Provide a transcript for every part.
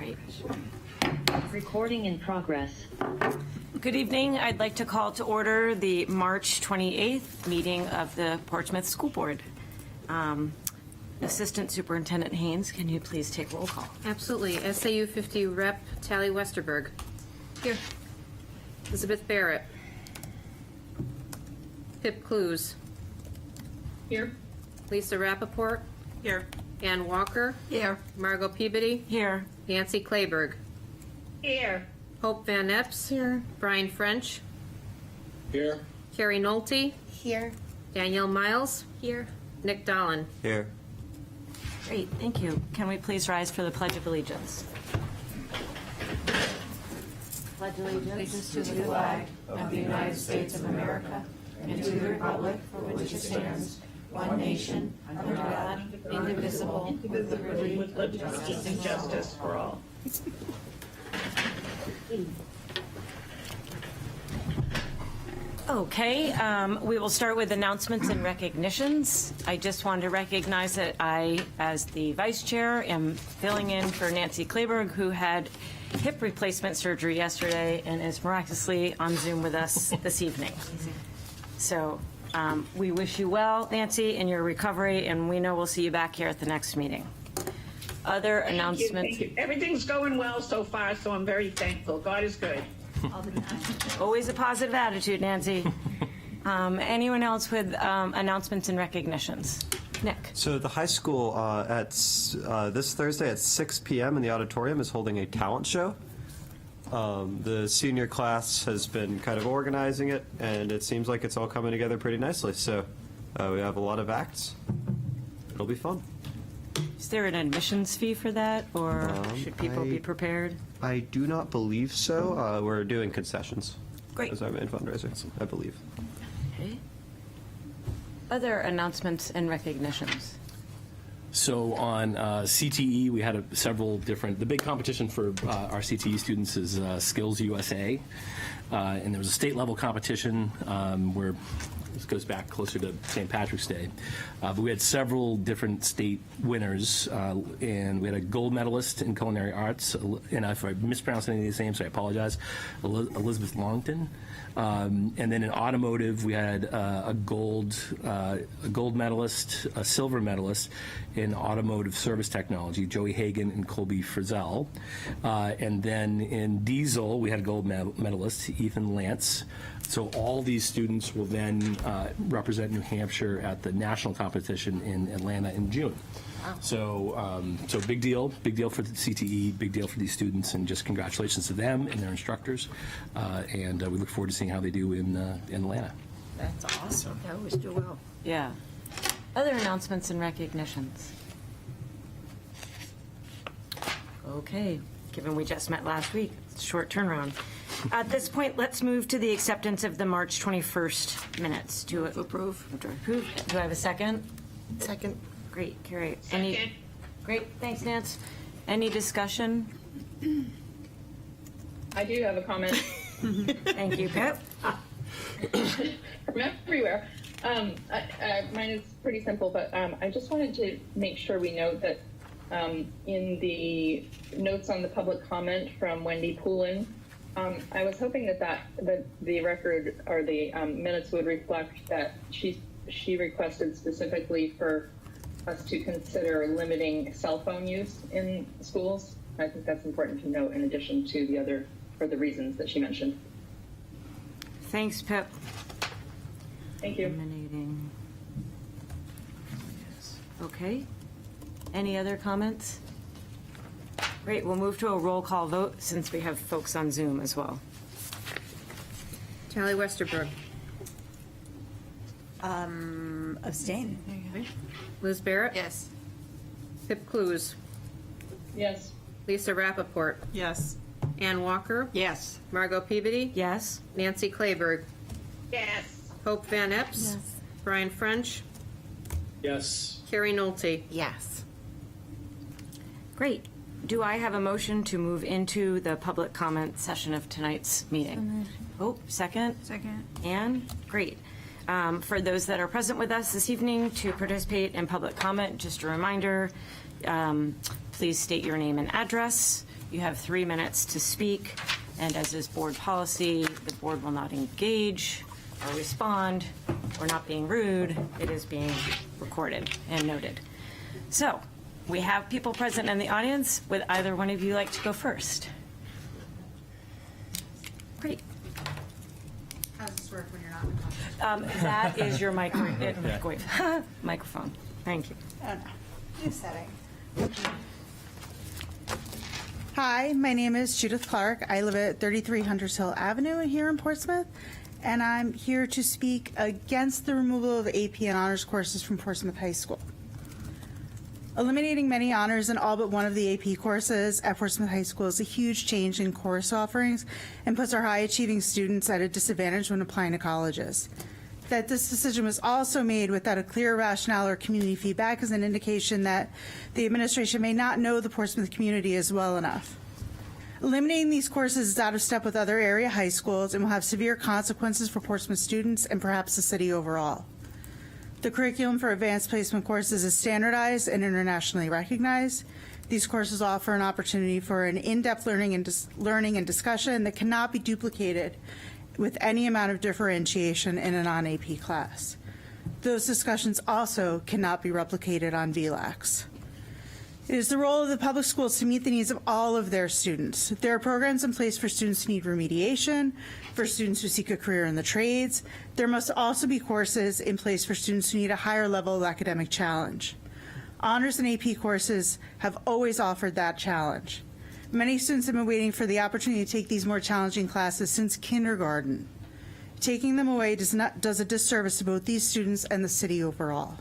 Right. Recording in progress. Good evening. I'd like to call to order the March 28th meeting of the Portsmouth School Board. Assistant Superintendent Haynes, can you please take roll call? Absolutely. SAU 50 Rep. Tally Westerberg. Here. Elizabeth Barrett. Pip Clues. Here. Lisa Rappaport. Here. Ann Walker. Here. Margot Peabody. Here. Nancy Clayberg. Here. Hope Van Epps. Here. Brian French. Here. Carrie Nolte. Here. Danielle Miles. Here. Nick Dolan. Here. Great, thank you. Can we please rise for the Pledge of Allegiance? Pledge allegiance To the flag of the United States of America and to the republic for which it stands, one nation, under God, indivisible, with liberty and justice for all. Okay, we will start with announcements and recognitions. I just want to recognize that I, as the vice chair, am filling in for Nancy Clayberg, who had hip replacement surgery yesterday and is miraculously on Zoom with us this evening. So we wish you well, Nancy, in your recovery, and we know we'll see you back here at the next meeting. Other announcements. Thank you. Everything's going well so far, so I'm very thankful. God is good. Always a positive attitude, Nancy. Anyone else with announcements and recognitions? Nick. So the high school this Thursday at 6 p.m. in the auditorium is holding a talent show. The senior class has been kind of organizing it, and it seems like it's all coming together pretty nicely. So we have a lot of acts. It'll be fun. Is there an admissions fee for that, or should people be prepared? I do not believe so. We're doing concessions. Great. As our main fundraiser, I believe. Okay. Other announcements and recognitions. So on CTE, we had several different, the big competition for our CTE students is Skills USA. And there was a state level competition where this goes back closer to St. Patrick's Day. But we had several different state winners, and we had a gold medalist in culinary arts, and if I mispronounce any of these names, I apologize, Elizabeth Longton. And then in automotive, we had a gold medalist, a silver medalist in automotive service technology, Joey Hagan and Colby Frizzell. And then in diesel, we had a gold medalist, Ethan Lance. So all these students will then represent New Hampshire at the national competition in Atlanta in June. Wow. So big deal for the CTE, big deal for these students, and just congratulations to them and their instructors. And we look forward to seeing how they do in Atlanta. That's awesome. They always do well. Yeah. Other announcements and recognitions. Okay, given we just met last week, it's a short turnaround. At this point, let's move to the acceptance of the March 21st minutes. Approve. Do I have a second? Second. Great, Carrie. Second. Great, thanks, Nance. Any discussion? I do have a comment Thank you, Pip. from everywhere. Mine is pretty simple, but I just wanted to make sure we note that in the notes on the public comment from Wendy Poulin, I was hoping that the record or the minutes would reflect that she requested specifically for us to consider limiting cell phone use in schools. I think that's important to note in addition to the reasons that she mentioned. Thanks, Pip. Thank you. Eliminating. Okay. Any other comments? Great, we'll move to a roll call vote since we have folks on Zoom as well. Tally Westerberg. Abstain. Liz Barrett. Yes. Pip Clues. Yes. Lisa Rappaport. Yes. Ann Walker. Yes. Margot Peabody. Yes? Nancy Clayberg. Yes. Hope Van Epps. Yes. Brian French. Yes. Carrie Nolte. Yes. Great. Do I have a motion to move into the public comment session of tonight's meeting? Oh, second? Second. Anne? Great. For those that are present with us this evening to participate in public comment, just a reminder, please state your name and address. You have 3 minutes to speak, and as is board policy, the board will not engage or respond or not being rude. It is being recorded and noted. So we have people present in the audience. Would either one of you like to go first? Great. How does this work when you're not in the conference? That is your microphone. Thank you. New setting. Hi, my name is Judith Clark. I live at 33 Hunters Hill Avenue here in Portsmouth, and I'm here to speak against the removal of AP and honors courses from Portsmouth High School. Eliminating many honors in all but one of the AP courses at Portsmouth High School is a huge change in course offerings and puts our high-achieving students at a disadvantage when applying to colleges. That this decision was also made without a clear rationale or community feedback is an indication that the administration may not know the Portsmouth community as well enough. Eliminating these courses is out of step with other area high schools and will have severe consequences for Portsmouth students and perhaps the city overall. The curriculum for advanced placement courses is standardized and internationally recognized. These courses offer an opportunity for an in-depth learning and discussion that cannot be duplicated with any amount of differentiation in a non-AP class. Those discussions also cannot be replicated on VLAX. It is the role of the public schools to meet the needs of all of their students. There are programs in place for students who need remediation, for students who seek a career in the trades. There must also be courses in place for students who need a higher level of academic challenge. Honors and AP courses have always offered that challenge. Many students have been waiting for the opportunity to take these more challenging classes since kindergarten. Taking them away does a disservice to both these students and the city overall.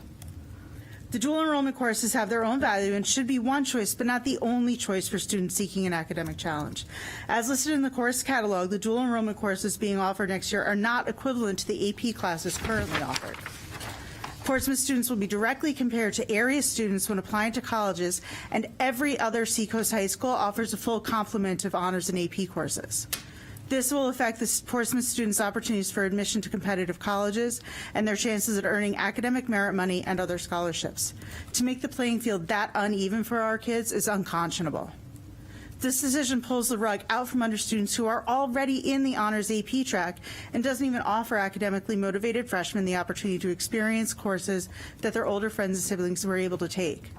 The dual enrollment courses have their own value and should be one choice, but not the only choice for students seeking an academic challenge. As listed in the course catalog, the dual enrollment courses being offered next year are not equivalent to the AP classes currently offered. Portsmouth students will be directly compared to area students when applying to colleges, and every other Seacoast high school offers a full complement of honors and AP courses. This will affect the Portsmouth students' opportunities for admission to competitive colleges and their chances at earning academic merit money and other scholarships. To make the playing field that uneven for our kids is unconscionable. This decision pulls the rug out from under students who are already in the honors AP track and doesn't even offer academically motivated freshmen the opportunity to experience courses that their older friends and siblings were able to take.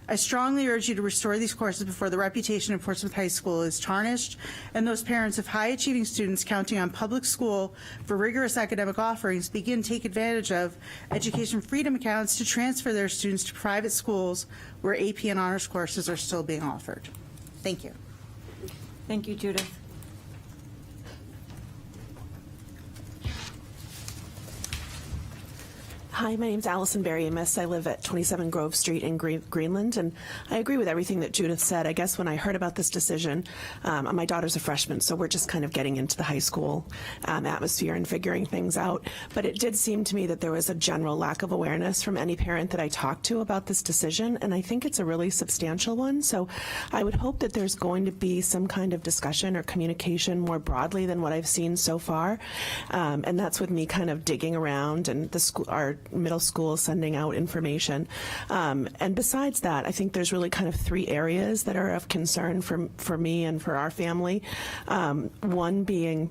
I strongly urge you to restore these courses before the reputation of Portsmouth High School is tarnished, and those parents of high-achieving students counting on public school for rigorous academic offerings begin to take advantage of education freedom accounts to transfer their students to private schools where AP and honors courses are still being offered. Thank you. Thank you, Judith. Hi, my name's Allison Berry-Amiss. I live at 27 Grove Street in Greenland, and I agree with everything that Judith said. I guess when I heard about this decision, my daughter's a freshman, so we're just kind of getting into the high school atmosphere and figuring things out. But it did seem to me that there was a general lack of awareness from any parent that I talked to about this decision, and I think it's a really substantial one. So I would hope that there's going to be some kind of discussion or communication more broadly than what I've seen so far. And that's with me kind of digging around and our middle school sending out information. And besides that, I think there's really kind of three areas that are of concern for me and for our family. One being,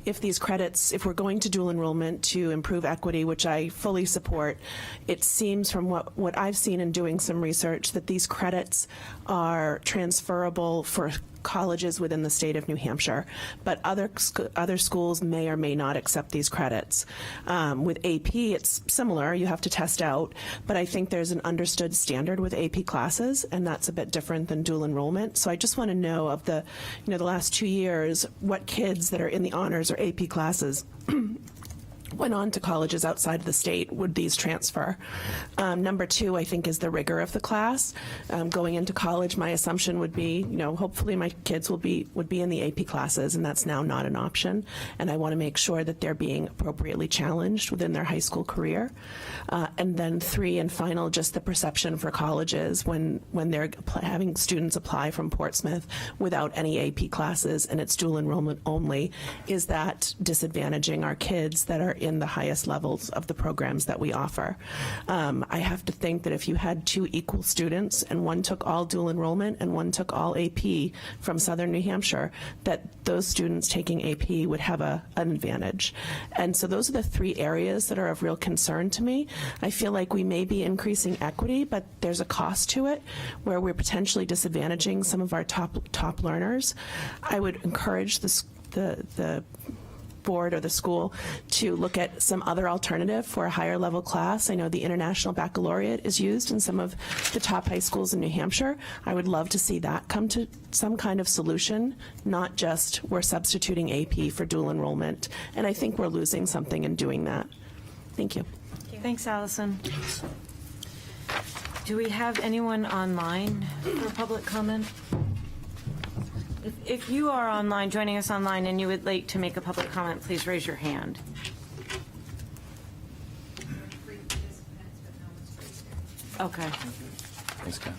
if these credits, if we're going to dual enrollment to improve equity, which I fully support, it seems from what I've seen in doing some research that these credits are transferable for colleges within the state of New Hampshire, but other schools may or may not accept these credits. With AP, it's similar. You have to test out, but I think there's an understood standard with AP classes, and that's a bit different than dual enrollment. So I just want to know of the last 2 years, what kids that are in the honors or AP classes went on to colleges outside of the state, would these transfer? Number two, I think, is the rigor of the class. Going into college, my assumption would be, hopefully my kids would be in the AP classes, and that's now not an option. And I want to make sure that they're being appropriately challenged within their high school career. And then three and final, just the perception for colleges when they're having students apply from Portsmouth without any AP classes and it's dual enrollment only, is that disadvantaging our kids that are in the highest levels of the programs that we offer. I have to think that if you had two equal students and one took all dual enrollment and one took all AP from Southern New Hampshire, that those students taking AP would have an advantage. And so those are the three areas that are of real concern to me. I feel like we may be increasing equity, but there's a cost to it where we're potentially disadvantaging some of our top learners. I would encourage the board or the school to look at some other alternative for a higher level class. I know the International Baccalaureate is used in some of the top high schools in New Hampshire. I would love to see that come to some kind of solution, not just we're substituting AP for dual enrollment. And I think we're losing something in doing that. Thank you. Thanks, Allison. Do we have anyone online for public comment? If you are online, joining us online, and you would like to make a public comment, please raise your hand. Okay. Thanks, Ken.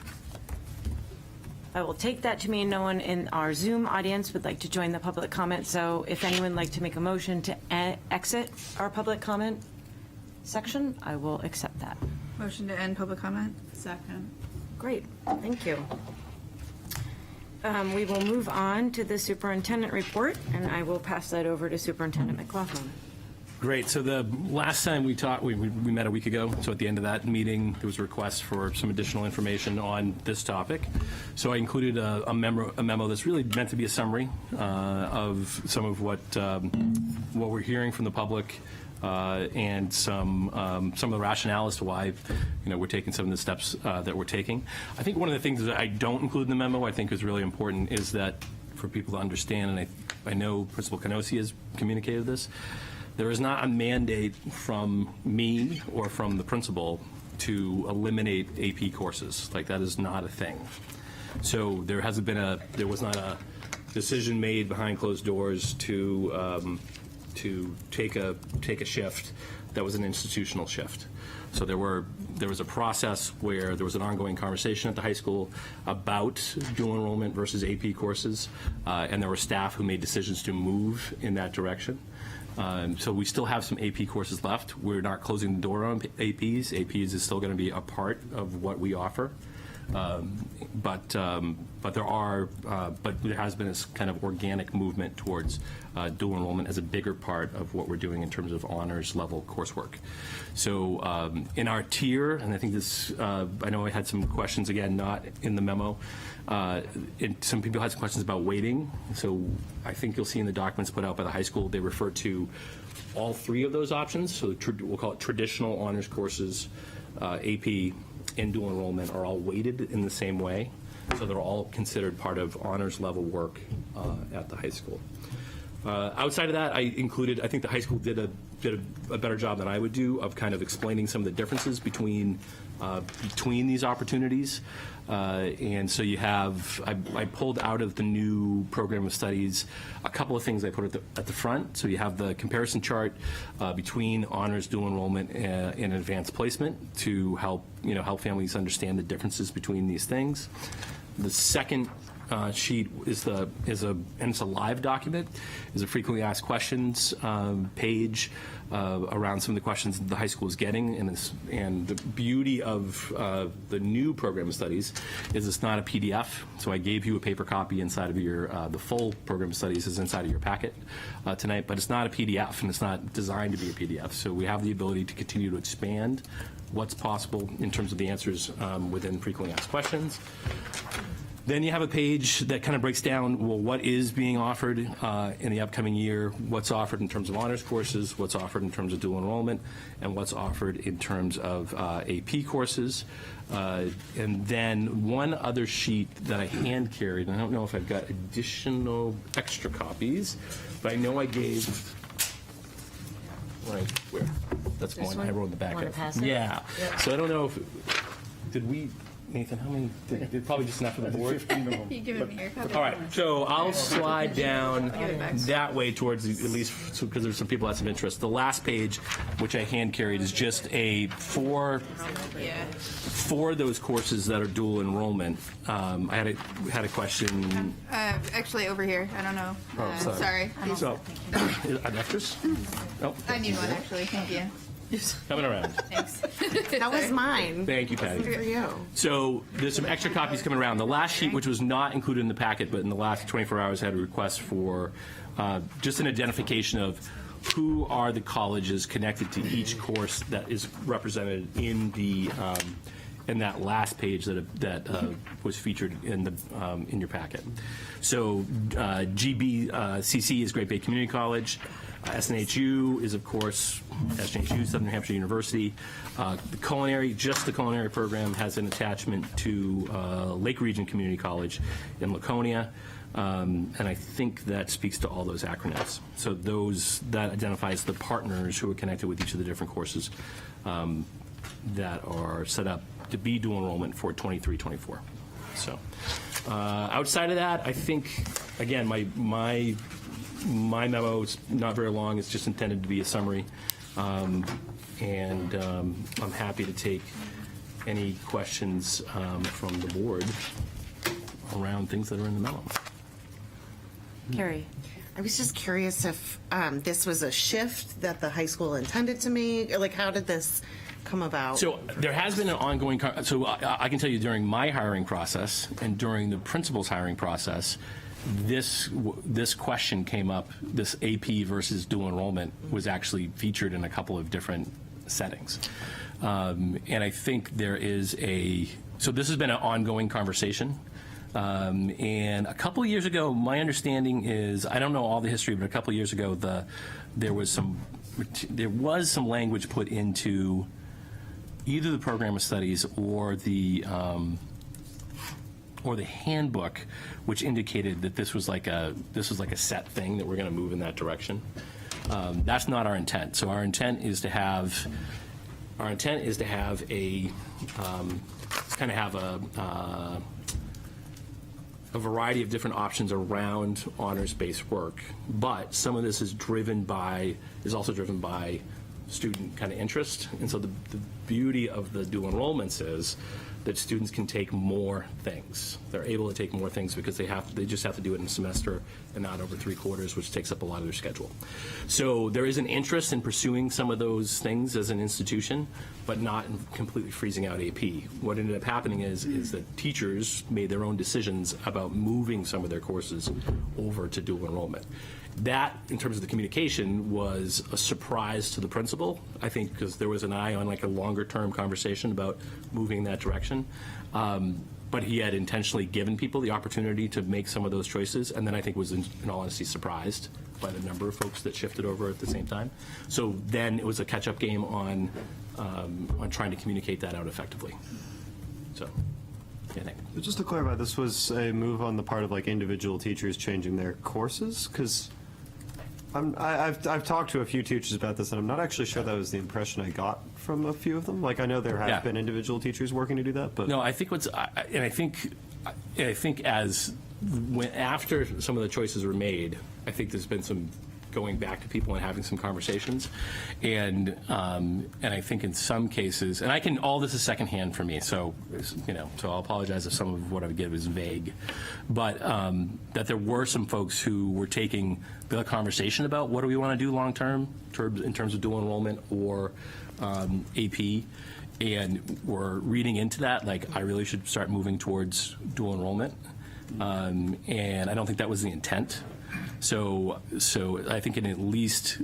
I will take that to mean no one in our Zoom audience would like to join the public comment. So if anyone would like to make a motion to exit our public comment section, I will accept that. Motion to end public comment. Second. Great, thank you. We will move on to the superintendent report, and I will pass that over to Superintendent McLaughlin. Great. So the last time we talked, we met a week ago. So at the end of that meeting, there was a request for some additional information on this topic. So I included a memo that's really meant to be a summary of some of what we're hearing from the public. And some of the rationale as to why, we're taking some of the steps that we're taking. I think one of the things that I don't include in the memo, I think is really important, is that for people to understand, and I know Principal Canosi has communicated this, there is not a mandate from me or from the principal to eliminate AP courses. Like, that is not a thing. So there was not a decision made behind closed doors to take a shift that was an institutional shift. So there was a process where there was an ongoing conversation at the high school about dual enrollment versus AP courses, and there were staff who made decisions to move in that direction. So we still have some AP courses left. We're not closing the door on APs. APs is still going to be a part of what we offer. But there has been this kind of organic movement towards dual enrollment as a bigger part of what we're doing in terms of honors level coursework. So in our tier, and I think this, I know I had some questions, again, not in the memo. Some people had some questions about weighting. So I think you'll see in the documents put out by the high school, they refer to all three of those options. So we'll call it traditional honors courses, AP, and dual enrollment are all weighted in the same way. So they're all considered part of honors level work at the high school. Outside of that, I think the high school did a better job than I would do of kind of explaining some of the differences between these opportunities. And so you have, I pulled out of the new program of studies a couple of things I put at the front. So you have the comparison chart between honors, dual enrollment, and advanced placement to help families understand the differences between these things. The second sheet is it's a live document, is a frequently asked questions page around some of the questions that the high school is getting, and the beauty of the new program of studies is it's not a PDF. So I gave you a paper copy inside of your the full program of studies is inside of your packet tonight, but it's not a PDF and it's not designed to be a PDF. So we have the ability to continue to expand what's possible in terms of the answers within frequently asked questions. Then you have a page that kind of breaks down, well, what is being offered in the upcoming year, what's offered in terms of honors courses, what's offered in terms of dual enrollment, and what's offered in terms of AP courses. And then one other sheet that I hand carried, and I don't know if I've got additional extra copies, but I know I gave, right where? That's This one one? I wrote in the back Want to of. pass it? Yeah. So I don't know if, Nathan, how many? Probably just enough for the board. You giving me your copy? All right, so I'll slide down give it back. that way towards, at least because there's some people that have some interest. The last page, which I hand carried, is just for those courses that are dual enrollment. I had a question. Actually, over here. I don't know. sorry. Sorry. So, are extras? Oh, I need one, actually. Thank you. coming around. Thanks. That was mine. Thank you, Patty. For you. So there's some extra copies coming around. The last sheet, which was not included in the packet, but in the last 24 hours had a request for just an identification of who are the colleges connected to each course that is represented in the in that last page that was featured in your packet. So GBCC is Great Bay Community College. SNHU is, of course, SNHU, Southern New Hampshire University. The culinary program has an attachment to Lake Region Community College in Laconia. And I think that speaks to all those acronyms. So that identifies the partners who are connected with each of the different courses that are set up to be dual enrollment for 23-24. So outside of that, I think, again, my memo is not very long. It's just intended to be a summary. And I'm happy to take any questions from the board around things that are in the memo. Carrie? I was just curious if this was a shift that the high school intended to make. Like, how did this come about? So there has been an ongoing, so I can tell you during my hiring process and during the principal's hiring process, this question came up. This AP versus dual enrollment was actually featured in a couple of different settings. And I think there is so this has been an ongoing conversation. And a couple of years ago, my understanding is, I don't know all the history, but a couple of years ago, there was some language put into either the program of studies or the handbook, which indicated that this was like a set thing, that we're going to move in that direction. That's not our intent. So our intent is to have a variety of different options around honors-based work, but some of this is also driven by student kind of interest. And so the beauty of the dual enrollments is that students can take more things. They're able to take more things because they just have to do it in a semester and not over 3 quarters, which takes up a lot of their schedule. So there is an interest in pursuing some of those things as an institution, but not in completely freezing out AP. What ended up happening is that teachers made their own decisions about moving some of their courses over to dual enrollment. That, in terms of the communication, was a surprise to the principal, I think, because there was an eye on like a longer-term conversation about moving in that direction. But he had intentionally given people the opportunity to make some of those choices, and then I think was, in all honesty, surprised by the number of folks that shifted over at the same time. So then it was a catch-up game on trying to communicate that out effectively. So, yeah, thanks. Just to clarify, this was a move on the part of like individual teachers changing their courses? Because I've talked to a few teachers about this, and I'm not actually sure that was the impression I got from a few of them. Like, I know there have been individual teachers working to do that, but no, I think I think after some of the choices were made, I think there's been some going back to people and having some conversations, and I think in some cases, and all this is secondhand for me, so so I'll apologize if some of what I would give is vague, but that there were some folks who were taking the conversation about what do we want to do long term in terms of dual enrollment or AP, and were reading into that like I really should start moving towards dual enrollment, and I don't think that was the intent. So I think in at least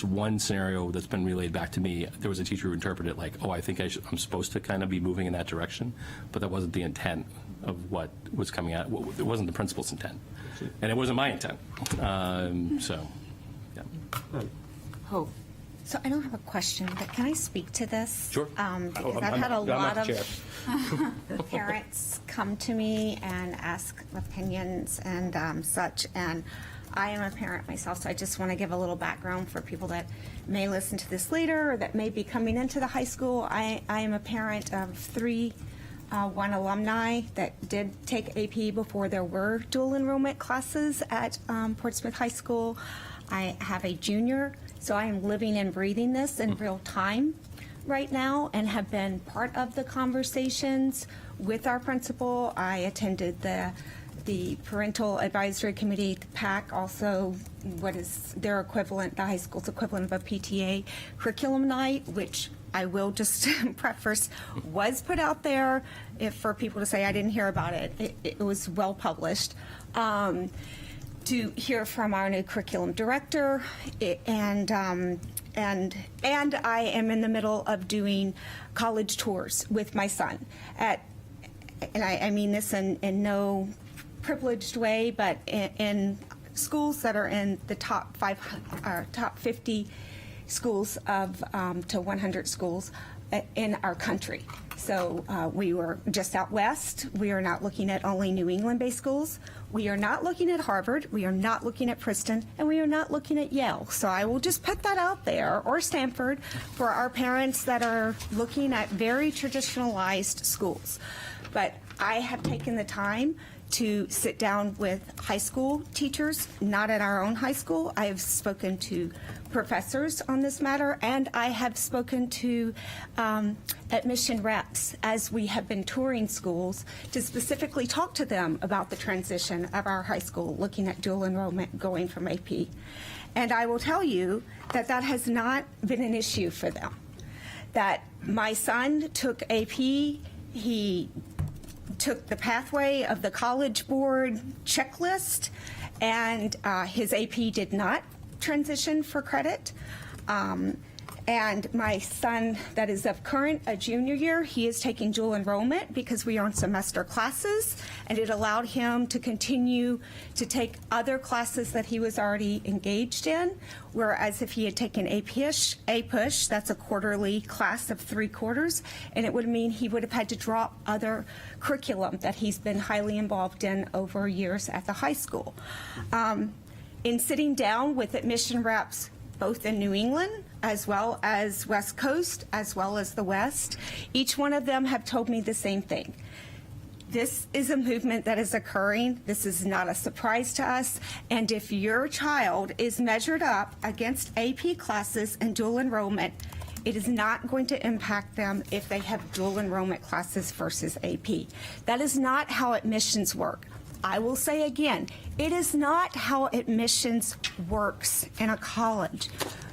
one scenario that's been relayed back to me, there was a teacher who interpreted it like, oh, I think I'm supposed to kind of be moving in that direction, but that wasn't the intent of what was coming out. It wasn't the principal's intent, and it wasn't my intent. So, yeah. Hope. So I don't have a question, but can I speak to this? Sure. Because I've had a lot of parents come to me and ask opinions and such, and I am a parent myself, so I just want to give a little background for people that may listen to this later or that may be coming into the high school. I am a parent of 3 one alumni that did take AP before there were dual enrollment classes at Portsmouth High School. I have a junior, so I am living and breathing this in real time right now and have been part of the conversations with our principal. I attended the Parental Advisory Committee, the PAC, also what is their equivalent, the high school's equivalent of a PTA curriculum night, which I will just preface was put out there for people to say I didn't hear about it. It was well published. To hear from our new curriculum director, and I am in the middle of doing college tours with my son and I mean this in no privileged way, but in schools that are in the top 50 schools of to 100 schools in our country. So we were just out west. We are not looking at only New England-based schools. We are not looking at Harvard. We are not looking at Princeton, and we are not looking at Yale. So I will just put that out there, or Stanford, for our parents that are looking at very traditionalized schools. But I have taken the time to sit down with high school teachers, not at our own high school. I have spoken to professors on this matter, and I have spoken to admission reps as we have been touring schools to specifically talk to them about the transition of our high school, looking at dual enrollment going from AP. And I will tell you that that has not been an issue for them. That my son took AP, he took the pathway of the College Board checklist, and his AP did not transition for credit. And my son that is of current a junior year, he is taking dual enrollment because we are in semester classes, and it allowed him to continue to take other classes that he was already engaged in, whereas if he had taken APUSH, that's a quarterly class of 3 quarters, and it would mean he would have had to drop other curriculum that he's been highly involved in over years at the high school. In sitting down with admission reps both in New England as well as West Coast, as well as the West, each one of them have told me the same thing. This is a movement that is occurring. This is not a surprise to us. And if your child is measured up against AP classes and dual enrollment, it is not going to impact them if they have dual enrollment classes versus AP. That is not how admissions work. I will say again, it is not how admissions works in a college,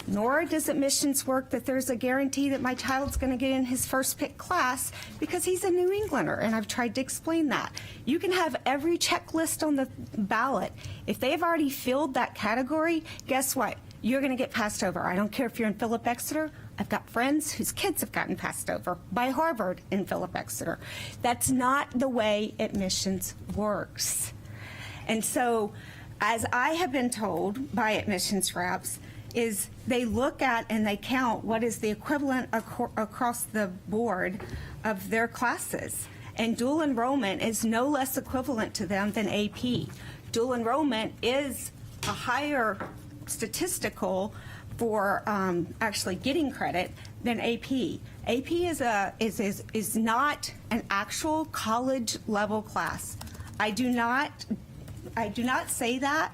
nor does admissions work that there's a guarantee that my child's going to get in his first pick class because he's a New Englander, and I've tried to explain that. You can have every checklist on the ballot. If they've already filled that category, guess what? You're going to get passed over. I don't care if you're in Philip Exeter. I've got friends whose kids have gotten passed over by Harvard in Philip Exeter. That's not the way admissions works. And so, as I have been told by admissions reps, is they look at and they count what is the equivalent across the board of their classes. And dual enrollment is no less equivalent to them than AP. Dual enrollment is a higher statistical for actually getting credit than AP. AP is not an actual college level class. I do not say that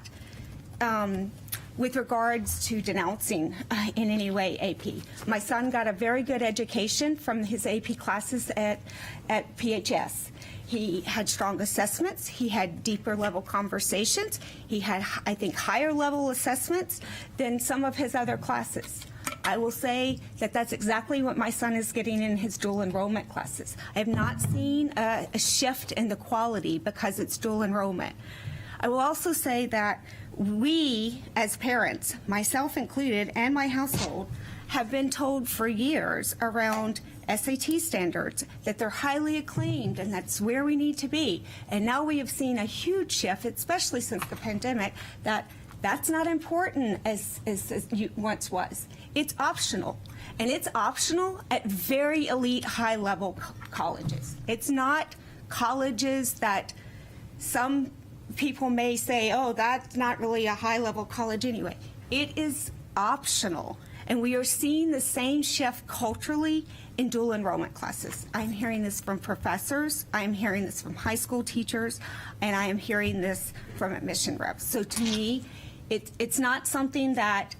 with regards to denouncing in any way AP. My son got a very good education from his AP classes at PHS. He had strong assessments. He had deeper level conversations. He had, I think, higher level assessments than some of his other classes. I will say that that's exactly what my son is getting in his dual enrollment classes. I have not seen a shift in the quality because it's dual enrollment. I will also say that we, as parents, myself included, and my household, have been told for years around SAT standards that they're highly acclaimed and that's where we need to be. And now we have seen a huge shift, especially since the pandemic, that that's not important as once was. It's optional. And it's optional at very elite high-level colleges. It's not colleges that some people may say, oh, that's not really a high-level college anyway. It is optional. And we are seeing the same shift culturally in dual enrollment classes. I'm hearing this from professors, I'm hearing this from high school teachers, and I am hearing this from admission reps. So to me, it's not something that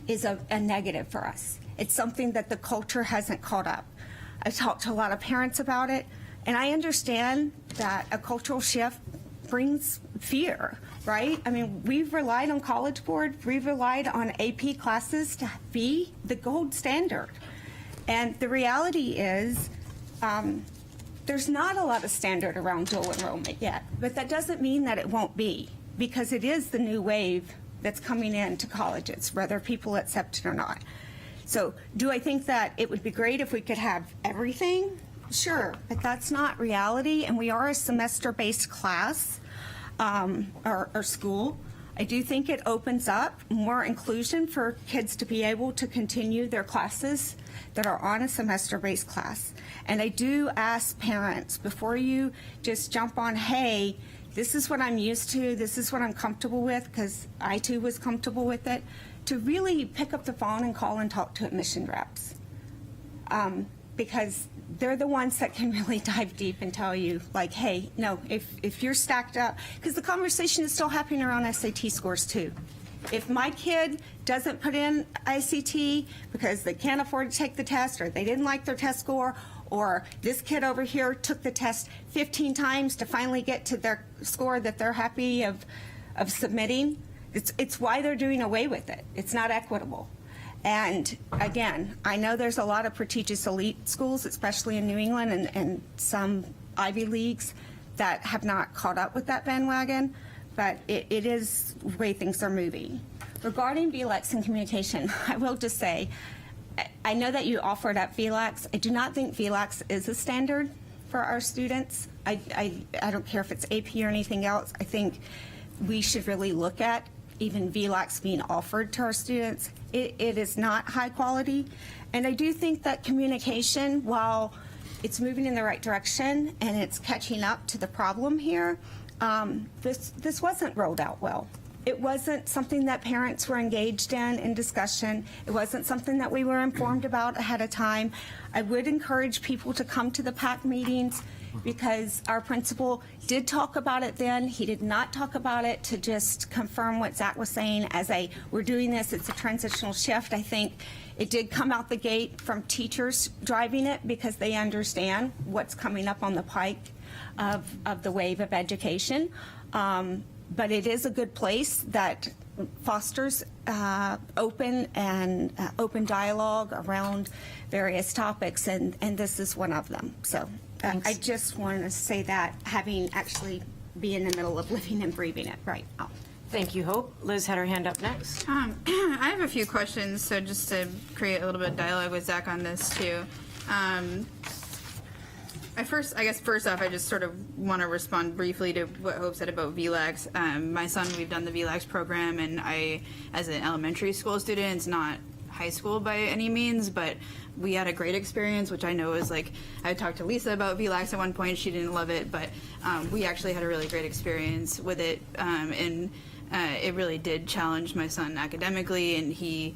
is a negative for us. It's something that the culture hasn't caught up. I've talked to a lot of parents about it, and I understand that a cultural shift brings fear, right? I mean, we've relied on College Board, we've relied on AP classes to be the gold standard. And the reality is, there's not a lot of standard around dual enrollment yet, but that doesn't mean that it won't be, because it is the new wave that's coming into colleges, whether people accept it or not. So do I think that it would be great if we could have everything? Sure, but that's not reality, and we are a semester-based class or school. I do think it opens up more inclusion for kids to be able to continue their classes that are on a semester-based class. And I do ask parents, before you just jump on, hey, this is what I'm used to, this is what I'm comfortable with, because I too was comfortable with it, to really pick up the phone and call and talk to admission reps. Because they're the ones that can really dive deep and tell you, like, hey, no, if you're stacked up, because the conversation is still happening around SAT scores too. If my kid doesn't put in ICT because they can't afford to take the test, or they didn't like their test score, or this kid over here took the test 15 times to finally get to their score that they're happy of submitting, it's why they're doing away with it. It's not equitable. And again, I know there's a lot of prestigious elite schools, especially in New England and some Ivy Leagues, that have not caught up with that bandwagon, but it is the way things are moving. Regarding VLAX and communication, I will just say, I know that you offered up VLAX. I do not think VLAX is a standard for our students. I don't care if it's AP or anything else. I think we should really look at even VLAX being offered to our students. It is not high quality. And I do think that communication, while it's moving in the right direction and it's catching up to the problem here, this wasn't rolled out well. It wasn't something that parents were engaged in discussion. It wasn't something that we were informed about ahead of time. I would encourage people to come to the PAC meetings, because our principal did talk about it then. He did not talk about it to just confirm what Zach was saying as we're doing this, it's a transitional shift. I think it did come out the gate from teachers driving it, because they understand what's coming up on the pike of the wave of education. But it is a good place that fosters open dialogue around various topics, and this is one of them. So I just wanted to say that, having actually be in the middle of living and breathing it right now. Thank you, Hope. Liz had her hand up next. I have a few questions, so just to create a little bit of dialogue with Zach on this too. First off, I just sort of want to respond briefly to what Hope said about VLAX. My son, we've done the VLAX program, and I, as an elementary school student, it's not high school by any means, but we had a great experience, which I know is like, I talked to Lisa about VLAX at one point, she didn't love it, but we actually had a really great experience with it, and it really did challenge my son academically, and he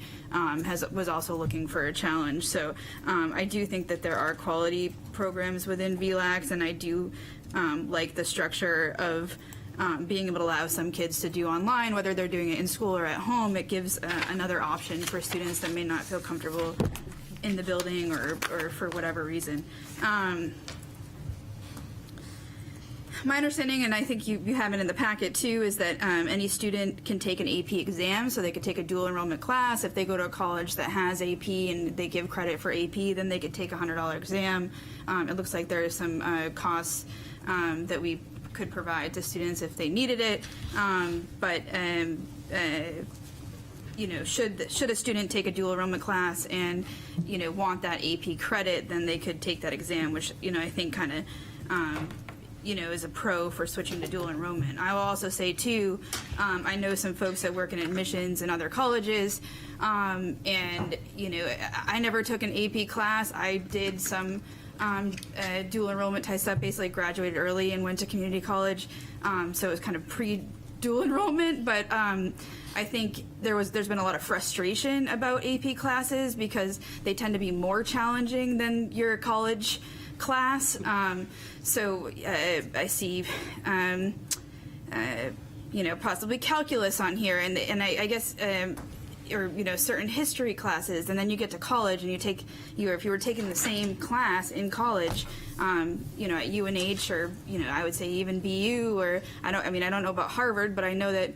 was also looking for a challenge. So I do think that there are quality programs within VLAX, and I do like the structure of being able to allow some kids to do online, whether they're doing it in school or at home. It gives another option for students that may not feel comfortable in the building or for whatever reason. My understanding, and I think you have it in the packet too, is that any student can take an AP exam, so they could take a dual enrollment class. If they go to a college that has AP and they give credit for AP, then they could take a $100 exam. It looks like there are some costs that we could provide to students if they needed it. You know, should a student take a dual enrollment class and, you know, want that AP credit, then they could take that exam, which, you know, I think kind of you know, is a pro for switching to dual enrollment. I will also say too, I know some folks that work in admissions in other colleges, and you know, I never took an AP class. I did some dual enrollment type stuff, basically graduated early and went to community college, so it was kind of dual enrollment, but I think there's been a lot of frustration about AP classes because they tend to be more challenging than your college class. So I see, possibly calculus on here, and I guess. Or certain history classes, and then you get to college and if you were taking the same class in college, at UNH or I would say even BU, or I don't know about Harvard, but I know that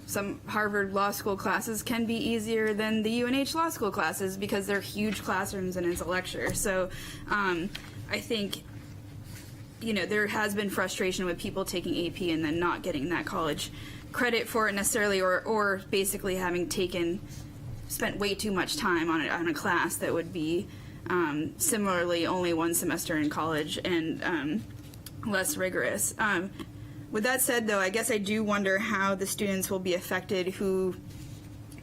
some Harvard law school classes can be easier than the UNH law school classes because they're huge classrooms and it's a lecture. So I think there has been frustration with people taking AP and then not getting that college credit for it necessarily, or basically having spent way too much time on a class that would be similarly only one semester in college and less rigorous. With that said, though, I guess I do wonder how the students will be affected who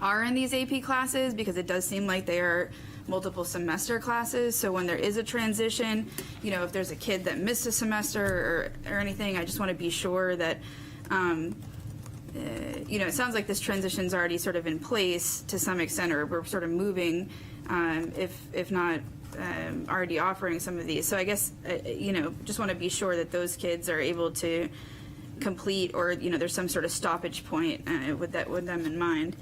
are in these AP classes, because it does seem like they are multiple semester classes. So when there is a transition, if there's a kid that missed a semester or anything, I just want to be sure that it sounds like this transition's already sort of in place to some extent, or we're sort of moving, if not already offering some of these. So I guess, just want to be sure that those kids are able to complete, or, there's some sort of stoppage point with them in mind.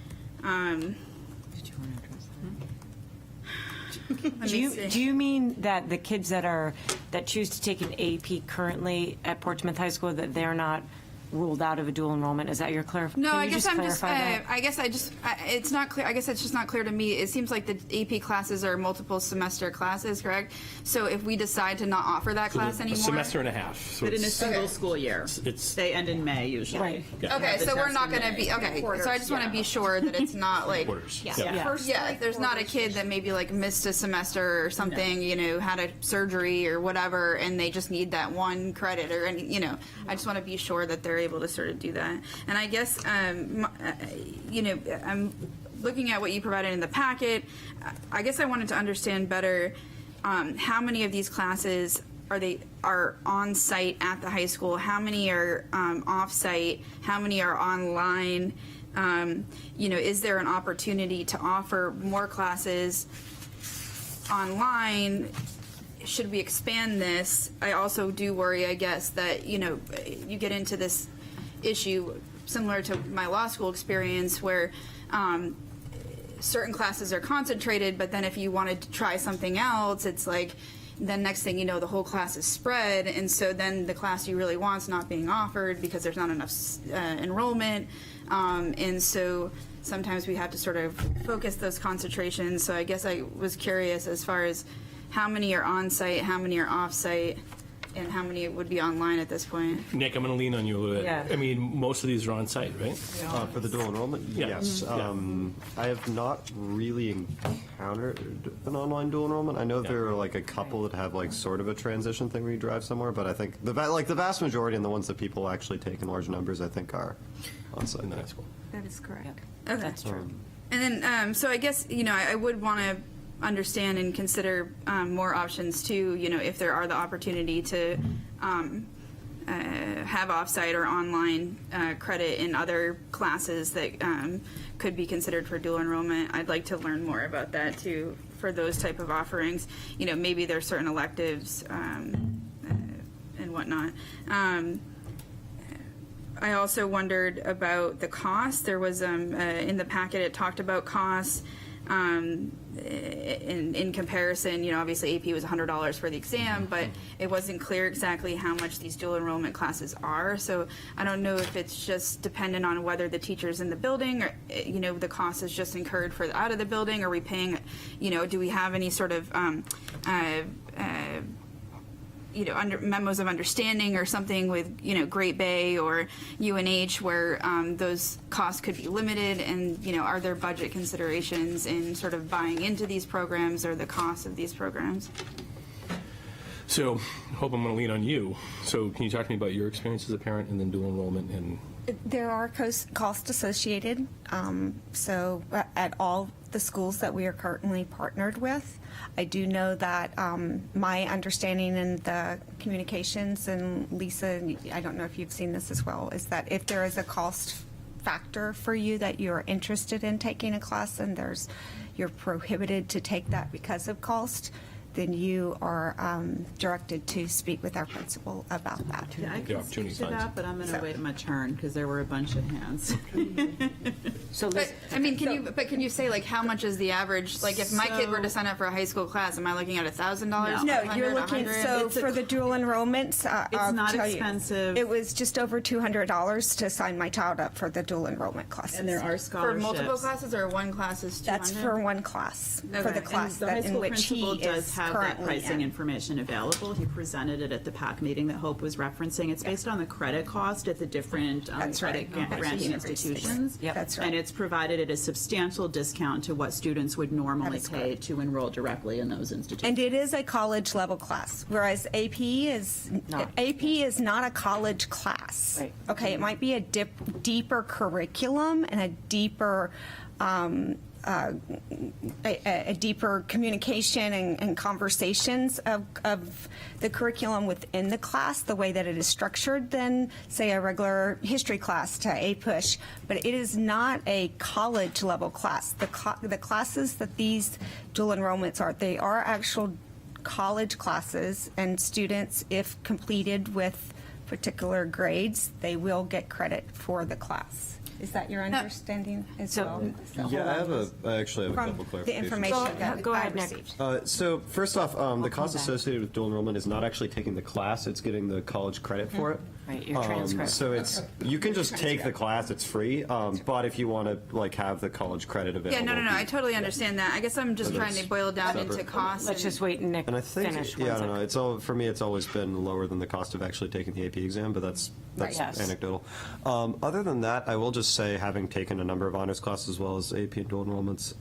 Do you mean that the kids that choose to take an AP currently at Portsmouth High School, that they're not ruled out of a dual enrollment? Is that your clarification? No, I guess it's not clear. I guess it's just not clear to me. It seems like the AP classes are multiple semester classes, correct? So if we decide to not offer that class anymore, a semester and a half. So But in a single school year, they end in May usually. Right. Yeah. okay, so we're not going to be So I just want to be sure that it's not like quarters. there's not a kid that maybe like missed a semester or something, had a surgery or whatever, and they just need that one credit or any, I just want to be sure that they're able to sort of do that. And I guess, I'm looking at what you provided in the packet. I guess I wanted to understand better how many of these classes are on site at the high school, how many are off site, how many are online. Is there an opportunity to offer more classes online? Should we expand this? I also do worry, I guess, that you get into this issue similar to my law school experience where certain classes are concentrated, but then if you wanted to try something else, it's like then next thing you know, the whole class is spread, and so then the class you really want is not being offered because there's not enough enrollment, and so sometimes we have to sort of focus those concentrations. So I guess I was curious as far as how many are on site, how many are off site, and how many would be online at this point? Nick, I'm going to lean on you a little bit. Yeah. I mean, most of these are on site, right? For the dual enrollment? Yeah. Yes. I have not really encountered an online dual enrollment. I know there are like a couple that have like sort of a transition thing where you drive somewhere, but I think the vast majority and the ones that people actually take in large numbers, I think, are on site. In the high school. That is correct. Okay. That's true. And then, so I guess, I would want to understand and consider more options too, if there are the opportunity to have offsite or online credit in other classes that could be considered for dual enrollment. I'd like to learn more about that too for those type of offerings. Maybe there's certain electives and whatnot. I also wondered about the cost. There was in the packet it talked about costs. In comparison, obviously AP was $100 for the exam, but it wasn't clear exactly how much these dual enrollment classes are. So I don't know if it's just dependent on whether the teacher's in the building or, the cost is just incurred for out of the building. Are we paying, do we have any sort of, under memos of understanding or something with, Great Bay or UNH where those costs could be limited, and, are there budget considerations in sort of buying into these programs or the cost of these programs? So, Hope, I'm going to lean on you. So, can you talk to me about your experience as a parent and then dual enrollment and There are costs associated, so at all the schools that we are currently partnered with. I do know that my understanding in the communications, and Lisa, I don't know if you've seen this as well, is that if there is a cost factor for you that you're interested in taking a class and you're prohibited to take that because of cost, then you are directed to speak with our principal about that. Yeah, I The can opportunity speak to funds. that, but I'm going to wait my turn because there were a bunch of hands. So But I mean, can you say like how much is the average? Like if my kid were to sign up for a high school class, am I looking at $1,000? No, you're looking, so It's a- for the dual enrollments, I'll not tell you, expensive. it was just over $200 to sign my child up for the dual enrollment classes. And there are For scholarships. multiple classes or one class is 200? That's for one class, for Okay. the class And the high that in school which he principal does is have that currently pricing in. information available. He presented it at the PAC meeting that Hope was referencing. It's based on the credit cost at the different That's credit right. granting institutions. Yep. That's right. And it's provided at a substantial discount to what students would normally is pay correct. to enroll directly in those institutions. And it is a college level class, whereas AP is not a college class. Right. Okay, it might be a deeper curriculum and a deeper a deeper communication and conversations of the curriculum within the class, the way that it is structured than, say, a regular history class to APUSH. But it is not a college level class. The classes that these dual enrollments are, they are actual college classes, and students, if completed with particular grades, they will get credit for the class. Is that your understanding as well? Yeah, I actually have a From couple the clarifications. information that Go I ahead, Nick. received. So first off, the cost associated with dual enrollment is not actually taking the class, it's getting the college credit for it. Right, your transcript. So you can just take the class, it's free, but if you want to like have the college credit available. Yeah, no. I totally understand that. I guess I'm just So trying that's to boil down separate. into costs. Let's just wait and Nick And I think, finish. yeah, I don't know, it's all, for me, it's always been lower than the cost of actually taking the AP exam, but that's Yes. anecdotal. Other than that, I will just say, having taken a number of honors classes as well as AP and dual enrollments,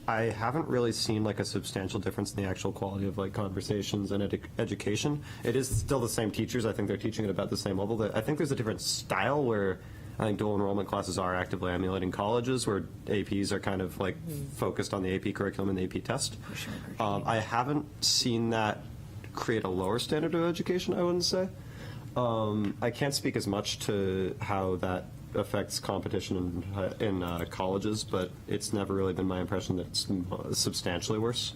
I haven't really seen like a substantial difference in the actual quality of like conversations and education. It is still the same teachers. I think they're teaching at about the same level. I think there's a different style where I think dual enrollment classes are actively emulating colleges, where APs are kind of like focused on the AP curriculum and the AP test. I haven't seen that create a lower standard of education, I wouldn't say. I can't speak as much to how that affects competition in colleges, but it's never really been my impression that it's substantially worse.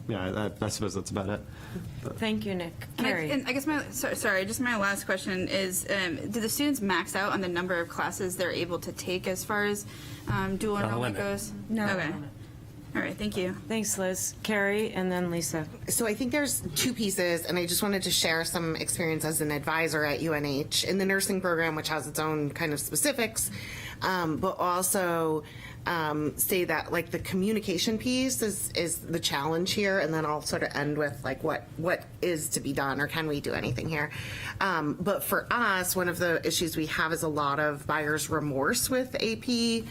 Yeah, I suppose that's about it. Thank you, Nick. Carrie. And I guess my last question is, do the students max out on the number of classes they're able to take as far as dual enrollment limit. goes? No. Okay. All right, thank you. Thanks, Liz. Carrie, and then Lisa. So I think there's two pieces, and I just wanted to share some experience as an advisor at UNH in the nursing program, which has its own kind of specifics, but also say that like the communication piece is the challenge here, and then I'll sort of end with like what is to be done, or can we do anything here? But for us, one of the issues we have is a lot of buyer's remorse with AP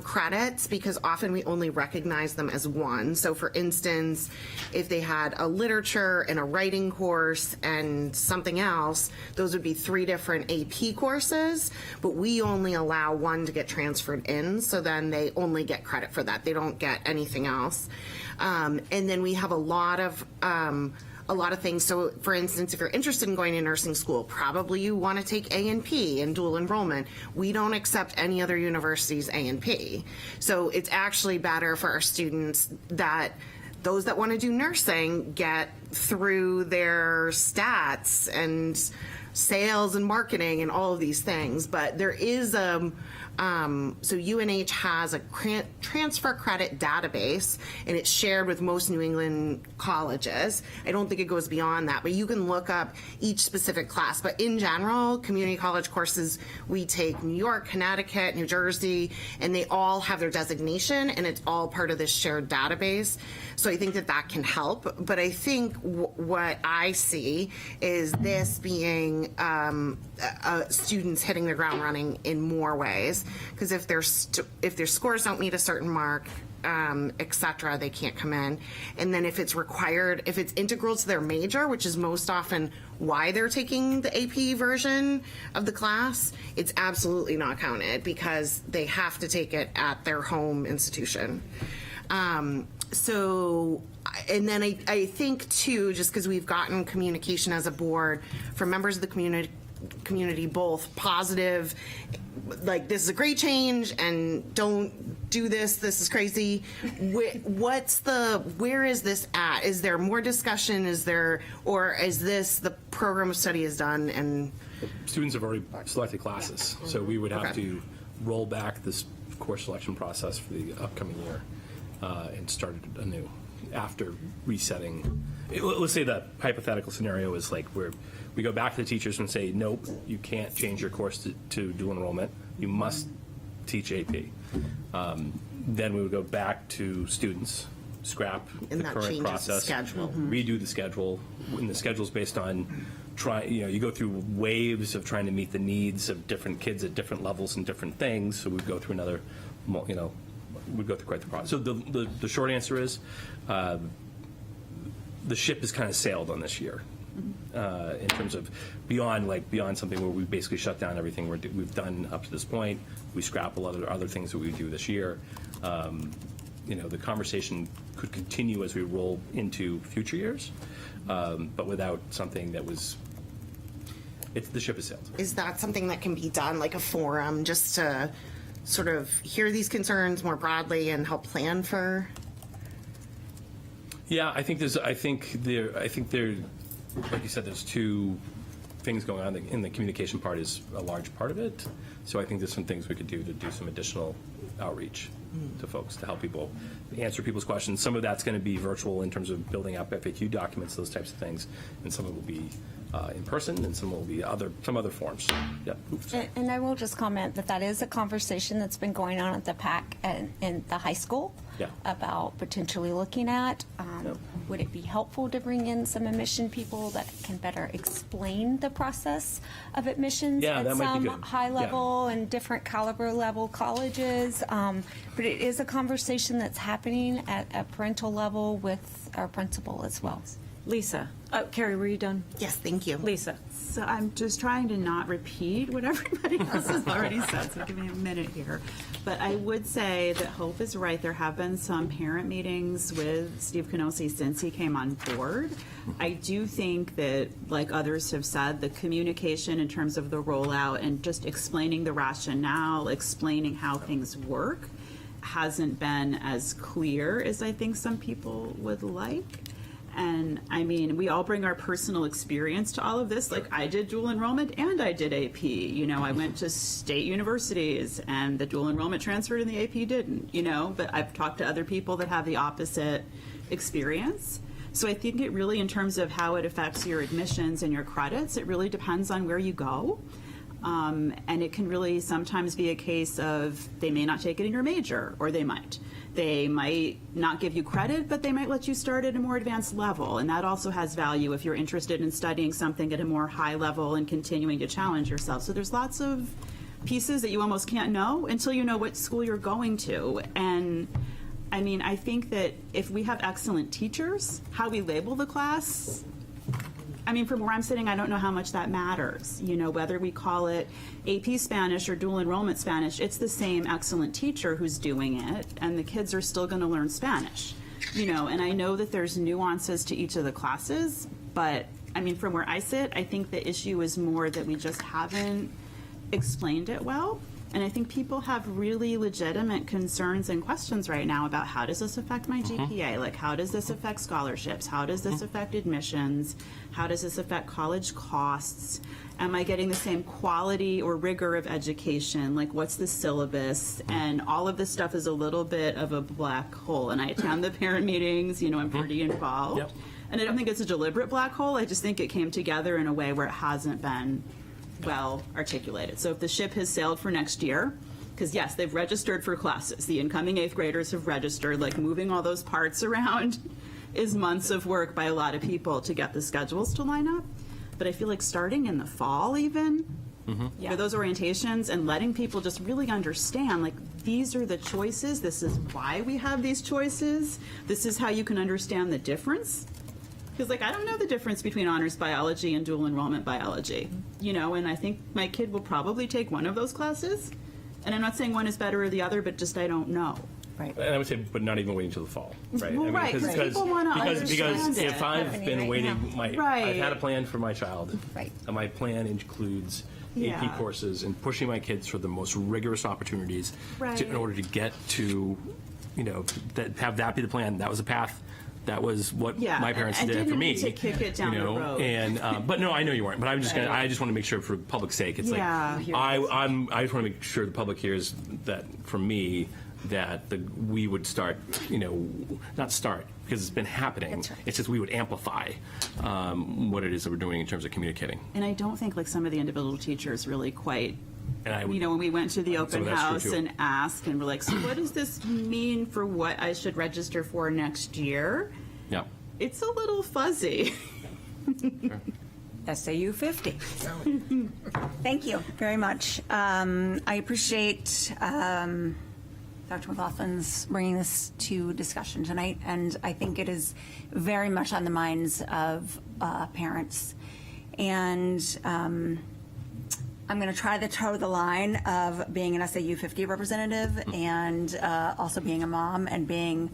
credits, because often we only recognize them as one. So for instance, if they had a literature and a writing course and something else, those would be 3 different AP courses, but we only allow one to get transferred in, so then they only get credit for that. They don't get anything else. And then we have a lot of things. So for instance, if you're interested in going to nursing school, probably you want to take A&P and dual enrollment. We don't accept any other university's A&P. So it's actually better for our students that those that want to do nursing get through their stats and sales and marketing and all of these things. But there is so UNH has a transfer credit database, and it's shared with most New England colleges. I don't think it goes beyond that, but you can look up each specific class. But in general, community college courses, we take New York, Connecticut, New Jersey, and they all have their designation, and it's all part of this shared database. So I think that can help. But I think what I see is this being students hitting the ground running in more ways. Because if their scores don't meet a certain mark, et cetera, they can't come in. And then if it's required, if it's integral to their major, which is most often why they're taking the AP version of the class, it's absolutely not counted because they have to take it at their home institution. So, and then I think too, just because we've gotten communication as a board from members of the community, both positive, like this is a great change and don't do this is crazy. Where is this at? Is there more discussion? Or is this the program of study is done and Students have already selected classes, so we would have Okay. to roll back this course selection process for the upcoming year and start it anew after resetting. Let's say the hypothetical scenario is like where we go back to the teachers and say, nope, you can't change your course to dual enrollment. You must teach AP. Then we would go back to students, scrap And the that current changes the process, schedule. redo the schedule. And the schedule is based on you go through waves of trying to meet the needs of different kids at different levels and different things. So we'd go through another, we'd go through quite the process. So the short answer is the ship has kind of sailed on this year. In terms of beyond something where we basically shut down everything we've done up to this point. We scrap a lot of other things that we do this year. The conversation could continue as we roll into future years, but without something that was. The ship has sailed. is that something that can be done, like a forum, just to sort of hear these concerns more broadly and help plan for? Yeah, I think there, like you said, there's two things going on. In the communication part is a large part of it. So I think there's some things we could do to do some additional outreach to folks to help people answer people's questions. Some of that's going to be virtual in terms of building up FAQ documents, those types of things, and some of it will be in person, and some will be some other forms. Yeah. Oops. And I will just comment that is a conversation that's been going on at the PAC and in the high school about potentially looking at, would it be helpful to bring in some admission people that can better explain the process of admissions Yeah, at that might be some good. high level and different caliber level colleges? But it is a conversation that's happening at a parental level with our principal as well. Lisa. Carrie, were you done? Yes, thank you. Lisa. So I'm just trying to not repeat what everybody else has already said, so give me a minute here. But I would say that Hope is right. There have been some parent meetings with Steve Canosi since he came on board. I do think that, like others have said, the communication in terms of the rollout and just explaining the rationale, explaining how things work, hasn't been as clear as I think some people would like. And I mean, we all bring our personal experience to all of this. Like, I did dual enrollment and I did AP. I went to state universities and the dual enrollment transferred and the AP didn't, but I've talked to other people that have the opposite experience. So I think it really, in terms of how it affects your admissions and your credits, it really depends on where you go. And it can really sometimes be a case of they may not take it in your major, or they might. They might not give you credit, but they might let you start at a more advanced level. And that also has value if you're interested in studying something at a more high level and continuing to challenge yourself. So there's lots of pieces that you almost can't know until you know what school you're going to. And I mean, I think that if we have excellent teachers, how we label the class, I mean, from where I'm sitting, I don't know how much that matters. Whether we call it AP Spanish or dual enrollment Spanish, it's the same excellent teacher who's doing it, and the kids are still going to learn Spanish. And I know that there's nuances to each of the classes, but I mean, from where I sit, I think the issue is more that we just haven't explained it well. And I think people have really legitimate concerns and questions right now about how does this affect my GPA? Like, how does this affect scholarships? How does this affect admissions? How does this affect college costs? Am I getting the same quality or rigor of education? Like, what's the syllabus? And all of this stuff is a little bit of a black hole. And I attend the parent meetings, I'm pretty involved. Yep. And I don't think it's a deliberate black hole. I just think it came together in a way where it hasn't been well articulated. So if the ship has sailed for next year, because yes, they've registered for classes. The incoming 8th graders have registered. Like, moving all those parts around is months of work by a lot of people to get the schedules to line up. But I feel like starting in the fall even, for those orientations, and letting people just really understand, like, these are the choices, this is why we have these choices, this is how you can understand the difference. Because, like, I don't know the difference between honors biology and dual enrollment biology, you know, and I think my kid will probably take one of those classes. And I'm not saying one is better or the other, but just I don't know. Right. And I would say, but not even waiting till the fall, right? Well, right, 'cause people wanna understand it. if I've been waiting, I've Right. had a plan for my child. Right. And my plan includes Yeah. AP courses and pushing my kids for the most rigorous opportunities Right. in order to get to, you know, have that be the plan. That was the path. That was what Yeah, my parents and did didn't for me. mean to kick it down you know, the road. And but no, I know you weren't. But I'm just Right. I just want to make sure for public sake, it's Yeah. like I just want to make sure the public hears that from me that we would start, you know, not start because it's been happening. That's right. It's just we would amplify what it is that we're doing in terms of communicating. And I don't think like some of the individual teachers really quite, And I would, you know, when we went to the open that's true, house too. and asked and we're like, so what does this mean for what I should register for next year? yeah. It's a little fuzzy. SAU 50. Thank you very much. I appreciate Dr. McLaughlin's bringing this to discussion tonight, and I think it is very much on the minds of parents. And I'm going to try to toe the line of being an SAU 50 representative and also being a mom and being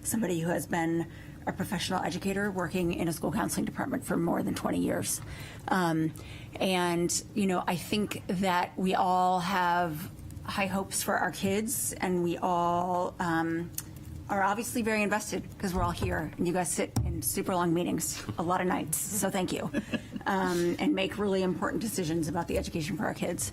somebody who has been a professional educator working in a school counseling department for more than 20 years. And, you know, I think that we all have high hopes for our kids, and we all are obviously very invested because we're all here and you guys sit in super long meetings a lot of nights, so thank you, and make really important decisions about the education for our kids.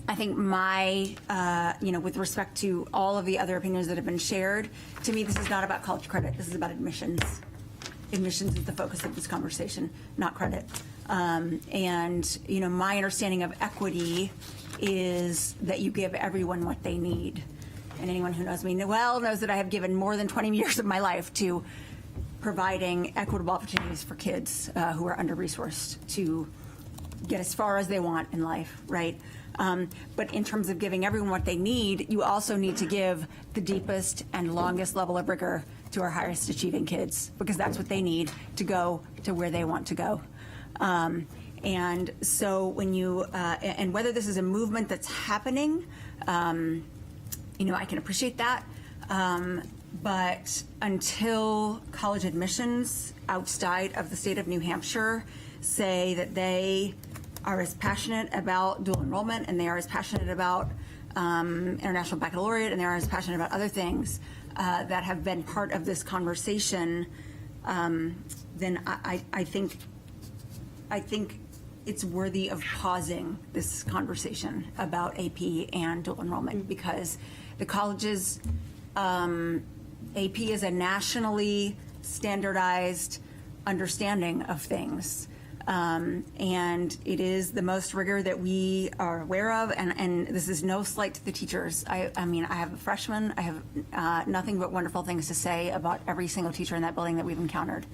I think you know, with respect to all of the other opinions that have been shared, to me this is not about college credit, this is about admissions. Admissions is the focus of this conversation, not credit. And, you know, my understanding of equity is that you give everyone what they need. And anyone who knows me well knows that I have given more than 20 years of my life to providing equitable opportunities for kids who are under-resourced to get as far as they want in life, right? But in terms of giving everyone what they need, you also need to give the deepest and longest level of rigor to our highest achieving kids, because that's what they need to go to where they want to go. And so when you, and whether this is a movement that's happening, you know, I can appreciate that. But until college admissions outside of the state of New Hampshire say that they are as passionate about dual enrollment and they are as passionate about International Baccalaureate and they are as passionate about other things that have been part of this conversation, then I think it's worthy of pausing this conversation about AP and dual enrollment, because the colleges, AP is a nationally standardized understanding of things. And it is the most rigor that we are aware of, and this is no slight to the teachers. I mean, I have a freshman. I have nothing but wonderful things to say about every single teacher in that building that we've encountered.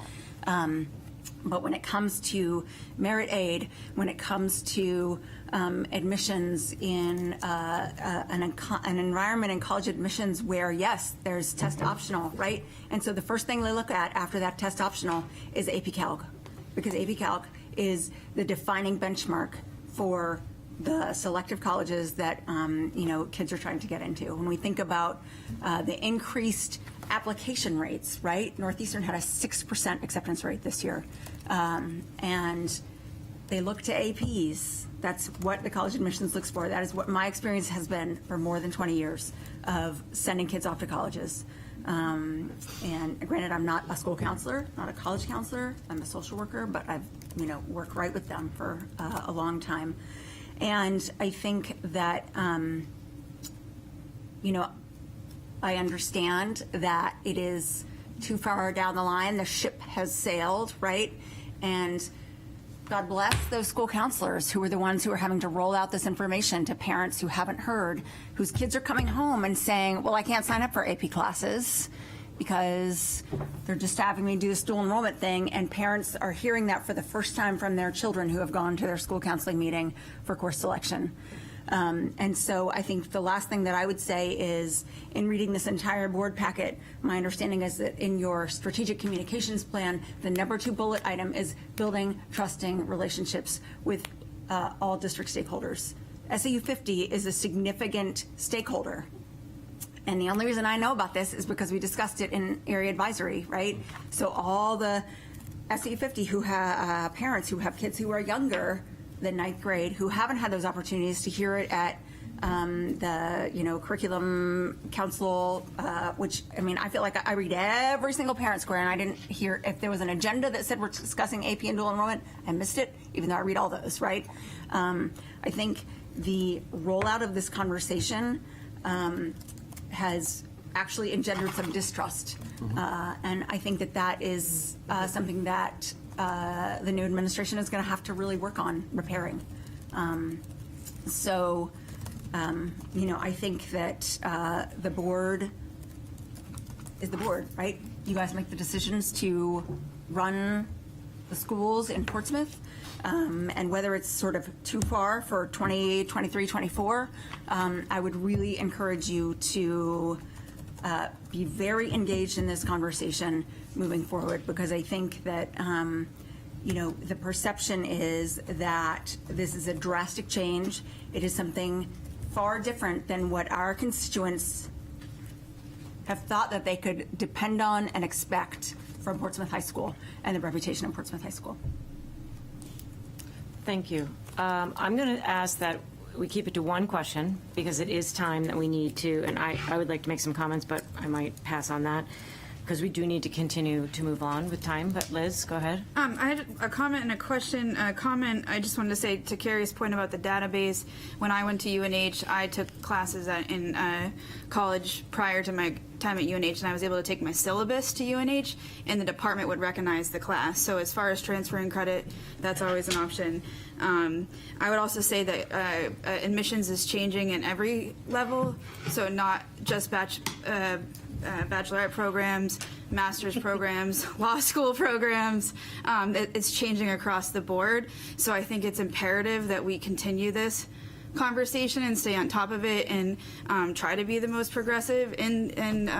But when it comes to merit aid, when it comes to admissions in an environment in college admissions where, yes, there's test optional, right? And so the first thing they look at after that test optional is AP Calc, because AP Calc is the defining benchmark for the selective colleges that you know, kids are trying to get into. When we think about the increased application rates, right? Northeastern had a 6% acceptance rate this year, and they look to APs. That's what the college admissions looks for. That is what my experience has been for more than 20 years of sending kids off to colleges. And granted, I'm not a school counselor, not a college counselor. I'm a social worker, but I've, you know, worked right with them for a long time. And I think that, you know, I understand that it is too far down the line. The ship has sailed, right? And God bless those school counselors who are the ones who are having to roll out this information to parents who haven't heard, whose kids are coming home and saying, well, I can't sign up for AP classes because they're just having me do this dual enrollment thing. And parents are hearing that for the first time from their children who have gone to their school counseling meeting for course selection. And so I think the last thing that I would say is, in reading this entire board packet, my understanding is that in your strategic communications plan, the number 2 bullet item is building trusting relationships with all district stakeholders. SAU 50 is a significant stakeholder. And the only reason I know about this is because we discussed it in area advisory, right? So all the SAU 50 who have parents who have kids who are younger than 9th grade, who haven't had those opportunities to hear it at the curriculum council, which, I mean, I feel like I read every single parent square, and I didn't hear if there was an agenda that said we're discussing AP and dual enrollment. I missed it, even though I read all those, right? I think the rollout of this conversation has actually engendered some distrust, and I think that is something that the new administration is going to have to really work on repairing. I think that the board is the board, right? You guys make the decisions to run the schools in Portsmouth, and whether it's sort of too far for 2023, 24, I would really encourage you to be very engaged in this conversation moving forward, because I think that the perception is that this is a drastic change. It is something far different than what our constituents have thought that they could depend on and expect from Portsmouth High School and the reputation of Portsmouth High School. Thank you. I'm going to ask that we keep it to one question, because it is time that we need to, and I would like to make some comments, but I might pass on that, because we do need to continue to move on with time. But Liz, go ahead. I had a comment and a question. A comment, I just wanted to say to Carrie's point about the database. When I went to UNH, I took classes in college prior to my time at UNH, and I was able to take my syllabus to UNH, and the department would recognize the class. So as far as transferring credit, that's always an option. I would also say that admissions is changing in every level, so not just bachelorette programs, master's programs, law school programs. It's changing across the board. So I think it's imperative that we continue this conversation and stay on top of it, and try to be the most progressive in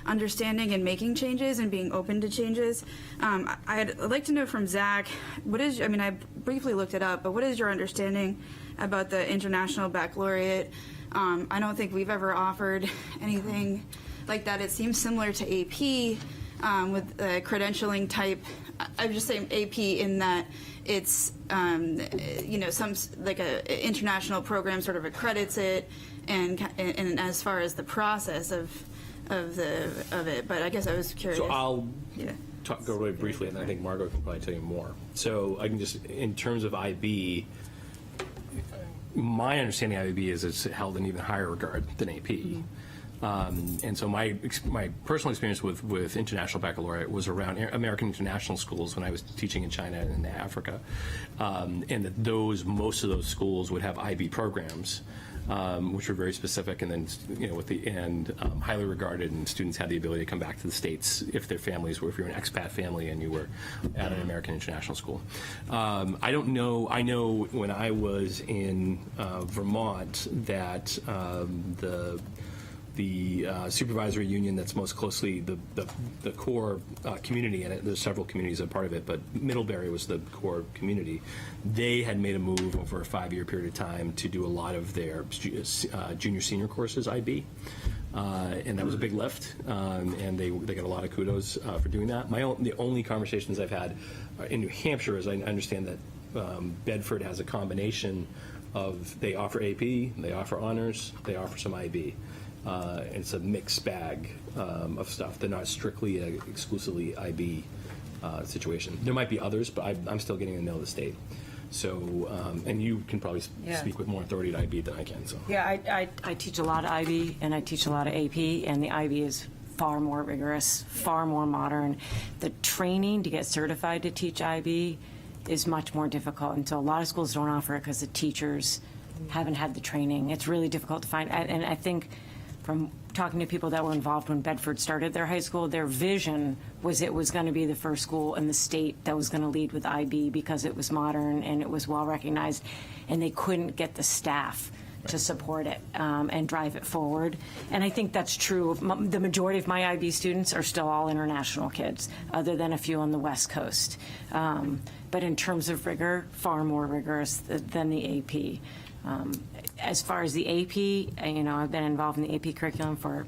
understanding and making changes and being open to changes. I'd like to know from Zach, I briefly looked it up, but what is your understanding about the International Baccalaureate? I don't think we've ever offered anything like that. It seems similar to AP with credentialing type. I'm just saying AP in that it's some like a international program sort of accredits it, and as far as the process of it. But I guess I was curious. So I'll go really briefly, and I think Margot can probably tell you more. So I can just, in terms of IB, my understanding of IB is it's held in even higher regard than AP. And so my personal experience with International Baccalaureate was around American international schools when I was teaching in China and Africa, and that most of those schools would have IB programs, which were very specific, and then highly regarded, and students had the ability to come back to the States if their families were, if you're an expat family and you were at an American international school. I don't know. I know when I was in Vermont that the supervisory union that's most closely the core community in it, there's several communities that are part of it, but Middlebury was the core community. They had made a move over a 5-year period of time to do a lot of their junior senior courses IB, and that was a big lift, and they got a lot of kudos for doing that. The only conversations I've had in New Hampshire is I understand that Bedford has a combination of, they offer AP, they offer honors, they offer some IB. It's a mixed bag of stuff. They're not strictly exclusively IB situation. There might be others, but I'm still getting to know the state. So, and you can probably speak with more authority to IB than I can. So yeah, I teach a lot of IB and I teach a lot of AP, and the IB is far more rigorous, far more modern. The training to get certified to teach IB is much more difficult, and so a lot of schools don't offer it because the teachers haven't had the training. It's really difficult to find, and I think from talking to people that were involved when Bedford started their high school, their vision was it was going to be the first school in the state that was going to lead with IB because it was modern and it was well recognized, and they couldn't get the staff to support it and drive it forward. And I think that's true. The majority of my IB students are still all international kids, other than a few on the West Coast. But in terms of rigor, far more rigorous than the AP. As far as the AP, I've been involved in the AP curriculum for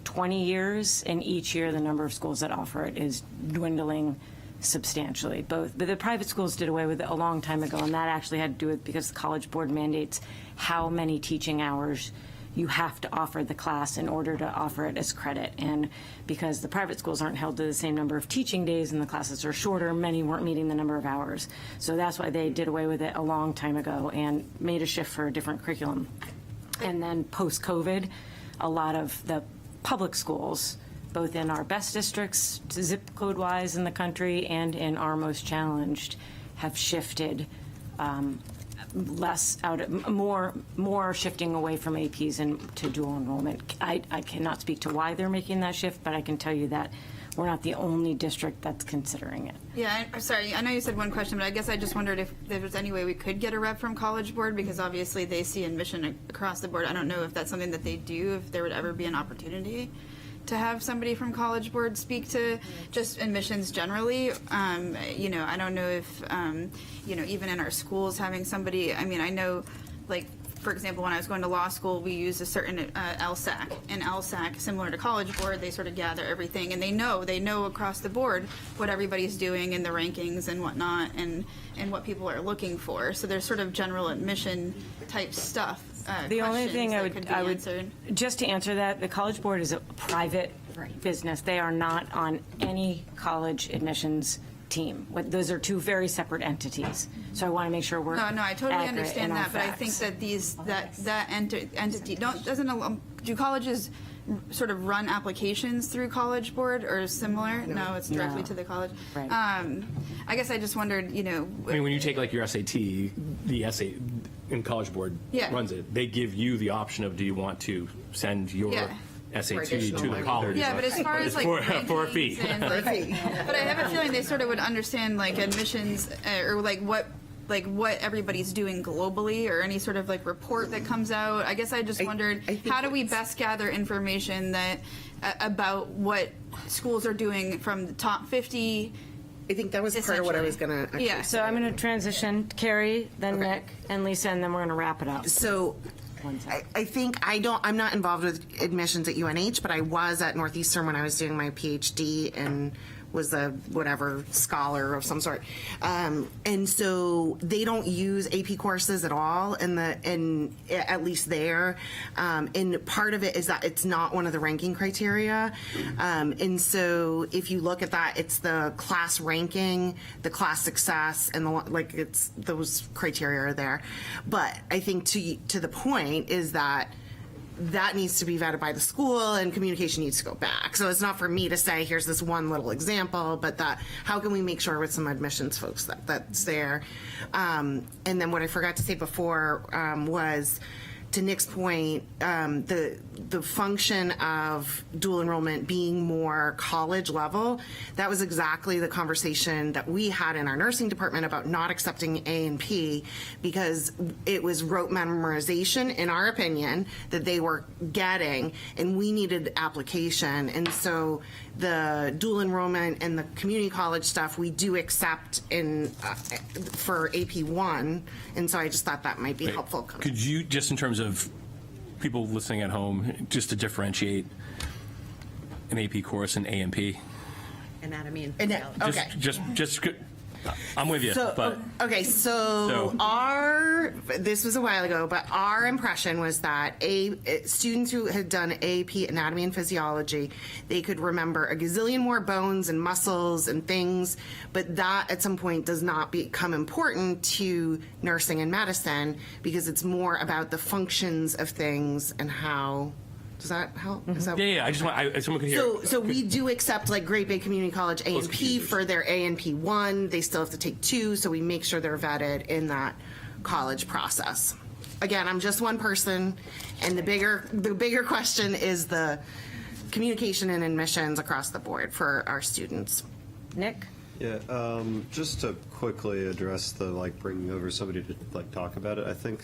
20 years, and each year the number of schools that offer it is dwindling substantially. But the private schools did away with it a long time ago, and that actually had to do with because the College Board mandates how many teaching hours you have to offer the class in order to offer it as credit. And because the private schools aren't held to the same number of teaching days and the classes are shorter, many weren't meeting the number of hours. So that's why they did away with it a long time ago and made a shift for a different curriculum. And then post-COVID, a lot of the public schools, both in our best districts, zip code-wise in the country, and in our most challenged, have shifted more shifting away from APs and to dual enrollment. I cannot speak to why they're making that shift, but I can tell you that we're not the only district that's considering it. Yeah, I'm sorry. I know you said one question, but I guess I just wondered if there was any way we could get a rep from College Board, because obviously they see admission across the board. I don't know if that's something that they do, if there would ever be an opportunity to have somebody from College Board speak to just admissions generally. I don't know if, even in our schools having somebody, I know, like, for example, when I was going to law school, we used a certain LSAC. And LSAC, similar to College Board, they sort of gather everything, and they know across the board what everybody's doing in the rankings and whatnot, and what people are looking for. So there's sort of general admission type stuff. The only thing I would answered. just to answer that, the College Board is a private business. They are not on any college admissions team. Those are two very separate entities. So I want to make sure we're No, I totally accurate understand in our that, but I think facts. that entity do colleges sort of run applications through College Board or similar? No, it's directly to the college. Right. I guess I just wondered, when you take like your SAT, the essay in College Board runs it. They give you the option of, do you want to send your SAT to the college? Yeah, but as far as like for a fee. and, like, but I have a feeling they sort of would understand like admissions or like what everybody's doing globally, or any sort of like report that comes out. I guess I just wondered, how do we best gather information that about what schools are doing from the top 50? I think that was part of what I was going to. Yeah. So I'm going to transition Carrie, then Nick, and Lisa, and then we're going to wrap it up. So I think I'm not involved with admissions at UNH, but I was at Northeastern when I was doing my PhD and was a whatever scholar of some sort. And so they don't use AP courses at all at least there. And part of it is that it's not one of the ranking criteria. And so if you look at that, it's the class ranking, the class success, and it's those criteria are there. But I think to the point is that needs to be vetted by the school, and communication needs to go back. So it's not for me to say, here's this one little example, but how can we make sure with some admissions folks that's there? And then what I forgot to say before was, to Nick's point, the function of dual enrollment being more college level, that was exactly the conversation that we had in our nursing department about not accepting A&P, because it was rote memorization, in our opinion, that they were getting, and we needed application. And so the dual enrollment and the community college stuff we do accept for AP1, and so I just thought that might be helpful. Could you, just in terms of people listening at home, just to differentiate an AP course and A&P? Anatomy and physiology. Okay. Just I'm with you. So this was a while ago, but our impression was that students who had done AP anatomy and physiology, they could remember a gazillion more bones and muscles and things, but that at some point does not become important to nursing and medicine, because it's more about the functions of things and how. Does that help? Is that I just want someone could hear. So we do accept like Great Bay Community College A&P for their A&P 1. They still have to take 2, so we make sure they're vetted in that college process. Again, I'm just one person, and the bigger question is the communication and admissions across the board for our students. Nick? Yeah, just to quickly address the bringing over somebody to talk about it. I think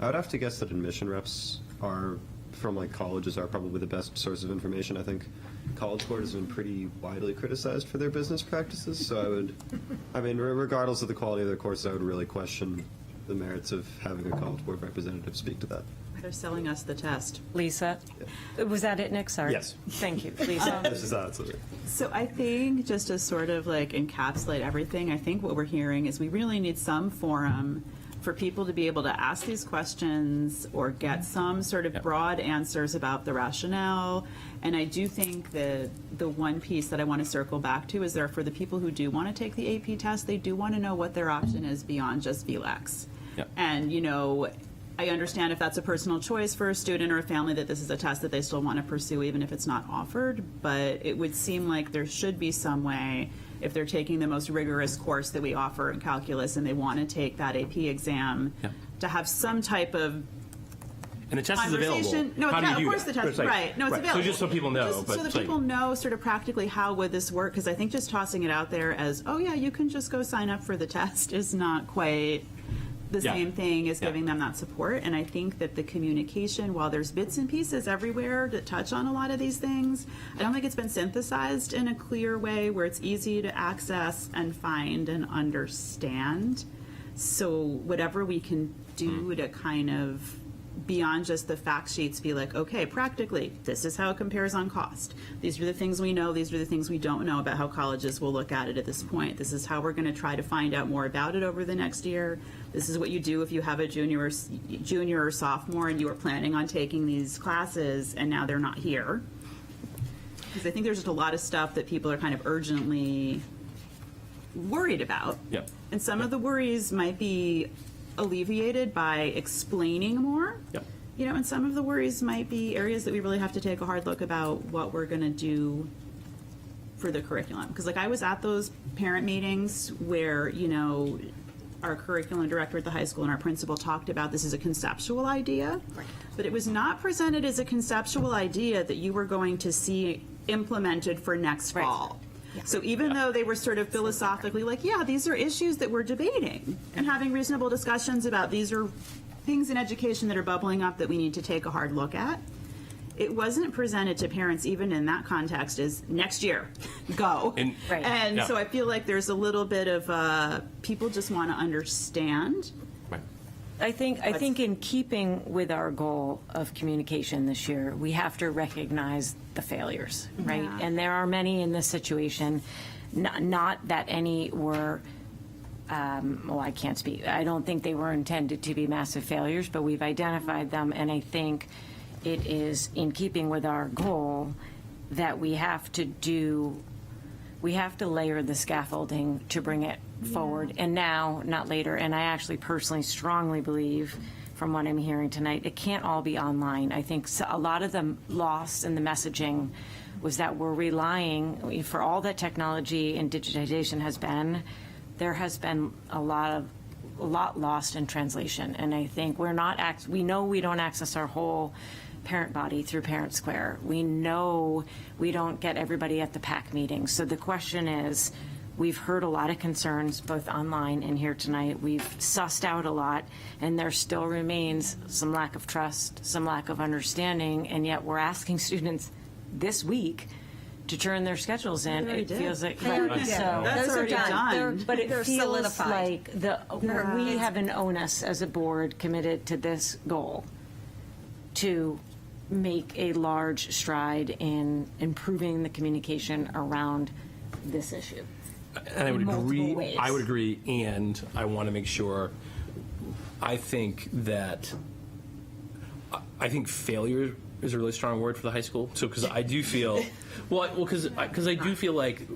I would have to guess that admission reps are from like colleges are probably the best source of information. I think College Board has been pretty widely criticized for their business practices. So regardless of the quality of their courses, I would really question the merits of having a College Board representative speak to that. They're selling us the test. Lisa? Was that it, Nick? Sorry. Yes. Thank you. Lisa? This is absolutely. So I think just to sort of like encapsulate everything, I think what we're hearing is we really need some forum for people to be able to ask these questions or get some sort of broad answers about the rationale. And I do think that the one piece that I want to circle back to is there for the people who do want to take the AP test, they do want to know what their option is beyond just VLAX. And, you know, I understand if that's a personal choice for a student or a family that this is a test that they still want to pursue even if it's not offered, but it would seem like there should be some way if they're taking the most rigorous course that we offer in calculus and they want to take that AP exam to have some type of And the test is available. No, How do you of do course that? the test, Right. right. No, it's Right. available. So just so people know. Just but so that it's like- people know sort of practically how would this work, because I think just tossing it out there as, oh yeah, you can just go sign up for the test is not quite the same thing as giving them that support. And I think that the communication, while there's bits and pieces everywhere that touch on a lot of these things, I don't think it's been synthesized in a clear way where it's easy to access and find and understand. So whatever we can do to kind of, beyond just the fact sheets, be like, okay, practically, this is how it compares on cost. These are the things we know. These are the things we don't know about how colleges will look at it at this point. This is how we're going to try to find out more about it over the next year. This is what you do if you have a junior or sophomore and you are planning on taking these classes and now they're not here. Because I think there's just a lot of stuff that people are kind of urgently worried about. And some of the worries might be alleviated by explaining more. You know, and some of the worries might be areas that we really have to take a hard look about what we're going to do for the curriculum. Because like I was at those parent meetings where, you know, our curriculum director at the high school and our principal talked about this as a conceptual idea, but it was not presented as a conceptual idea that you were going to see implemented for next fall. So even though they were sort of philosophically like, yeah, these are issues that we're debating and having reasonable discussions about, these are things in education that are bubbling up that we need to take a hard look at, it wasn't presented to parents even in that context as next year, go. And so I feel like there's a little bit of people just want to understand. I think in keeping with our goal of communication this year, we have to recognize the failures, right? Yeah. And there are many in this situation, not that any were, well, I can't speak. I don't think they were intended to be massive failures, but we've identified them, and I think it is in keeping with our goal that we have to layer the scaffolding to bring it forward, and now, not later. And I actually personally strongly believe, from what I'm hearing tonight, it can't all be online. I think a lot of the loss in the messaging was that we're relying, for all that technology and digitization has been, there has been a lot lost in translation. And I think we know we don't access our whole parent body through Parent Square. We know we don't get everybody at the PAC meeting. So the question is, we've heard a lot of concerns both online and here tonight. We've sussed out a lot, and there still remains some lack of trust, some lack of understanding, and yet we're asking students this week to turn their schedules in. It feels like That's already done. But it They're feels solidified. like we have an onus as a board committed to this goal to make a large stride in improving the communication around this issue. And I would agree. multiple ways. I would agree, and I want to make sure. I think failure is a really strong word for the high school. So because I do feel, because I do feel like,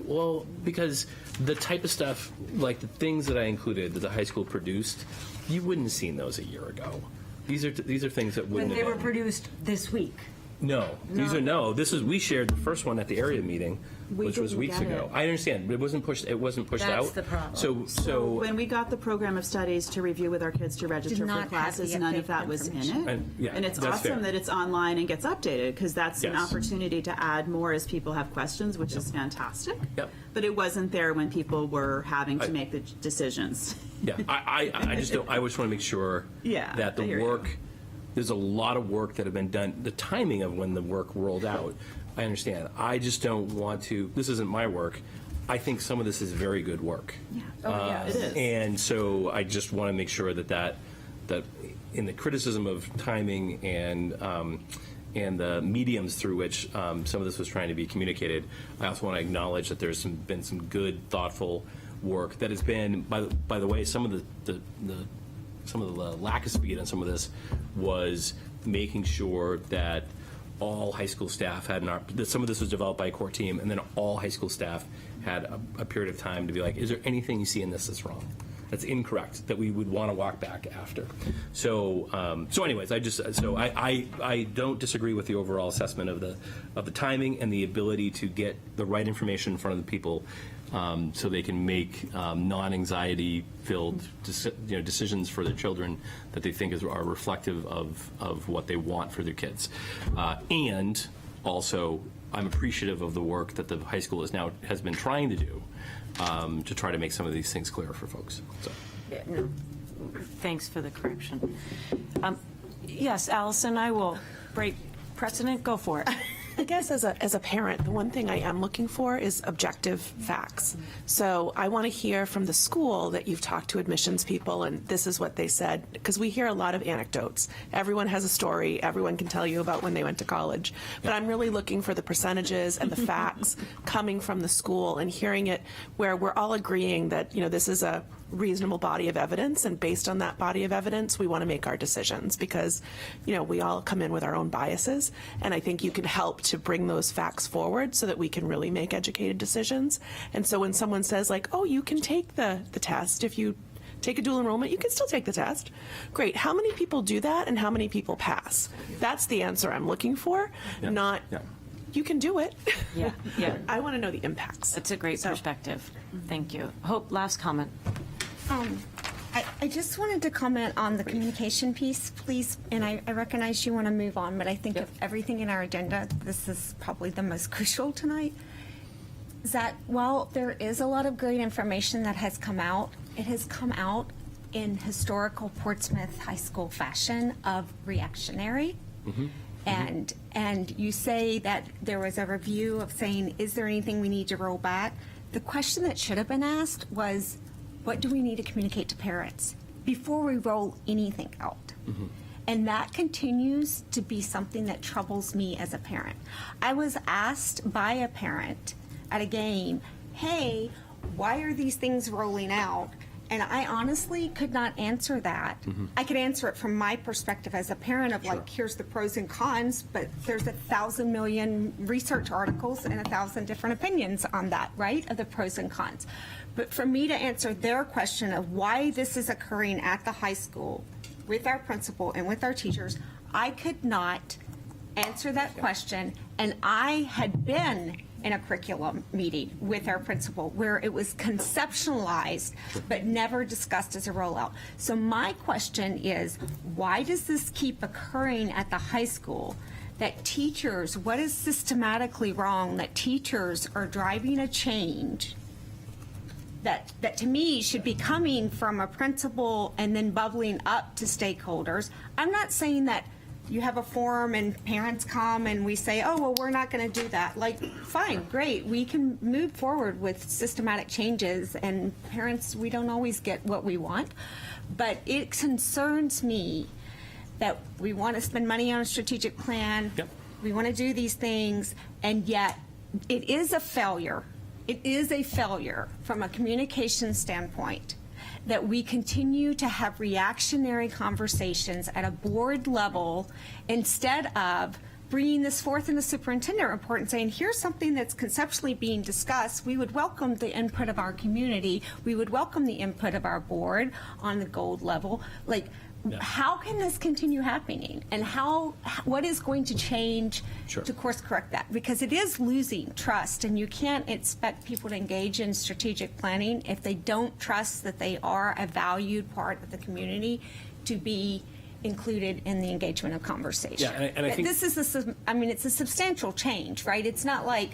because the type of stuff, like the things that I included that the high school produced, you wouldn't have seen those a year ago. These are things that wouldn't. But they They have were been. produced this week. No, we shared the first one at the area meeting, which was didn't weeks get ago. it. I understand, but it wasn't pushed That's out. the problem. So when we got the program of studies to review with our kids to register Did not for have classes, the none of updated that was in information. it. And it's that's awesome fair. that it's online and gets updated, because that's an Yes. opportunity to add more as people have questions, which is fantastic. Yep. But it wasn't there when people were having to make the decisions. Yeah, I just don't. I just want to make sure Yeah, that I the hear you. work there's a lot of work that have been done. The timing of when the work rolled out, I understand. I just don't want to, this isn't my work. I think some of this is very good work. It is. And so I just want to make sure that in the criticism of timing and the mediums through which some of this was trying to be communicated, I also want to acknowledge that there's been some good, thoughtful work that has been, by the way, some of the lack of speed on some of this was making sure that all high school staff had that some of this was developed by a core team, and then all high school staff had a period of time to be like, is there anything you see in this that's wrong, that's incorrect, that we would want to walk back after? So, anyways, I don't disagree with the overall assessment of the timing and the ability to get the right information in front of the people, so they can make non-anxiety filled decisions for their children that they think are reflective of what they want for their kids. And also, I'm appreciative of the work that the high school has been trying to do to try to make some of these things clearer for folks. So. Yeah, no. Thanks for the correction. Yes, Allison, I will break precedent. Go for it. I guess as a parent, the one thing I am looking for is objective facts. So I want to hear from the school that you've talked to admissions people and this is what they said, because we hear a lot of anecdotes. Everyone has a story. Everyone can tell you about when they went to college. But I'm really looking for the percentages and the facts coming from the school and hearing it where we're all agreeing that, this is a reasonable body of evidence, and based on that body of evidence, we want to make our decisions because, we all come in with our own biases, and I think you can help to bring those facts forward so that we can really make educated decisions. And so when someone says like, oh, you can take the test if you take a dual enrollment, you can still take the test. Great. How many people do that and how many people pass? That's the answer I'm looking for, not you can do it. Yeah. I want to know the impacts. That's a great perspective. Thank you. Hope, last comment. I just wanted to comment on the communication piece, please, and I recognize you want to move on, but I think of everything in our agenda, this is probably the most crucial tonight, is that while there is a lot of great information that has come out, it has come out in historical Portsmouth High School fashion of reactionary. And you say that there was a review of saying, is there anything we need to roll back? The question that should have been asked was, what do we need to communicate to parents before we roll anything out? And that continues to be something that troubles me as a parent. I was asked by a parent at a game, hey, why are these things rolling out? And I honestly could not answer that. I could answer it from my perspective as a parent of like, here's the pros and cons, but there's 1,000 million research articles and 1,000 different opinions on that, right, of the pros and cons. But for me to answer their question of why this is occurring at the high school with our principal and with our teachers, I could not answer that question. And I had been in a curriculum meeting with our principal where it was conceptualized but never discussed as a rollout. So my question is, why does this keep occurring at the high school? That teachers, what is systematically wrong that teachers are driving a change that to me should be coming from a principal and then bubbling up to stakeholders? I'm not saying that you have a forum and parents come and we say, oh, well, we're not going to do that. Like, fine, great. We can move forward with systematic changes, and parents, we don't always get what we want. But it concerns me that we want to spend money on a strategic plan. We want to do these things, and yet it is a failure. It is a failure from a communication standpoint that we continue to have reactionary conversations at a board level instead of bringing this forth in the superintendent report and saying, here's something that's conceptually being discussed. We would welcome the input of our community. We would welcome the input of our board on the gold level. Like, how can this continue happening? And what is going to change to course correct that? Because it is losing trust, and you can't expect people to engage in strategic planning if they don't trust that they are a valued part of the community to be included in the engagement of conversation. Yeah, and I think- this is it's a substantial change, right? It's not like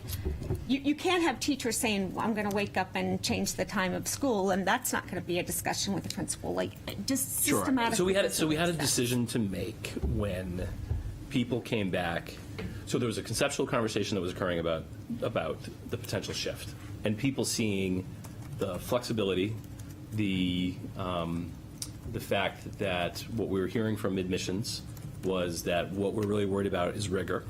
you can't have teachers saying, well, I'm going to wake up and change the time of school, and that's not going to be a discussion with the principal. Like, just systematically. So we had a decision to make when people came back. So there was a conceptual conversation that was occurring about the potential shift, and people seeing the flexibility, the fact that what we were hearing from admissions was that what we're really worried about is rigor,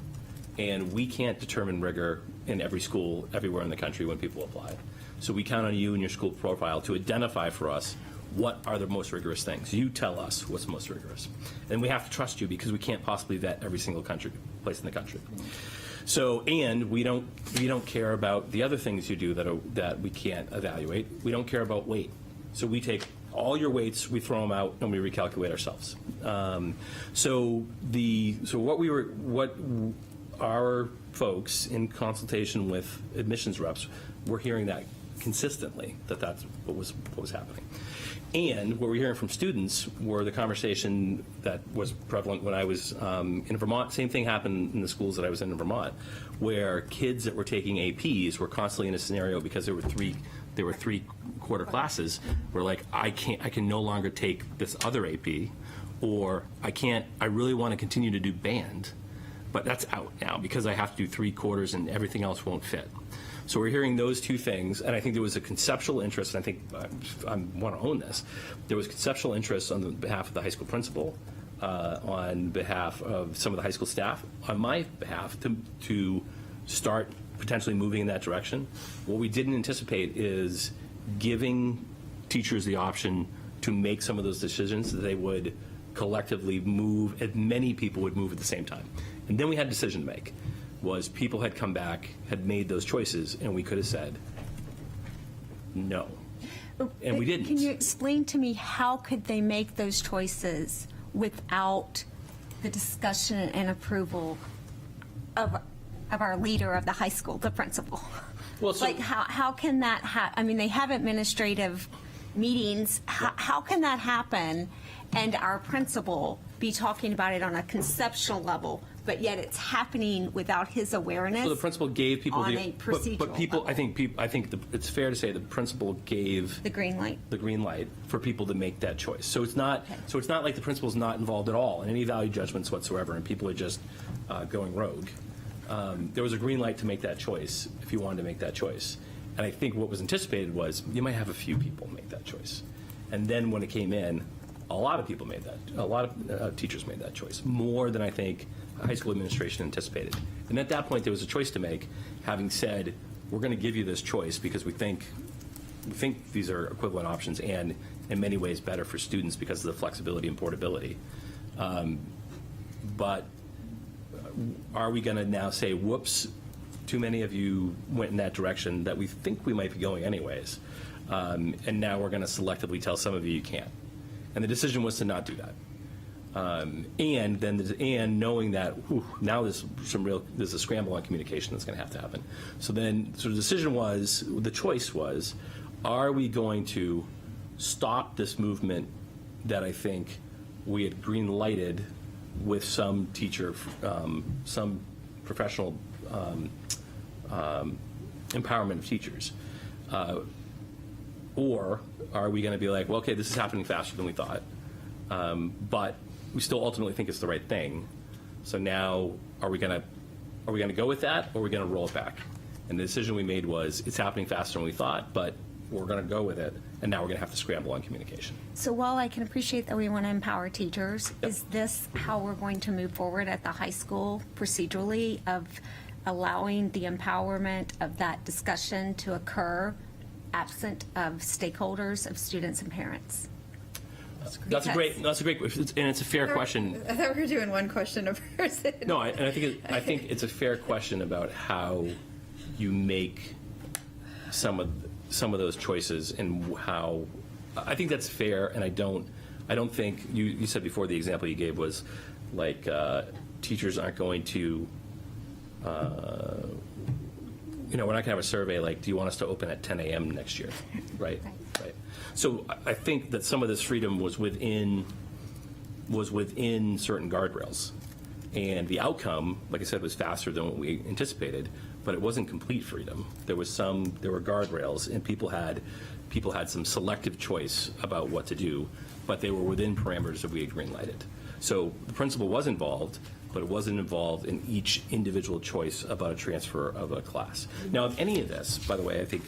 and we can't determine rigor in every school everywhere in the country when people apply. So we count on you and your school profile to identify for us what are the most rigorous things. You tell us what's most rigorous. And we have to trust you because we can't possibly vet every single place in the country. So, and we don't care about the other things you do that we can't evaluate. We don't care about weight. So we take all your weights, we throw them out, and we recalculate ourselves. So what our folks in consultation with admissions reps were hearing that consistently, that's what was happening. And what we're hearing from students were the conversation that was prevalent when I was in Vermont. Same thing happened in the schools that I was in Vermont, where kids that were taking APs were constantly in a scenario because there were three quarter classes where like I can no longer take this other AP, or I really want to continue to do band, but that's out now because I have to do 3 quarters and everything else won't fit. So we're hearing those two things, and I think there was a conceptual interest, and I think I want to own this. There was conceptual interest on behalf of the high school principal, on behalf of some of the high school staff, on my behalf, to start potentially moving in that direction. What we didn't anticipate is giving teachers the option to make some of those decisions that they would collectively move, as many people would move at the same time. And then we had a decision to make. Was people had come back, had made those choices, and we could have said no. And we didn't. Can you explain to me how could they make those choices without the discussion and approval of our leader of the high school, the principal? Well, so, like how can that happen? I mean, they have administrative meetings. How can that happen and our principal be talking about it on a conceptual level, but yet it's happening without his awareness? So the principal gave people on a procedural but people, level. I think it's fair to say the principal gave the green light. The green light for people to make that choice. So it's not. Okay. So it's not like the principal's not involved at all in any value judgments whatsoever, and people are just going rogue. There was a green light to make that choice if you wanted to make that choice. And I think what was anticipated was you might have a few people make that choice, and then when it came in, a lot of people made that. A lot of teachers made that choice, more than I think high school administration anticipated. And at that point, there was a choice to make, having said, we're going to give you this choice because we think these are equivalent options and in many ways better for students because of the flexibility and portability. But are we going to now say, whoops, too many of you went in that direction that we think we might be going anyways, and now we're going to selectively tell some of you can't. And the decision was to not do that. And knowing that now there's a scramble on communication that's going to have to happen. So the decision was, the choice was, are we going to stop this movement that I think we had green lighted with some teacher, some professional empowerment of teachers, or are we going to be like, well, okay, this is happening faster than we thought, but we still ultimately think it's the right thing. So now, are we going to go with that, or are we going to roll it back? And the decision we made was, it's happening faster than we thought, but we're going to go with it, and now we're going to have to scramble on communication. So while I can appreciate that we want to empower teachers, yep. Is this how we're going to move forward at the high school procedurally, of allowing the empowerment of that discussion to occur absent of stakeholders, of students and parents? That's a great, and it's a fair question. I thought we were doing one question a person. No, I think it's a fair question about how you make some of those choices, and how I think that's fair. And I don't think you said before, the example you gave was like teachers aren't going to. We're not going to have a survey like, do you want us to open at 10 a.m. next year, right? So I think that some of this freedom was within was within certain guardrails. And the outcome, like I said, was faster than what we anticipated, but it wasn't complete freedom. There were guardrails, and people had some selective choice about what to do, but they were within parameters that we had green-lighted. So the principal was involved, but it wasn't involved in each individual choice about a transfer of a class. Now, if any of this, by the way, I think,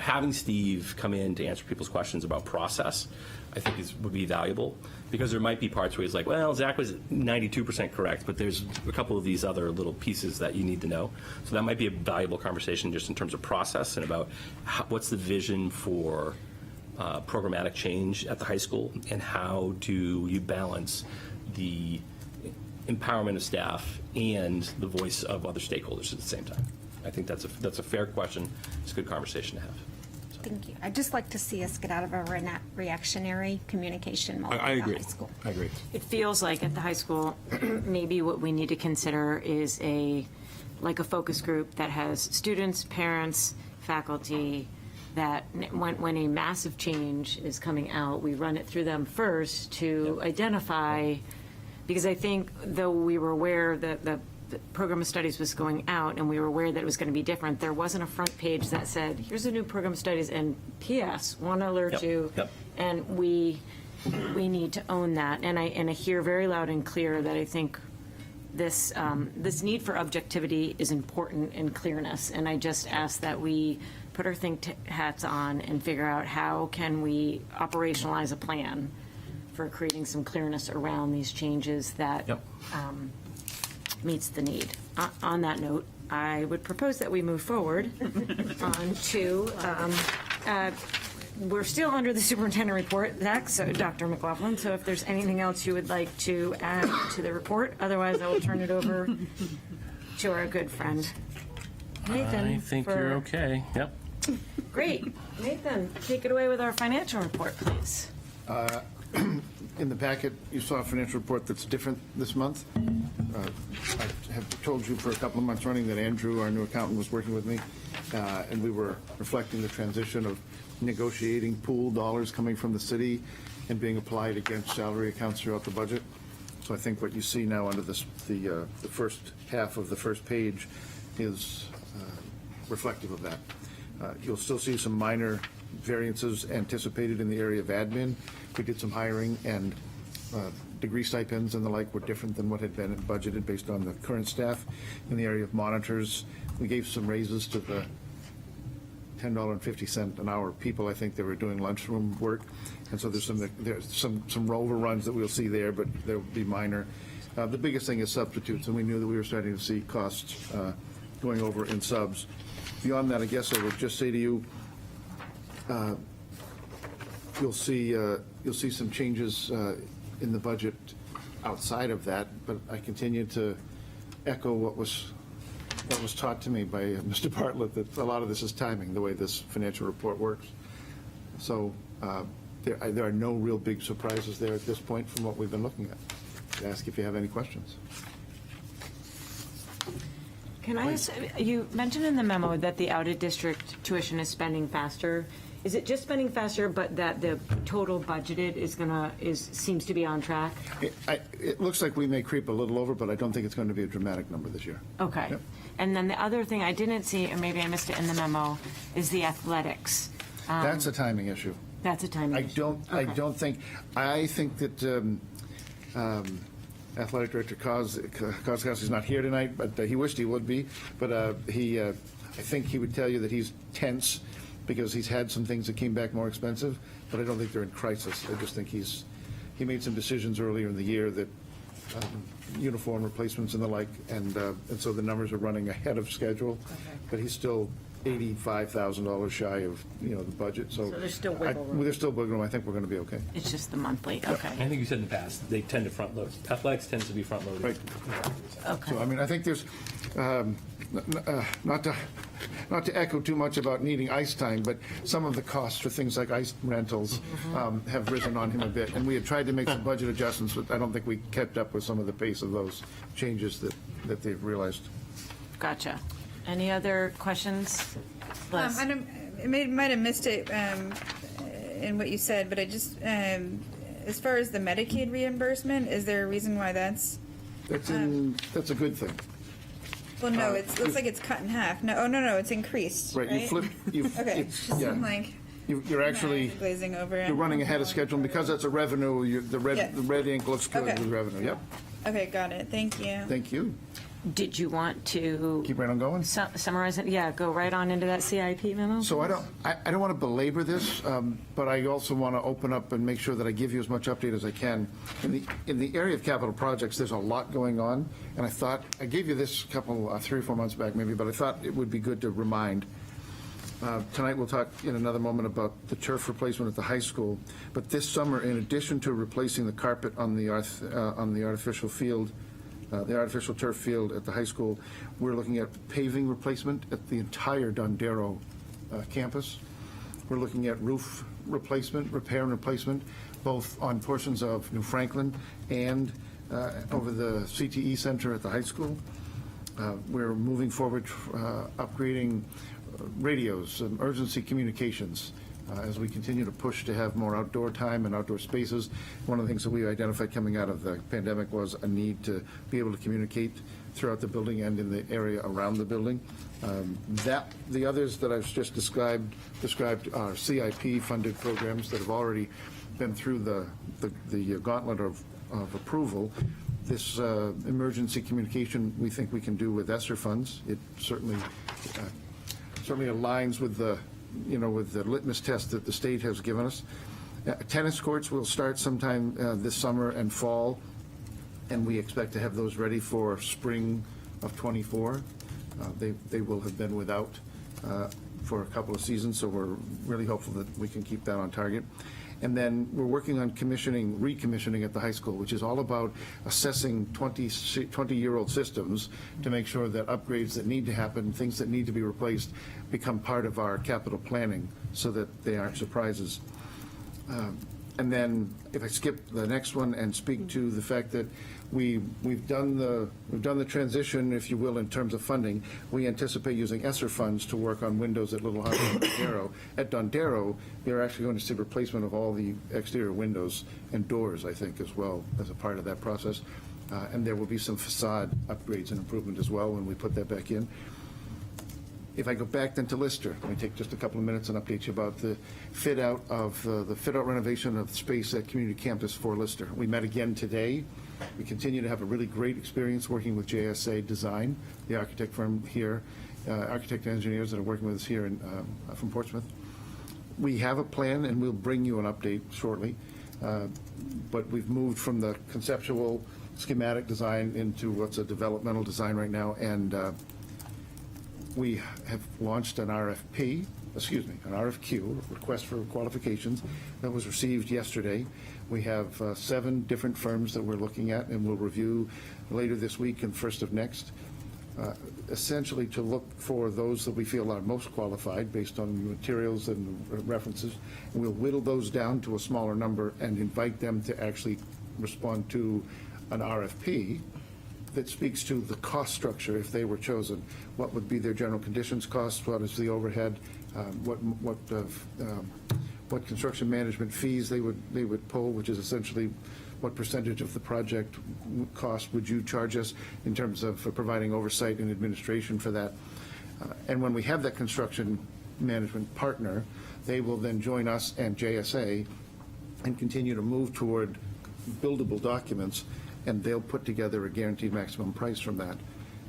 having Steve come in to answer people's questions about process, I think would be valuable, because there might be parts where he's like, well, Zach was 92% correct, but there's a couple of these other little pieces that you need to know. So that might be a valuable conversation just in terms of process and about what's the vision for programmatic change at the high school, and how do you balance the empowerment of staff and the voice of other stakeholders at the same time. I think that's a fair question. It's a good conversation to have. Thank you. I'd just like to see us get out of a reactionary communication mode I at agree. the high school. I agree. It feels like at the high school, maybe what we need to consider is a focus group that has students, parents, faculty, that when a massive change is coming out, we run it through them first to identify, because I think though we were aware that the program of studies was going out and we were aware that it was going to be different, there wasn't a front page that said, here's a new program of studies and P.S. want to alert you. And we need to own that. And I hear very loud and clear that I think this need for objectivity is important, and clearness. And I just ask that we put our think hats on and figure out how can we operationalize a plan for creating some clearness around these changes that meets the need. On that note, I would propose that we move forward on to, we're still under the superintendent report, Zach, so Dr. McLaughlin, so if there's anything else you would like to add to the report, otherwise I will turn it over to our good friend Nathan. I think you're okay. Yep. Great. Nathan, take it away with our financial report, please. In the packet, you saw a financial report that's different this month. I have told you for a couple of months running that Andrew, our new accountant, was working with me, and we were reflecting the transition of negotiating pool dollars coming from the city and being applied against salary accounts throughout the budget. So I think what you see now under the first half of the first page is reflective of that. You'll still see some minor variances anticipated in the area of admin. We did some hiring, and degree stipends and the like were different than what had been budgeted based on the current staff. In the area of monitors, we gave some raises to the $10.50 an hour people. I think they were doing lunchroom work, and so there's some overruns that we'll see there, but they'll be minor. The biggest thing is substitutes, and we knew that we were starting to see costs going over in subs. Beyond that, I guess I would just say to you, you'll see some changes in the budget outside of that, but I continue to echo what was taught to me by Mr. Bartlett, that a lot of this is timing, the way this financial report works. So there are no real big surprises there at this point from what we've been looking at. Ask if you have any questions. Can I ask, you mentioned in the memo that the out-of-district tuition is spending faster. Is it just spending faster, but that the total budgeted seems to be on track? It looks like we may creep a little over, but I don't think it's going to be a dramatic number this year. Okay. Yep. And then the other thing I didn't see, or maybe I missed it in the memo, is the athletics. That's a timing issue. That's a timing issue. I think that Athletic Director Kozkowski's not here tonight, but he wished he would be. But I think he would tell you that he's tense because he's had some things that came back more expensive, but I don't think they're in crisis. I just think he made some decisions earlier in the year that uniform replacements and the like, and so the numbers are running ahead of schedule. Okay. But he's still $85,000 shy of the budget. So there's still wiggle room. There's still wiggle room. I think we're going to be okay. It's just the monthly. Okay. I think you said in the past they tend to front load. Athletics tends to be front loaded. Right. Okay. So I mean, I think there's not to echo too much about needing ice time, but some of the costs for things like ice rentals have risen on him a bit, and we had tried to make some budget adjustments, but I don't think we kept up with some of the pace of those changes that they've realized. Gotcha. Any other questions? Liz? I might have missed it in what you said, but I just as far as the Medicaid reimbursement, is there a reason why that's? That's a good thing. Well, no, it looks like it's cut in half. No, no, it's increased. Right, you flip, Okay, just yeah. seemed like You're actually, glazing over it. you're running ahead of schedule, and because that's a revenue, the Yeah. red ink looks good Okay. with revenue, yep. Okay, got it. Thank you. Thank you. Did you want to Keep right on going. summarize it? Yeah, go right on into that CIP memo. So I don't want to belabor this, but I also want to open up and make sure that I give you as much update as I can. In the area of capital projects, there's a lot going on, and I thought, I gave you this a couple, 3 or 4 months back maybe, but I thought it would be good to remind. Tonight we'll talk in another moment about the turf replacement at the high school, but this summer, in addition to replacing the carpet on the artificial field, the artificial turf field at the high school, we're looking at paving replacement at the entire Dondero campus. We're looking at roof replacement, repair and replacement, both on portions of New Franklin and over the CTE Center at the high school. We're moving forward upgrading radios, emergency communications, as we continue to push to have more outdoor time and outdoor spaces. One of the things that we identified coming out of the pandemic was a need to be able to communicate throughout the building and in the area around the building. The others that I've just described are CIP-funded programs that have already been through the gauntlet of approval. This emergency communication we think we can do with ESSER funds. It certainly aligns with the litmus test that the state has given us. Tennis courts will start sometime this summer and fall, and we expect to have those ready for spring of '24. They will have been without for a couple of seasons, so we're really hopeful that we can keep that on target. And then we're working on recommissioning at the high school, which is all about assessing 20-year-old systems to make sure that upgrades that need to happen, things that need to be replaced, become part of our capital planning so that they aren't surprises. And then if I skip the next one and speak to the fact that we've done the transition, if you will, in terms of funding. We anticipate using ESSER funds to work on windows at Little Harbor and Dondero. At Dondero, they're actually going to see replacement of all the exterior windows and doors, I think, as well as a part of that process. And there will be some facade upgrades and improvement as well when we put that back in. If I go back then to Lister, let me take just a couple of minutes and update you about the fit-out of the fit-out renovation of space at Community Campus for Lister. We met again today. We continue to have a really great experience working with JSA Design, the architect firm here, architect engineers that are working with us here from Portsmouth. We have a plan, and we'll bring you an update shortly. But we've moved from the conceptual schematic design into what's a developmental design right now, and we have launched an RFQ, request for qualifications, that was received yesterday. We have 7 different firms that we're looking at and we'll review later this week and first of next, essentially to look for those that we feel are most qualified based on materials and references. And we'll whittle those down to a smaller number and invite them to actually respond to an RFP that speaks to the cost structure if they were chosen. What would be their general conditions costs? What is the overhead? What construction management fees they would pull, which is essentially what percentage of the project cost would you charge us in terms of providing oversight and administration for that. And when we have that construction management partner, they will then join us and JSA and continue to move toward buildable documents, and they'll put together a guaranteed maximum price from that.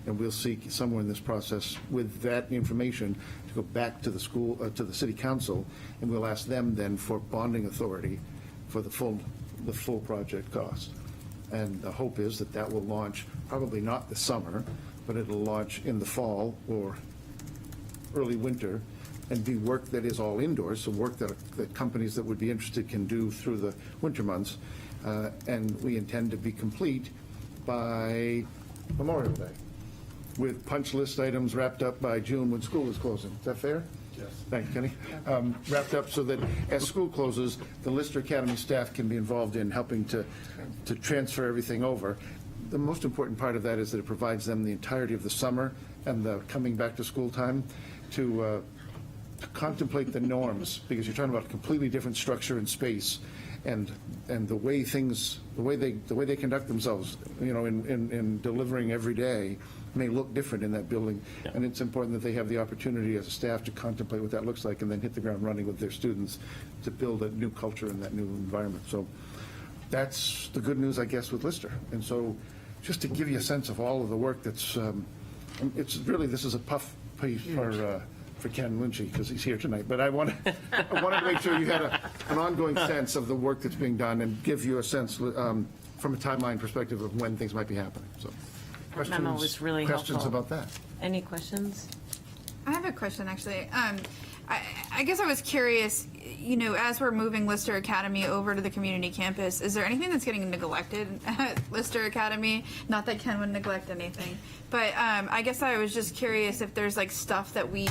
And we'll seek somewhere in this process with that information to go back to the school, to the city council, and we'll ask them then for bonding authority for the full project cost. And the hope is that that will launch probably not this summer, but it'll launch in the fall or early winter, and be work that is all indoors, so work that companies that would be interested can do through the winter months. And we intend to be complete by Memorial Day, with punch list items wrapped up by June when school is closing. Is that fair? Yes. Thank you, Kenny. Wrapped up so that as school closes, the Lister Academy staff can be involved in helping to transfer everything over. The most important part of that is that it provides them the entirety of the summer and the coming back to school time to contemplate the norms, because you're talking about a completely different structure and space. and the way they conduct themselves, in delivering every day may look different in that building. And it's important that they have the opportunity as a staff to contemplate what that looks like and then hit the ground running with their students to build a new culture in that new environment. So that's the good news, I guess, with Lister. And so just to give you a sense of all of the work that's, it's really, this is a puff piece for Ken Lynchy, because he's here tonight. But I wanted to make sure you had an ongoing sense of the work that's being done and give you a sense from a timeline perspective of when things might be happening. So Memo was really questions helpful. about that? Any questions? I have a question, actually. I guess I was curious, as we're moving Lister Academy over to the community campus, is there anything that's getting neglected at Lister Academy? Not that Ken would neglect anything, but I guess I was just curious if there's like stuff that we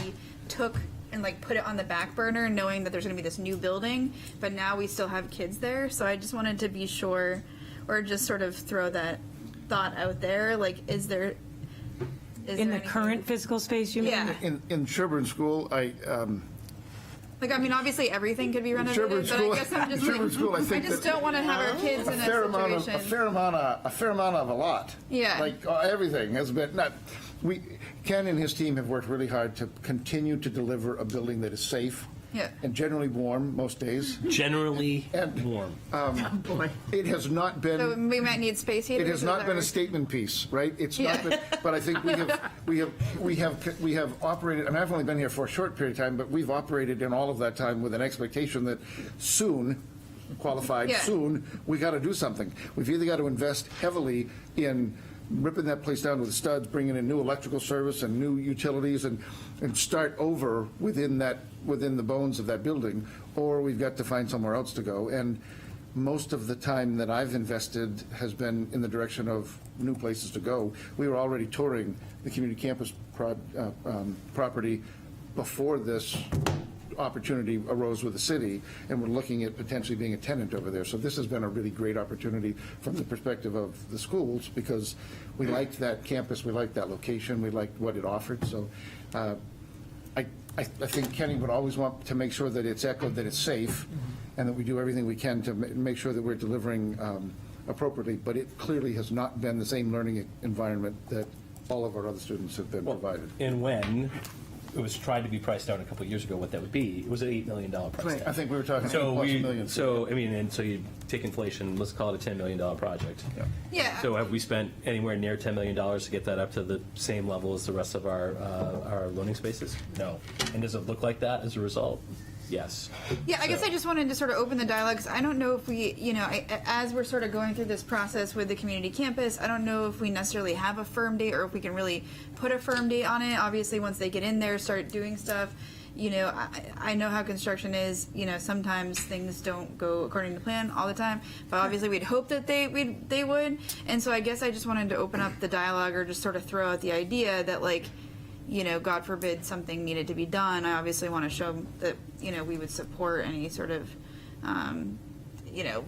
took and like put it on the back burner, knowing that there's going to be this new building, but now we still have kids there. So I just wanted to be sure, or just sort of throw that thought out there. Like, is there In the current physical space, you mean? Yeah. In Sherburne School, obviously everything could be renovated, but I guess I'm just Sherburne School, I think just that don't want to have our kids in a situation. a fair amount of a lot. Yeah. Like everything has been Ken and his team have worked really hard to continue to deliver a building that is safe. Yeah. And generally warm most days. Generally warm. Boy. It has not been. So we might need space heaters. It has not been a statement piece, right? It's not been, but I think we have operated, and I've only been here for a short period of time, but we've operated in all of that time with an expectation that soon, soon, we got to do something. We've either got to invest heavily in ripping that place down to the studs, bringing in new electrical service and new utilities, and start over within the bones of that building, or we've got to find somewhere else to go. And most of the time that I've invested has been in the direction of new places to go. We were already touring the community campus property before this opportunity arose with the city, and we're looking at potentially being a tenant over there. So this has been a really great opportunity from the perspective of the schools, because we liked that campus, we liked that location, we liked what it offered. So I think Kenny would always want to make sure that it's echoed, that it's safe, and that we do everything we can to make sure that we're delivering appropriately. But it clearly has not been the same learning environment that all of our other students have been provided. And when it was tried to be priced out a couple of years ago, what that would be, it was an $8 million price tag. I think we were talking so $8+ million. So, I mean, and so you take inflation, let's call it a $10 million project. Yeah. So have we spent anywhere near $10 million to get that up to the same level as the rest of our learning spaces? No. And does it look like that as a result? Yes. Yeah, I guess I just wanted to sort of open the dialogue, because I don't know if we, as we're sort of going through this process with the community campus, I don't know if we necessarily have a firm date, or if we can really put a firm date on it. Obviously, once they get in there, start doing stuff, I know how construction is. Sometimes things don't go according to plan all the time, but obviously we'd hope that they would. And so I guess I just wanted to open up the dialogue, or just sort of throw out the idea that, like, God forbid something needed to be done, I obviously want to show that, we would support any sort of,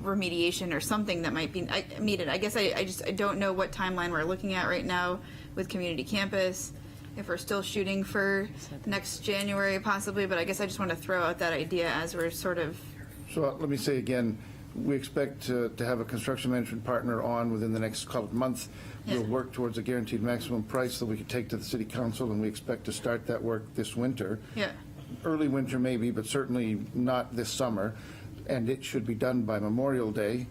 remediation or something that might be needed. I guess I don't know what timeline we're looking at right now with community campus, if we're still shooting for next January possibly, but I guess I just want to throw out that idea as we're sort of. So let me say again, we expect to have a construction management partner on within the next month. We'll work towards a guaranteed maximum price that we could take to the city council, and we expect to start that work this winter. Yeah. Early winter maybe, but certainly not this summer. And it should be done by Memorial Day,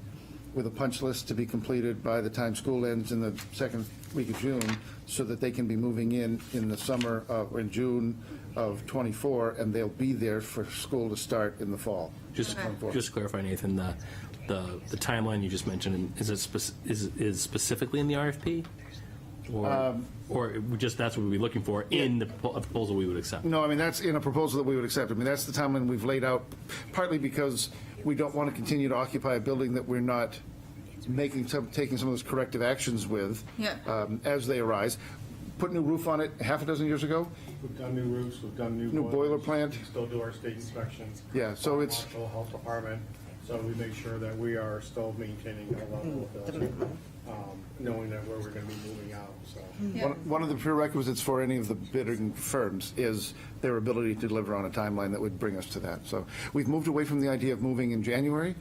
with a punch list to be completed by the time school ends in the second week of June, so that they can be moving in the summer or in June of '24, and they'll be there for school to start in the fall. Just to clarify, Nathan, the timeline you just mentioned, is specifically in the RFP? Or just that's what we'd be looking for in the proposal we would accept? No, I mean, that's in a proposal that we would accept. I mean, that's the timeline we've laid out, partly because we don't want to continue to occupy a building that we're not taking some of those corrective actions with as they arise. Put new roof on it half a dozen years ago. We've done new roofs, we've done new boiler plant. We still do our state inspections. Yeah, so it's Marshall Health Department. So we make sure that we are still maintaining a level of building, knowing that where we're going to be moving out. So one of the prerequisites for any of the bidding firms is their ability to deliver on a timeline that would bring us to that. So we've moved away from the idea of moving in January.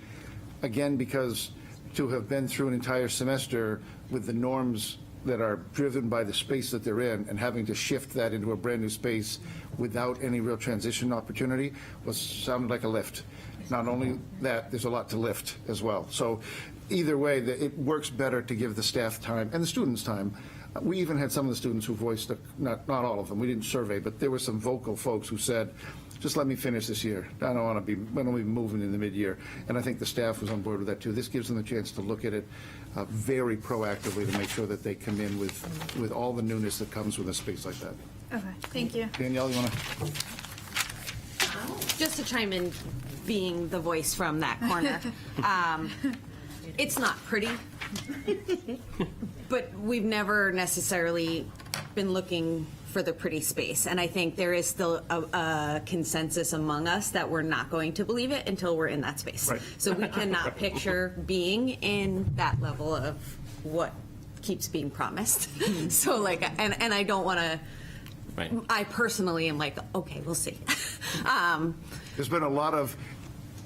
again, because to have been through an entire semester with the norms that are driven by the space that they're in and having to shift that into a brand-new space without any real transition opportunity sounded like a lift. Not only that, there's a lot to lift as well. So either way, it works better to give the staff time and the students time. We even had some of the students who voiced, not all of them, we didn't survey, but there were some vocal folks who said, just let me finish this year. I don't be moving in the mid-year. And I think the staff was on board with that too. This gives them a chance to look at it very proactively to make sure that they come in with all the newness that comes with a space like that. Okay, thank you. Danielle, you want to? Just to chime in, being the voice from that corner, it's not pretty, but we've never necessarily been looking for the pretty space. And I think there is still a consensus among us that we're not going to believe it until we're in that space. Right. So we cannot picture being in that level of what keeps being promised. So like, and I don't want to, Right. I personally am like, okay, we'll see. There's been a lot of,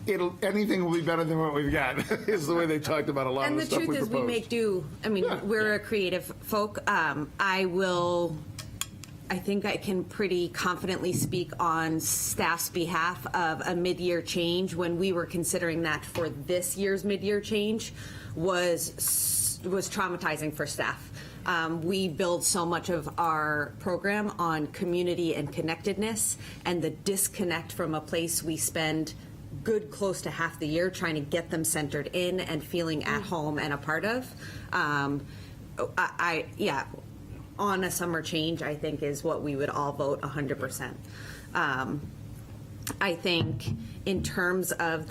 anything will be better than what we've got, is the way they talked about a lot And of the the stuff truth we is, proposed. we make do. I mean, we're a creative folk. I think I can pretty confidently speak on staff's behalf of a mid-year change when we were considering that for this year's mid-year change was traumatizing for staff. We build so much of our program on community and connectedness, and the disconnect from a place we spend good close to half the year trying to get them centered in and feeling at home and a part of. On a summer change, I think is what we would all vote 100%. I think in terms of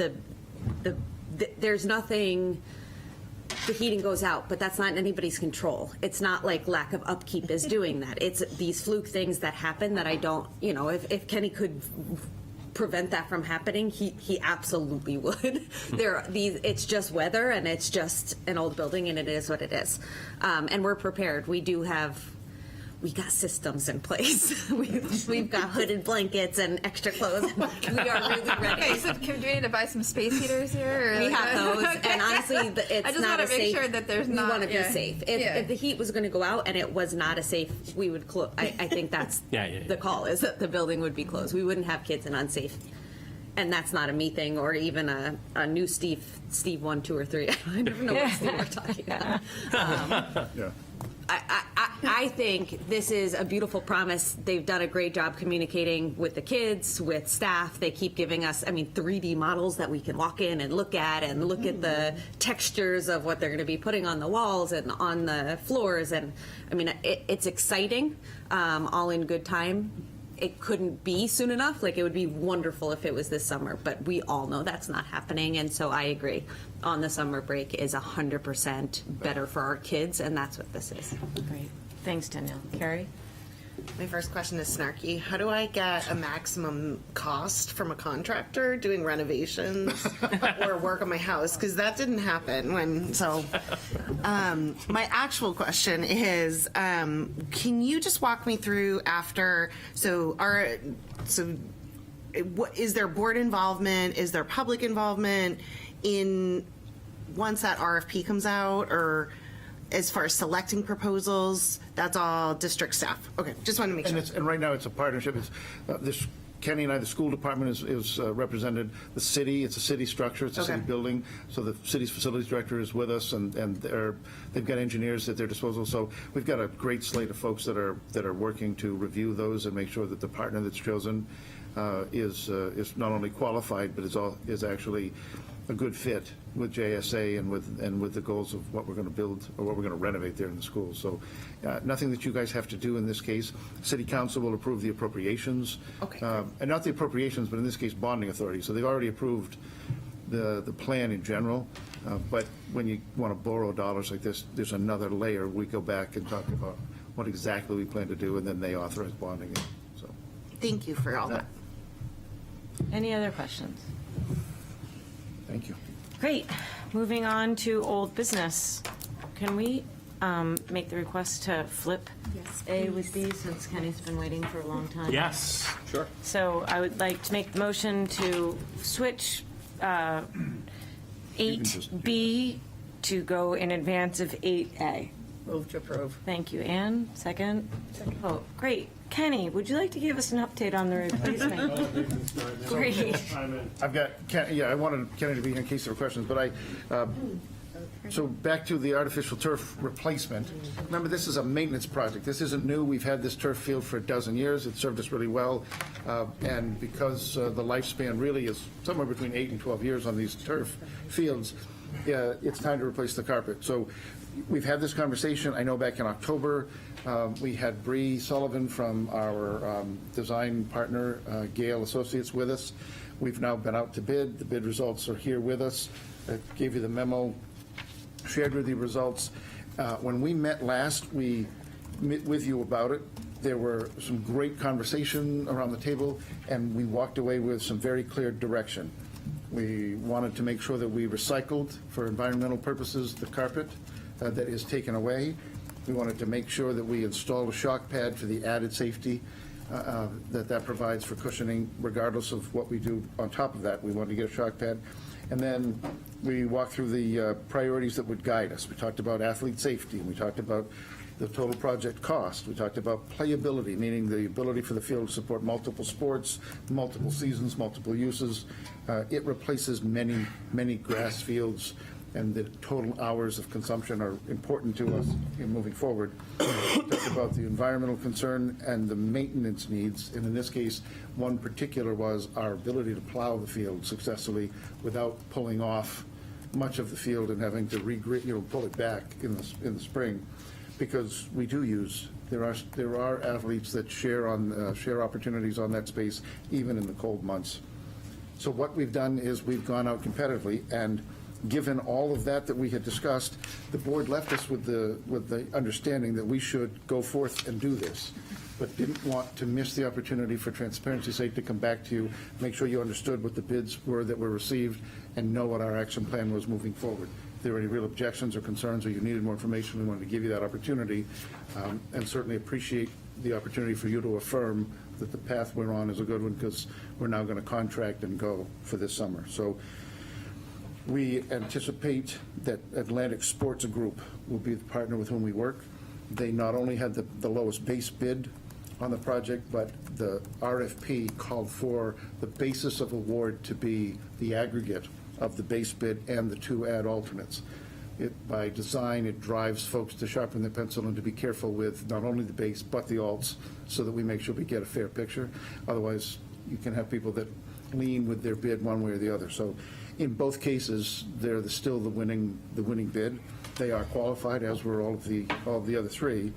there's nothing, the heating goes out, but that's not in anybody's control. It's not like lack of upkeep is doing that. It's these fluke things that happen that I don't, if Kenny could prevent that from happening, he absolutely would. It's just weather, and it's just an old building, and it is what it is. And we're prepared. We got systems in place. We've got hooded blankets and extra clothes. We are really ready. Okay, so do we need to buy some space heaters here? Or We have those, and honestly, it's I just not want a to make safe. sure that there's we not. want to be safe. If the heat was going to go out and it was not a safe, we would close. I think that's the call, is that the building would be closed. We wouldn't have kids in unsafe. And that's not a me thing, or even a new Steve 1, 2, or 3. I never know what Steve we're talking about. Yeah. I think this is a beautiful promise. They've done a great job communicating with the kids, with staff. They keep giving us, 3D models that we can walk in and look at the textures of what they're going to be putting on the walls and on the floors. And it's exciting, all in good time. It couldn't be soon enough. It would be wonderful if it was this summer, but we all know that's not happening. And so I agree. On the summer break is 100% better for our kids, and that's what this is. Great. Thanks, Danielle. Carrie? My first question is snarky. How do I get a maximum cost from a contractor doing renovations or work on my house? Because that didn't happen my actual question is, can you just walk me through what is there board involvement? Is there public involvement in once that RFP comes out, or as far as selecting proposals, that's all district staff? Okay, just want to make sure. And right now it's a partnership. It's Kenny and I, the school department is represented. The city, it's a city structure, it's a city building. So the city's facilities director is with us, and they've got engineers at their disposal. So we've got a great slate of folks that are working to review those and make sure that the partner that's chosen is not only qualified, but is actually a good fit with JSA and with the goals of what we're going to build or what we're going to renovate there in the school. So nothing that you guys have to do in this case. City Council will approve the appropriations. Okay. And not the appropriations, but in this case, bonding authority. So they've already approved the plan in general. But when you want to borrow dollars like this, there's another layer. We go back and talk about what exactly we plan to do, and then they authorize bonding it. So thank you for all that. Any other questions? Thank you. Great. Moving on to old business. Can we make the request to flip A with B, since Kenny's been waiting for a long time? Yes, sure. So I would like to make the motion to switch 8B to go in advance of 8A. Move to approve. Thank you, Anne. Second? Oh, great. Kenny, would you like to give us an update on the replacement? Great. I've got, I wanted Kenny to be here in case there were questions, but so back to the artificial turf replacement. Remember, this is a maintenance project. This isn't new. We've had this turf field for a dozen years. It served us really well. And because the lifespan really is somewhere between 8 and 12 years on these turf fields, it's time to replace the carpet. So we've had this conversation. I know back in October, we had Bree Sullivan from our design partner, Gale Associates, with us. We've now been out to bid. The bid results are here with us. I gave you the memo, shared with you results. When we met last, we met with you about it. There were some great conversation around the table, and we walked away with some very clear direction. We wanted to make sure that we recycled, for environmental purposes, the carpet that is taken away. We wanted to make sure that we installed a shock pad for the added safety that provides for cushioning, regardless of what we do on top of that. We wanted to get a shock pad. And then we walked through the priorities that would guide us. We talked about athlete safety, and we talked about the total project cost. We talked about playability, meaning the ability for the field to support multiple sports, multiple seasons, multiple uses. It replaces many, many grass fields, and the total hours of consumption are important to us in moving forward. We talked about the environmental concern and the maintenance needs, and in this case, one particular was our ability to plow the field successfully without pulling off much of the field and having to pull it back in the spring, because we do use. There are athletes that share opportunities on that space even in the cold months. So what we've done is we've gone out competitively, and given all of that we had discussed, the board left us with the understanding that we should go forth and do this, but didn't want to miss the opportunity, for transparency's sake, to come back to you, make sure you understood what the bids were that were received, and know what our action plan was moving forward. If there were any real objections or concerns, or you needed more information, we wanted to give you that opportunity, and certainly appreciate the opportunity for you to affirm that the path we're on is a good one, because we're now going to contract and go for this summer. So we anticipate that Atlantic Sports Group will be the partner with whom we work. They not only had the lowest base bid on the project, but the RFP called for the basis of award to be the aggregate of the base bid and the 2 add alternates. By design, it drives folks to sharpen their pencil and to be careful with not only the base but the alts, so that we make sure we get a fair picture. Otherwise, you can have people that lean with their bid one way or the other. So in both cases, they're still the winning bid. They are qualified, as were all of the other 3.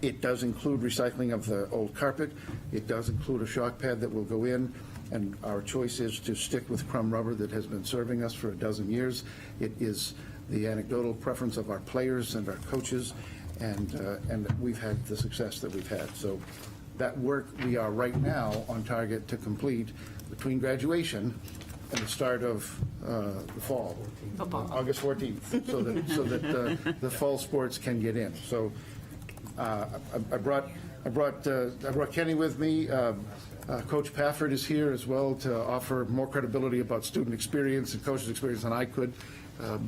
It does include recycling of the old carpet. It does include a shock pad that will go in, and our choice is to stick with crumb rubber that has been serving us for a dozen years. It is the anecdotal preference of our players and our coaches, and we've had the success that we've had. So that work we are right now on target to complete between graduation and the start of the fall, August 14th, so that the fall sports can get in. So I brought Kenny with me. Coach Pafford is here as well to offer more credibility about student experience and coaches' experience than I could,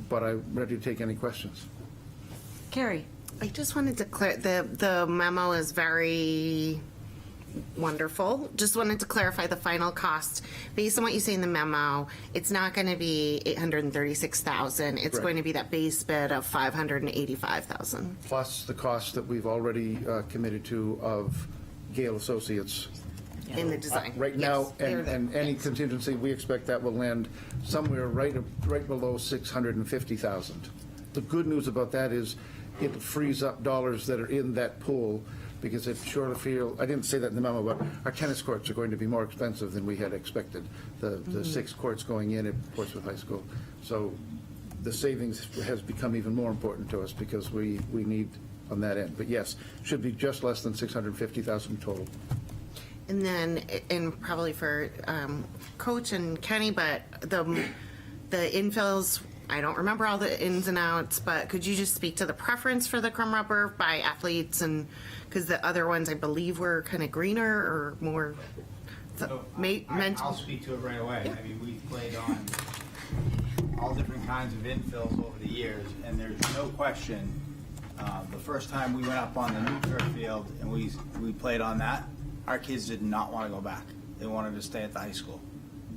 but I'm ready to take any questions. Carrie. I just wanted to clear, the memo is very wonderful. Just wanted to clarify the final cost. Based on what you say in the memo, it's not going to be $836,000. It's Correct. going to be that base bid of $585,000. Plus the cost that we've already committed to of Gale Associates. In the design. Right now, and any contingency, we expect that will land somewhere right below $650,000. The good news about that is it frees up dollars that are in that pool, because at Shorter Field, I didn't say that in the memo, but our tennis courts are going to be more expensive than we had expected. The 6 courts going in at Portsmouth High School. So the savings has become even more important to us, because we need on that end. But yes, should be just less than $650,000 total. And then, and probably for Coach and Kenny, but the infills, I don't remember all the ins and outs, but could you just speak to the preference for the crumb rubber by athletes? And because the other ones, I believe, were kind of greener or more. I'll speak to it right away. I mean, we played on all different kinds of infills over the years, and there's no question, the first time we went up on the new turf field and we played on that, our kids did not want to go back. They wanted to stay at the high school.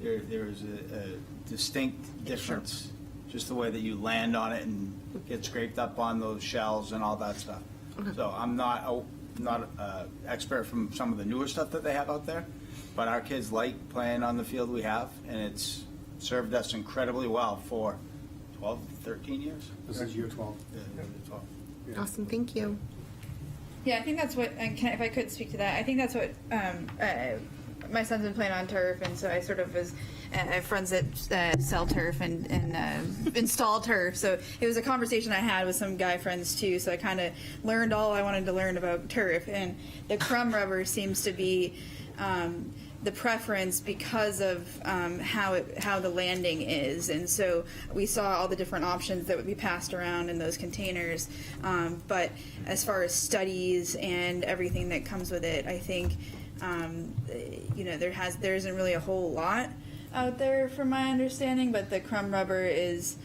There is a distinct difference, just the way that you land on it and get scraped up on those shells and all that stuff. So I'm not an expert from some of the newer stuff that they have out there, but our kids like playing on the field we have, and it's served us incredibly well for 12, 13 years. This is year 12. Yeah, 12. Awesome, thank you. Yeah, I think that's what, and if I could speak to that, I think that's what, my son's been playing on turf, and so I sort of was, I have friends that sell turf and install turf, so it was a conversation I had with some guy friends too, so I kind of learned all I wanted to learn about turf, and the crumb rubber seems to be the preference because of how the landing is, and so we saw all the different options that would be passed around in those containers. But as far as studies and everything that comes with it, I think there isn't really a whole lot out there from my understanding. But the crumb rubber is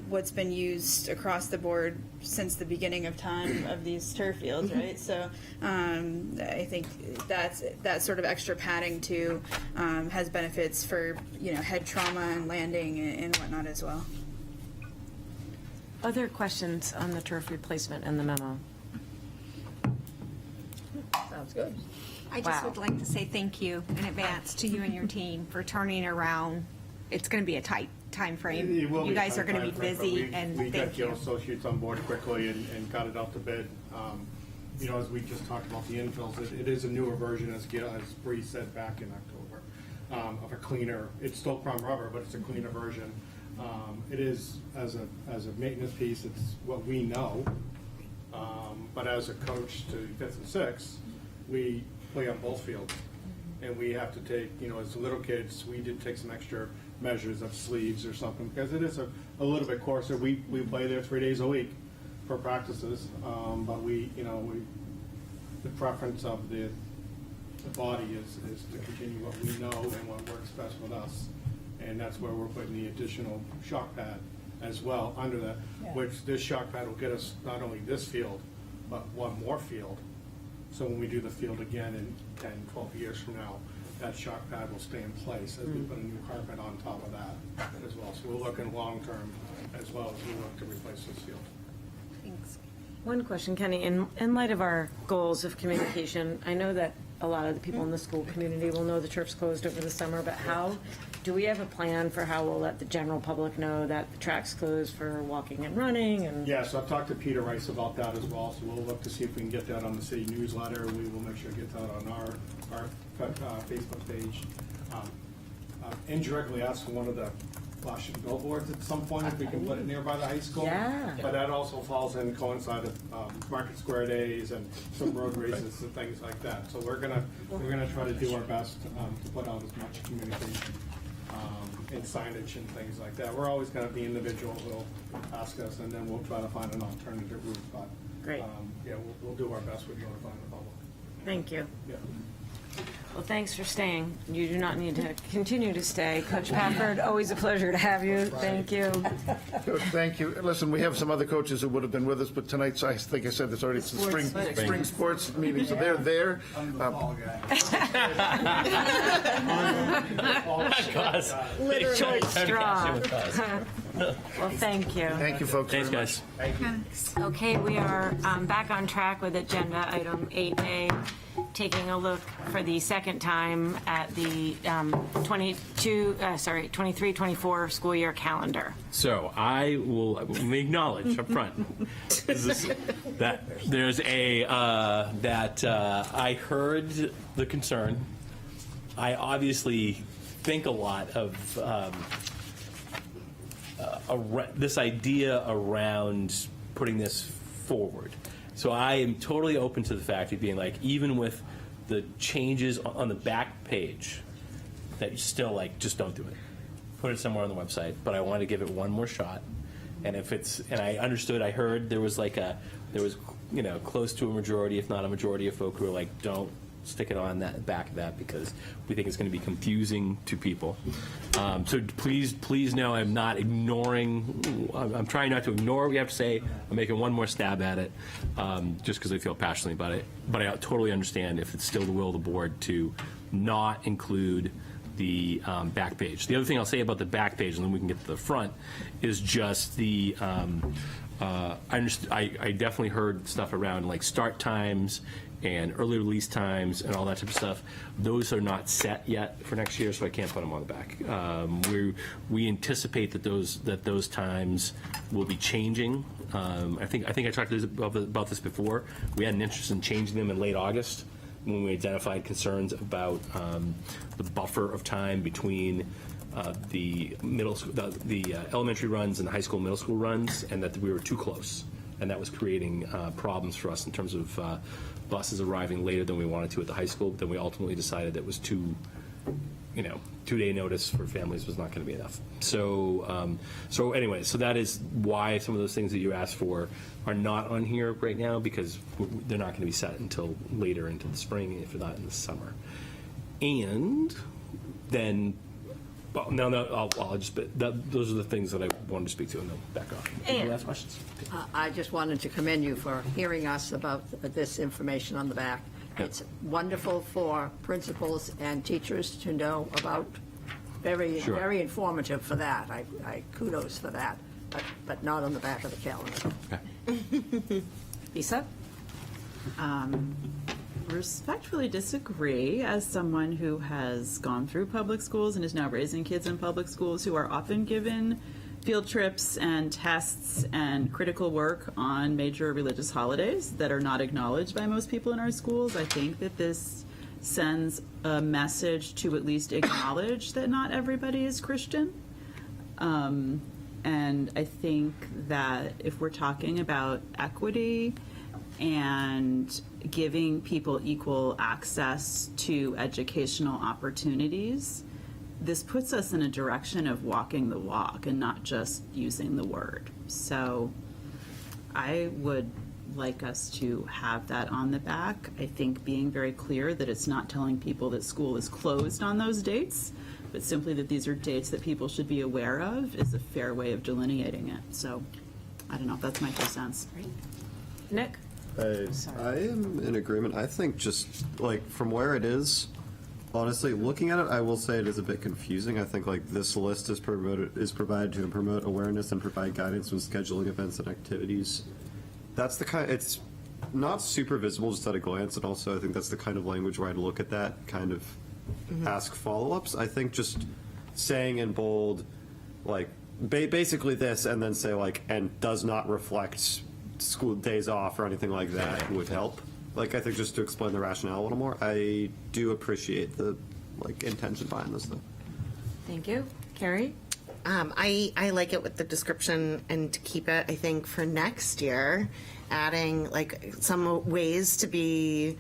what's been used across the board since the beginning of time of these turf fields, right? So I think that sort of extra padding too has benefits for head trauma and landing and whatnot as well. Other questions on the turf replacement and the memo? Sounds good. I just would like to say thank you in advance to you and your team for turning around. It's going to be a tight time frame. It will be You a guys tight are going to be timeframe, but busy, and we got thank you. Gale Associates on board quickly and got it out to bid. As we just talked about the infills, it is a newer version, as Bree said back in October, of a cleaner. It's still crumb rubber, but it's a cleaner version. It is as a maintenance piece, it's what we know. But as a coach to 5th and 6th, we play on both fields, and we have to take, as little kids, we did take some extra measures of sleeves or something, because it is a little bit coarser. We play there 3 days a week for practices, but the preference of the body is to continue what we know and what works best with us, and that's where we're putting the additional shock pad as well under that, which this shock pad will get us not only this field, but one more field. So when we do the field again in 10, 12 years from now, that shock pad will stay in place as we put a new carpet on top of that as well. So we're looking long-term as well as we look to replace this field. Thanks. One question, Kenny, in light of our goals of communication, I know that a lot of the people in the school community will know the turf's closed over the summer, but do we have a plan for how we'll let the general public know that the track's closed for walking and running? And Yeah, so I've talked to Peter Rice about that as well, so we'll look to see if we can get that on the city newsletter. We will make sure to get that on our Facebook page. Indirectly asked for one of the flashing billboards at some point if we can put it nearby the high school. Yeah. But that also falls in coincide with Market Square Days and some road races and things like that. So we're gonna try to do our best to put out as much communication and signage and things like that. We're always gonna be individuals who'll ask us, and then we'll try to find an alternative route. But Great. We'll do our best with notifying the public. Thank you. Yeah. Well, thanks for staying. You do not need to continue to stay. Coach Pafford, always a pleasure to have you. Thank you. Coach, thank you. Listen, we have some other coaches who would have been with us, but tonight's, I think I said, there's already some spring sports meetings, so they're there. Literally strong. Well, thank you. Thank you, folks. Thanks, very guys. much. Okay, we are back on track with agenda item 8A, taking a look for the second time at the 23-24 school year calendar. So I will acknowledge up front that there's that I heard the concern. I obviously think a lot of this idea around putting this forward. So I am totally open to the fact of being like, even with the changes on the back page, that you still just don't do it. Put it somewhere on the website, but I want to give it one more shot. And I understood, I heard there was close to a majority, if not a majority of folk who are like, don't stick it on that back of that because we think it's going to be confusing to people. So please know I'm not ignoring. I'm trying not to ignore what we have to say. I'm making one more stab at it, just because I feel passionately about it. But I totally understand if it's still the will of the board to not include the back page. The other thing I'll say about the back page, and then we can get to the front, is just the. I definitely heard stuff around like start times and early release times and all that type of stuff. Those are not set yet for next year, so I can't put them on the back. We anticipate that those times will be changing. I think I talked about this before. We had an interest in changing them in late August when we identified concerns about the buffer of time between the middle school, the elementary runs and the high school, middle school runs, and that we were too close, and that was creating problems for us in terms of buses arriving later than we wanted to at the high school. But then we ultimately decided that was 2-day notice for families was not going to be enough. So anyway, so that is why some of those things that you asked for are not on here right now, because they're not going to be set until later into the spring, if not in the summer. And then. Well, no, those are the things that I wanted to speak to, and then back off. Any last questions? I just wanted to commend you for hearing us about this information on the back. Yep. It's wonderful for principals and teachers to know about. Very, Sure. very informative for that. I kudos for that, but not on the back of the calendar. Okay. Lisa? Respectfully disagree, as someone who has gone through public schools and is now raising kids in public schools who are often given field trips and tests and critical work on major religious holidays that are not acknowledged by most people in our schools. I think that this sends a message to at least acknowledge that not everybody is Christian. And I think that if we're talking about equity and giving people equal access to educational opportunities, this puts us in a direction of walking the walk and not just using the word. So I would like us to have that on the back. I think being very clear that it's not telling people that school is closed on those dates, but simply that these are dates that people should be aware of is a fair way of delineating it. So I don't know, that's my 2 cents. Nick? I am in agreement. I think just like from where it is, honestly, looking at it, I will say it is a bit confusing. I think like this list is provided to promote awareness and provide guidance when scheduling events and activities. That's the kind. It's not super visible just at a glance, and also I think that's the kind of language where I'd look at that, kind of ask follow-ups. I think just saying in bold, like basically this, and then say like, and does not reflect school days off or anything like that would help. Like, I think just to explain the rationale a little more. I do appreciate the like intention behind this though. Thank you. Carrie? I like it with the description, and to keep it, I think for next year, adding like some ways to be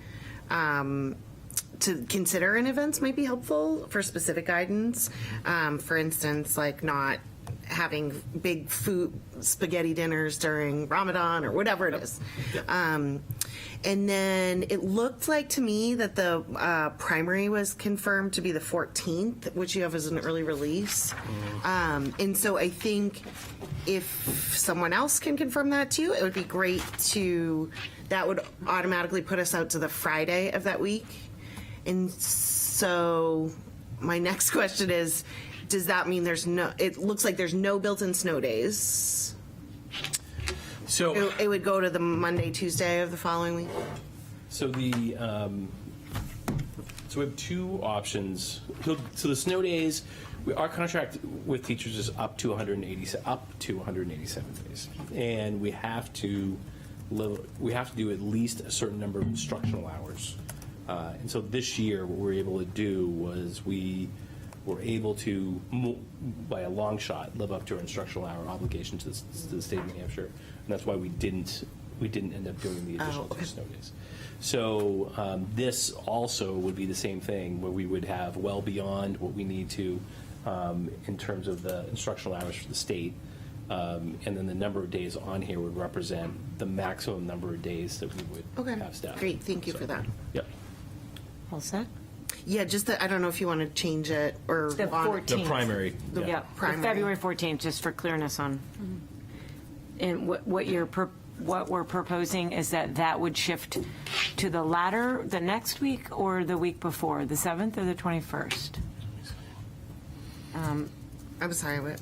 to consider in events might be helpful for specific guidance. For instance, like not having big food spaghetti dinners during Ramadan or whatever it is. And then it looked like to me that the primary was confirmed to be the 14th, which you have as an early release. And so I think if someone else can confirm that too, it would be great that would automatically put us out to the Friday of that week. And so my next question is, does that mean it looks like there's no built-in snow days? So it would go to the Monday, Tuesday of the following week? So we have 2 options. So the snow days, our contract with teachers is up to 187 days, and we have to do at least a certain number of instructional hours. And so this year, what we were able to do was we were able to, by a long shot, live up to our instructional hour obligation to the state of New Hampshire, and that's why we didn't end up doing the additional 2 snow days. So this also would be the same thing, where we would have well beyond what we need to in terms of the instructional hours for the state, and then the number of days on here would represent the maximum number of days that we would have staff. Great, thank you for that. Yep. All set? Yeah, just I don't know if you want to change it or The want- 14th. The primary. The Yeah, primary. February 14th, just for clearness on. And what we're proposing is that would shift to the latter, the next week, or the week before, the 7th or the 21st? I'm sorry, what?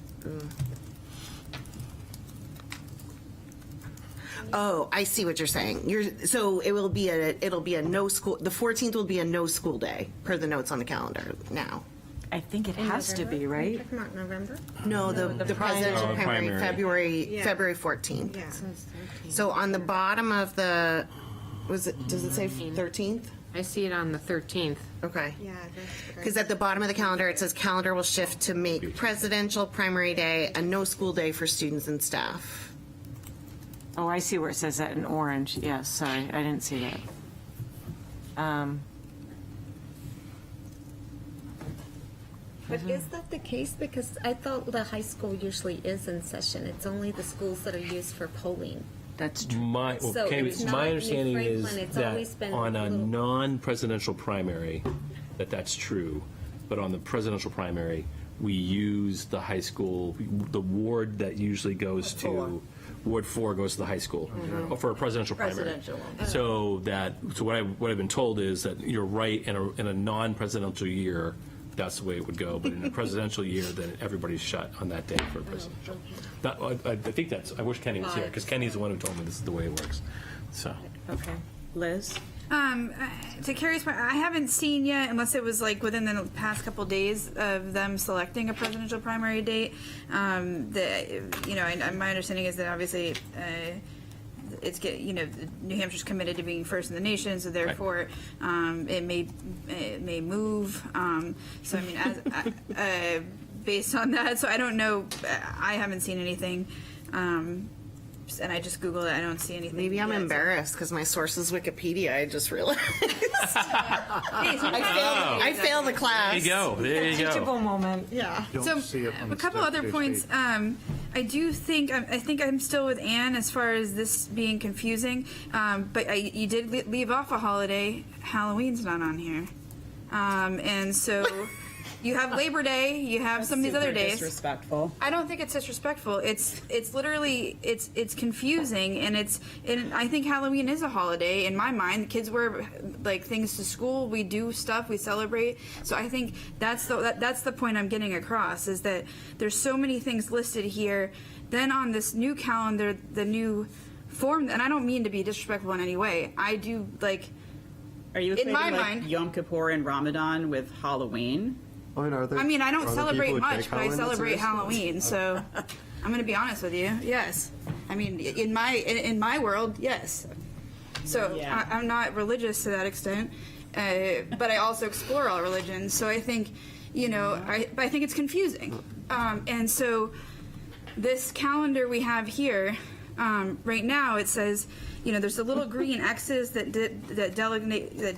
Oh, I see what you're saying. So it'll be a no school. The 14th will be a no school day per the notes on the calendar now. I think it has to be, right? Talking about November? No, the presidential primary, February 14th. Yeah. So on the bottom of the, does it say 13th? I see it on the 13th. Okay. Yeah, that's Because at the bottom of the calendar, it says calendar will shift to make presidential primary day a no school day for students and staff. Oh, I see where it says that in orange. Yes, sorry, I didn't see that. But is that the case? Because I thought the high school usually is in session. It's only the schools that are used for polling. That's true. So it's not my New understanding Franklin, is it's that always been on a a little- non-presidential primary, that's true. But on the presidential primary, we use the high school, the ward that usually goes to, Ward 4 goes to the high school for a presidential primary. Presidential one. So what I've been told is that you're right, in a non-presidential year, that's the way it would go. But in a presidential year, then everybody's shut on that day for presidential. I think I wish Kenny was here, because Kenny's the one who told me this is the way it works. So. Okay. Liz? To Carrie's point, I haven't seen yet, unless it was like within the past couple days of them selecting a presidential primary date. And my understanding is that obviously New Hampshire's committed to being first in the nation, so therefore it may move. So I mean, based on that, so I don't know. I haven't seen anything. And I just Googled it. I don't see anything. Maybe I'm yet, so- embarrassed because my source is Wikipedia. I just realized. I I failed the class. There you go. There you go. Teachable moment. Yeah. So a couple other points. I do think I'm still with Anne as far as this being confusing. But you did leave off a holiday. Halloween's not on here, and so. You have Labor Day. You have some of these other days. Disrespectful. I don't think it's disrespectful. It's literally it's confusing, and I think Halloween is a holiday in my mind. The kids wear like things to school. We do stuff. We celebrate. So I think that's the point I'm getting across, is that there's so many things listed here. Then on this new calendar, the new form, and I don't mean to be disrespectful in any way. I do like. Are you in equating my like mind? Yom Kippur and Ramadan with Halloween? I don't celebrate much, but I celebrate Halloween. So I'm going to be honest with you. Yes, I mean in my world, yes. So Yeah. I'm not religious to that extent, but I also explore all religions. So I think, I think it's confusing, and so this calendar we have here right now, it says, there's the little green X's that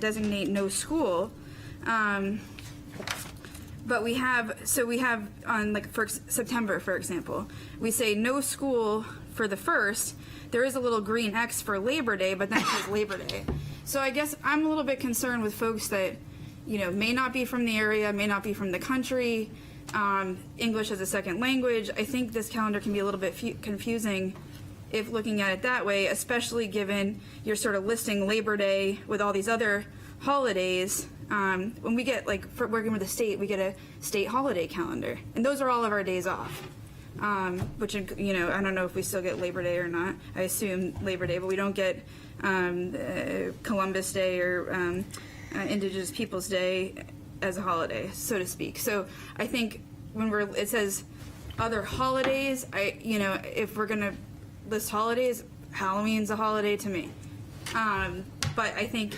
designate no school. But we have on for September, for example, we say no school for the 1st. There is a little green X for Labor Day, but then it says Labor Day. So I guess I'm a little bit concerned with folks that, may not be from the area, may not be from the country, English as a second language. I think this calendar can be a little bit confusing if looking at it that way, especially given you're sort of listing Labor Day with all these other holidays. When we get, for working with the state, we get a state holiday calendar, and those are all of our days off. Which, I don't know if we still get Labor Day or not. I assume Labor Day, but we don't get Columbus Day or Indigenous Peoples Day as a holiday, so to speak. So I think when it says other holidays, if we're gonna list holidays, Halloween's a holiday to me. But I think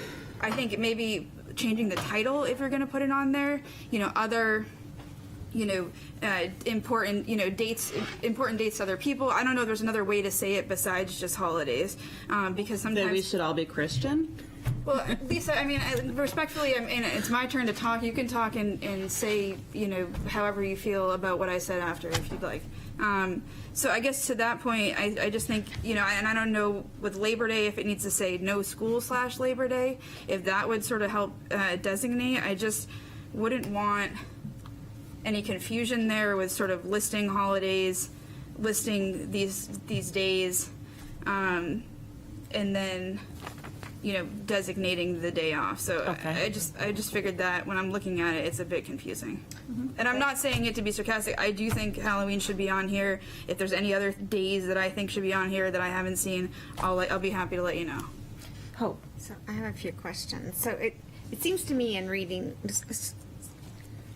maybe changing the title, if you're going to put it on there, other, important, important dates to other people. I don't know if there's another way to say it besides just holidays, because sometimes That we should all be Christian? Well, Lisa, I mean, respectfully, it's my turn to talk. You can talk and say, however you feel about what I said after, if you'd like. So I guess to that point, I just think, and I don't know with Labor Day if it needs to say no school / Labor Day, if that would sort of help designate. I just wouldn't want any confusion there with sort of listing holidays, listing these days, and then designating the day off. So I just figured that when I'm looking at it, it's a bit confusing. And I'm not saying it to be sarcastic. I do think Halloween should be on here. If there's any other days that I think should be on here that I haven't seen, I'll be happy to let you know. Hope. So I have a few questions. So it seems to me in reading,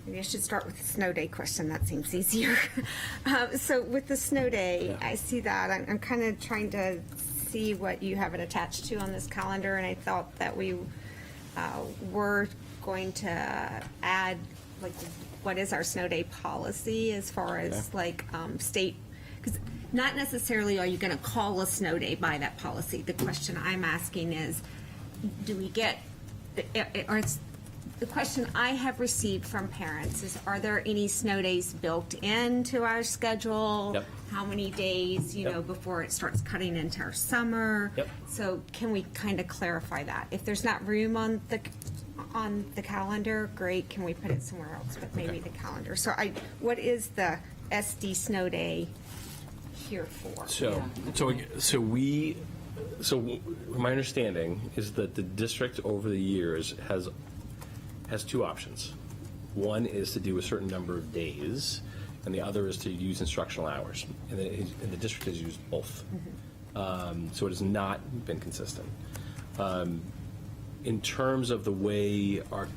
maybe I should start with the snow day question. That seems easier. So with the snow day, I see that. I'm kind of trying to see what you have it attached to on this calendar, and I thought that we were going to add, like, what is our snow day policy as far as state, because not necessarily are you going to call a snow day by that policy. The question I'm asking is, do we get, or it's, the question I have received from parents is, are there any snow days built into our schedule? Yep. How many days, before it starts cutting into our summer? Yep. So can we kind of clarify that? If there's not room on the calendar, great, can we put it somewhere else, but maybe the calendar. So what is the SD snow day here for? So my understanding is that the district over the years has two options. One is to do a certain number of days, and the other is to use instructional hours. And the district has used both. So it has not been consistent. In terms of the way our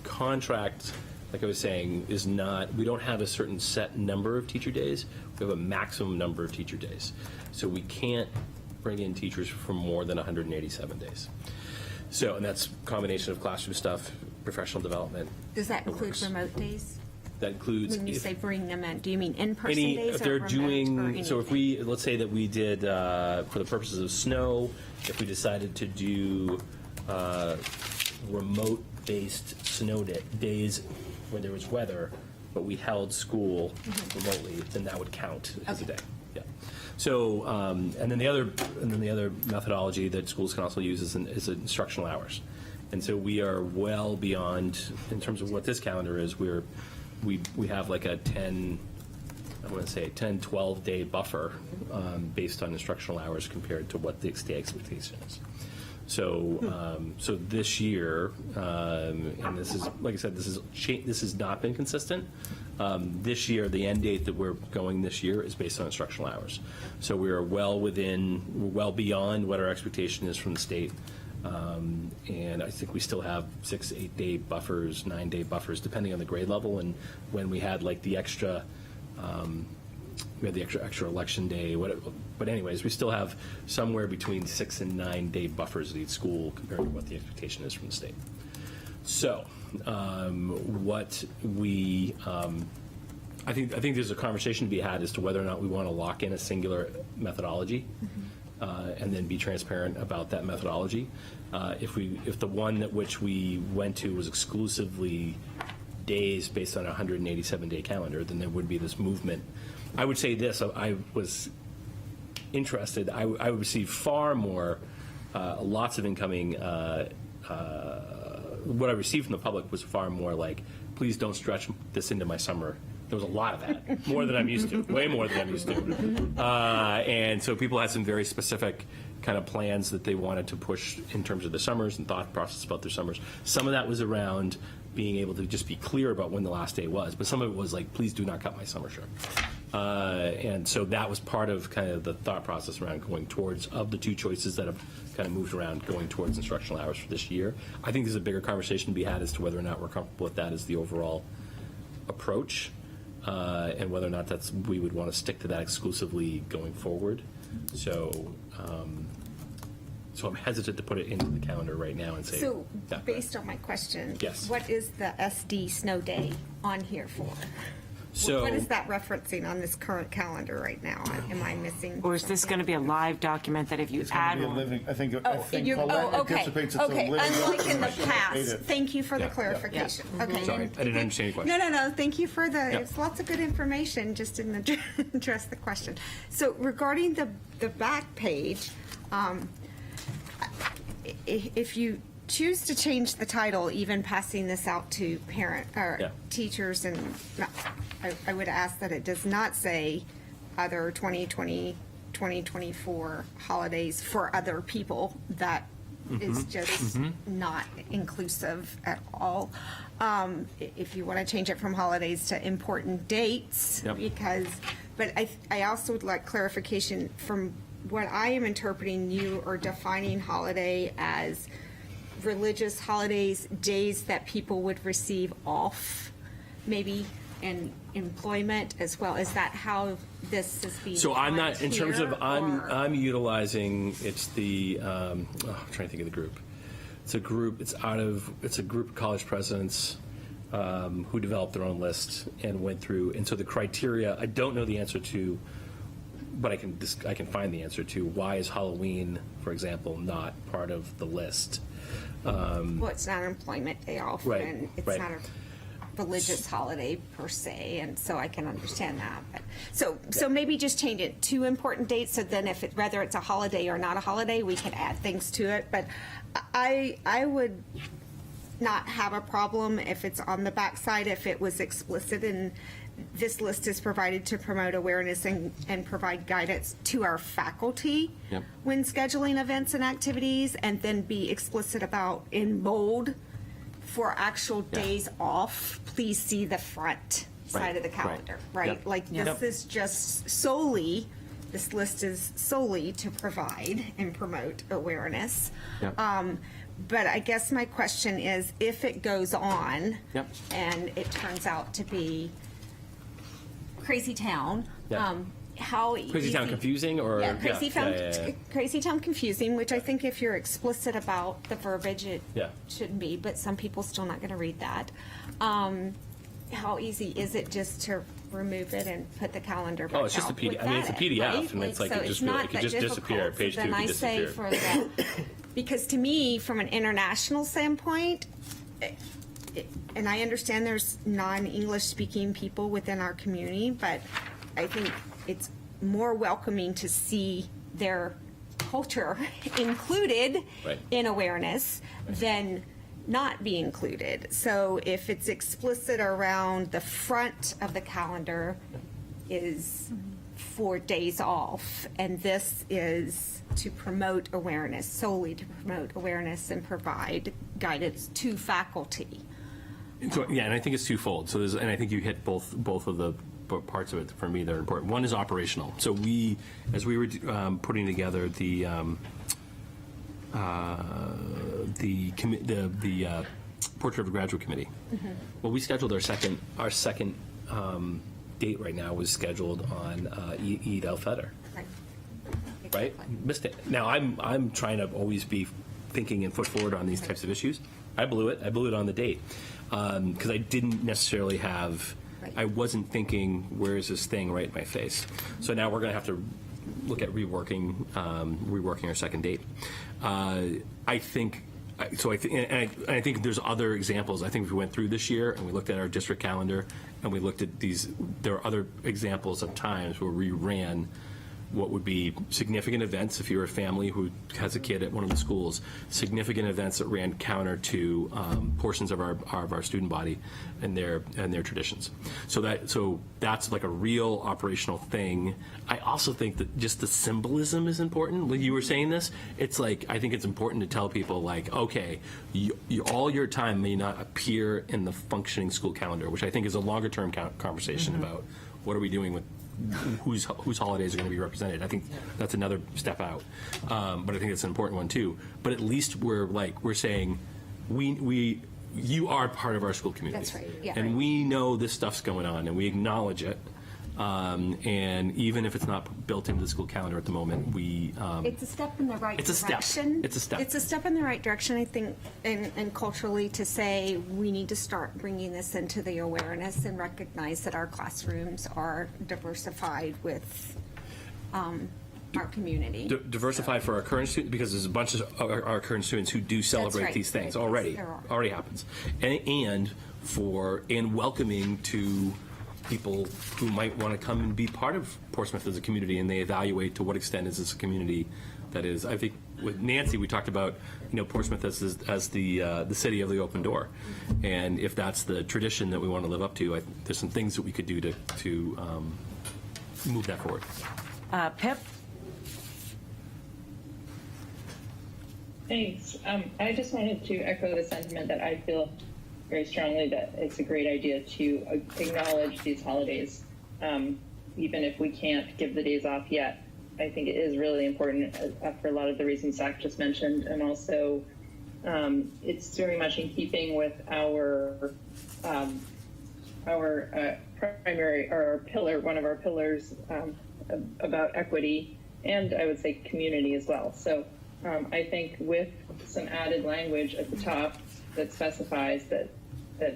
contract, like I was saying, is not, we don't have a certain set number of teacher days. We have a maximum number of teacher days. So we can't bring in teachers for more than 187 days. So, and that's a combination of classroom stuff, professional development. Does that include remote days? That includes. When you say bring them in, do you mean in-person days if they're or remote or doing, anything? so if we, let's say that we did, for the purposes of snow, if we decided to do remote-based snow days when there was weather, but we held school remotely, then that would count as a day. Yeah. So, and then the other methodology that schools can also use is instructional hours. And so we are well beyond, in terms of what this calendar is, we have like a 12 day buffer based on instructional hours compared to what the state expectation is. So, so this year, and this is, like I said, this has not been consistent. This year, the end date that we're going this year is based on instructional hours. So we are well beyond what our expectation is from the state. And I think we still have 6-8 day buffers, 9 day buffers, depending on the grade level. And when we had like the extra, we had the extra election day. But anyways, we still have somewhere between 6 and 9 day buffers at each school compared to what the expectation is from the state. So, what we, I think there's a conversation to be had as to whether or not we want to lock in a singular methodology, and then be transparent about that methodology. If the one that which we went to was exclusively days based on a 187-day calendar, then there would be this movement. I would say this: I was interested. I would receive far more, lots of incoming. What I received from the public was far more like, please don't stretch this into my summer. There was a lot of that, more than I'm used to, way more than I'm used to. And so people had some very specific kind of plans that they wanted to push in terms of the summers and thought process about their summers. Some of that was around being able to just be clear about when the last day was, but some of it was like, please do not cut my summer short. And so that was part of kind of the thought process around going towards, of the two choices that have kind of moved around, going towards instructional hours for this year. I think there's a bigger conversation to be had as to whether or not we're comfortable with that as the overall approach, and whether or not we would want to stick to that exclusively going forward. So, so I'm hesitant to put it into the calendar right now and say. So, based on my question, yes. What is the SD snow day on here for? So What is that referencing on this current calendar right now? Am I missing? Or is this going to be a live document that if you add Be a one? living, I think You're, Paulette okay, anticipates it's a okay. living Unlike in the document. past. Thank you for the Yeah. clarification. Okay. Sorry, I didn't understand your question. No. Thank you for the. Yeah. It's lots of good information. Just didn't address the question. So regarding the back page, if you choose to change the title, even passing this out to parent or Yeah. teachers, and I would ask that it does not say other 2020, 2024 holidays for other people. That is just not inclusive at all. If you want to change it from holidays to important dates, Yep. but I also would like clarification from what I am interpreting. You are defining holiday as religious holidays, days that people would receive off, maybe, and employment as well. Is that how this is being? So I'm not, in terms of, defined here, or- I'm utilizing, it's the, I'm trying to think of the group. It's a group, it's a group of college presidents who developed their own list and went through, and so the criteria, I don't know the answer to, but I can find the answer to why is Halloween, for example, not part of the list. Well, it's not an employment day off, Right, and it's right. not a religious holiday per se, and so I can understand that. But so maybe just change it to important dates. So then, whether it's a holiday or not a holiday, we can add things to it. But I would not have a problem if it's on the backside if it was explicit and this list is provided to promote awareness and provide guidance to our faculty Yep. when scheduling events and activities, and then be explicit about in bold for actual days off. Please see the front side of the calendar, right? Yep. Like this is just solely. This list is solely to provide and promote awareness. Yep. But I guess my question is, if it goes on Yep. and it turns out to be Crazy Town, Yeah. how Crazy Town easy- confusing, or? Yeah, Crazy Town, yeah. Crazy Town confusing, which I think if you're explicit about the verbiage, it Yeah. shouldn't be, but some people still not going to read that. How easy is it just to remove it and put the calendar back Oh, it's just a out PDF. I mean, it's a without it, PDF, right? and it's like, so it just, not it could that just disappear. difficult. Page So two then could I say disappear. for the, because to me, from an international standpoint, and I understand there's non-English speaking people within our community, but I think it's more welcoming to see their culture included Right. in awareness than not be included. So if it's explicit around the front of the calendar is for days off, and this is to promote awareness, solely to promote awareness and provide guidance to faculty. So, yeah, and I think it's twofold. So, and I think you hit both of the parts of it for me that are important. One is operational. So as we were putting together the Portrait of a Graduate Committee, well, we scheduled our second date right now was scheduled on Eid al-Fitr. Right? Missed it. Now I'm trying to always be thinking and foot forward on these types of issues. I blew it. I blew it on the date because I didn't necessarily have. I wasn't thinking, where is this thing right in my face? So now we're going to have to look at reworking our second date. I think. So I think there's other examples. I think if we went through this year and we looked at our district calendar and we looked at these, there are other examples of times where we ran what would be significant events if you're a family who has a kid at one of the schools, significant events that ran counter to portions of our student body and their traditions. So that's like a real operational thing. I also think that just the symbolism is important. Like you were saying this, it's like I think it's important to tell people like, okay, all your time may not appear in the functioning school calendar, which I think is a longer term conversation about what are we doing with whose holidays are going to be represented. I think that's another step out, but I think it's an important one too. But at least we're saying you are part of our school community. That's right. Yeah. And we know this stuff's going on, and we acknowledge it. And even if it's not built into the school calendar at the moment, we. It's a step in the right It's a step. direction. It's a step. It's a step in the right direction, I think, and culturally to say we need to start bringing this into the awareness and recognize that our classrooms are diversified with our community. Diversified for our current students, because there's a bunch of our current students who do celebrate right. these things There already. are. Already happens, and welcoming to people who might want to come and be part of Portsmouth as a community, and they evaluate to what extent is this a community that is. I think with Nancy, we talked about Portsmouth as the city of the open door, and if that's the tradition that we want to live up to, there's some things that we could do to move that forward. Pip? Thanks. I just wanted to echo the sentiment that I feel very strongly that it's a great idea to acknowledge these holidays, even if we can't give the days off yet. I think it is really important for a lot of the reasons Zach just mentioned, and also it's very much in keeping with our primary, or our pillar, one of our pillars about equity, and I would say community as well. So I think with some added language at the top that specifies that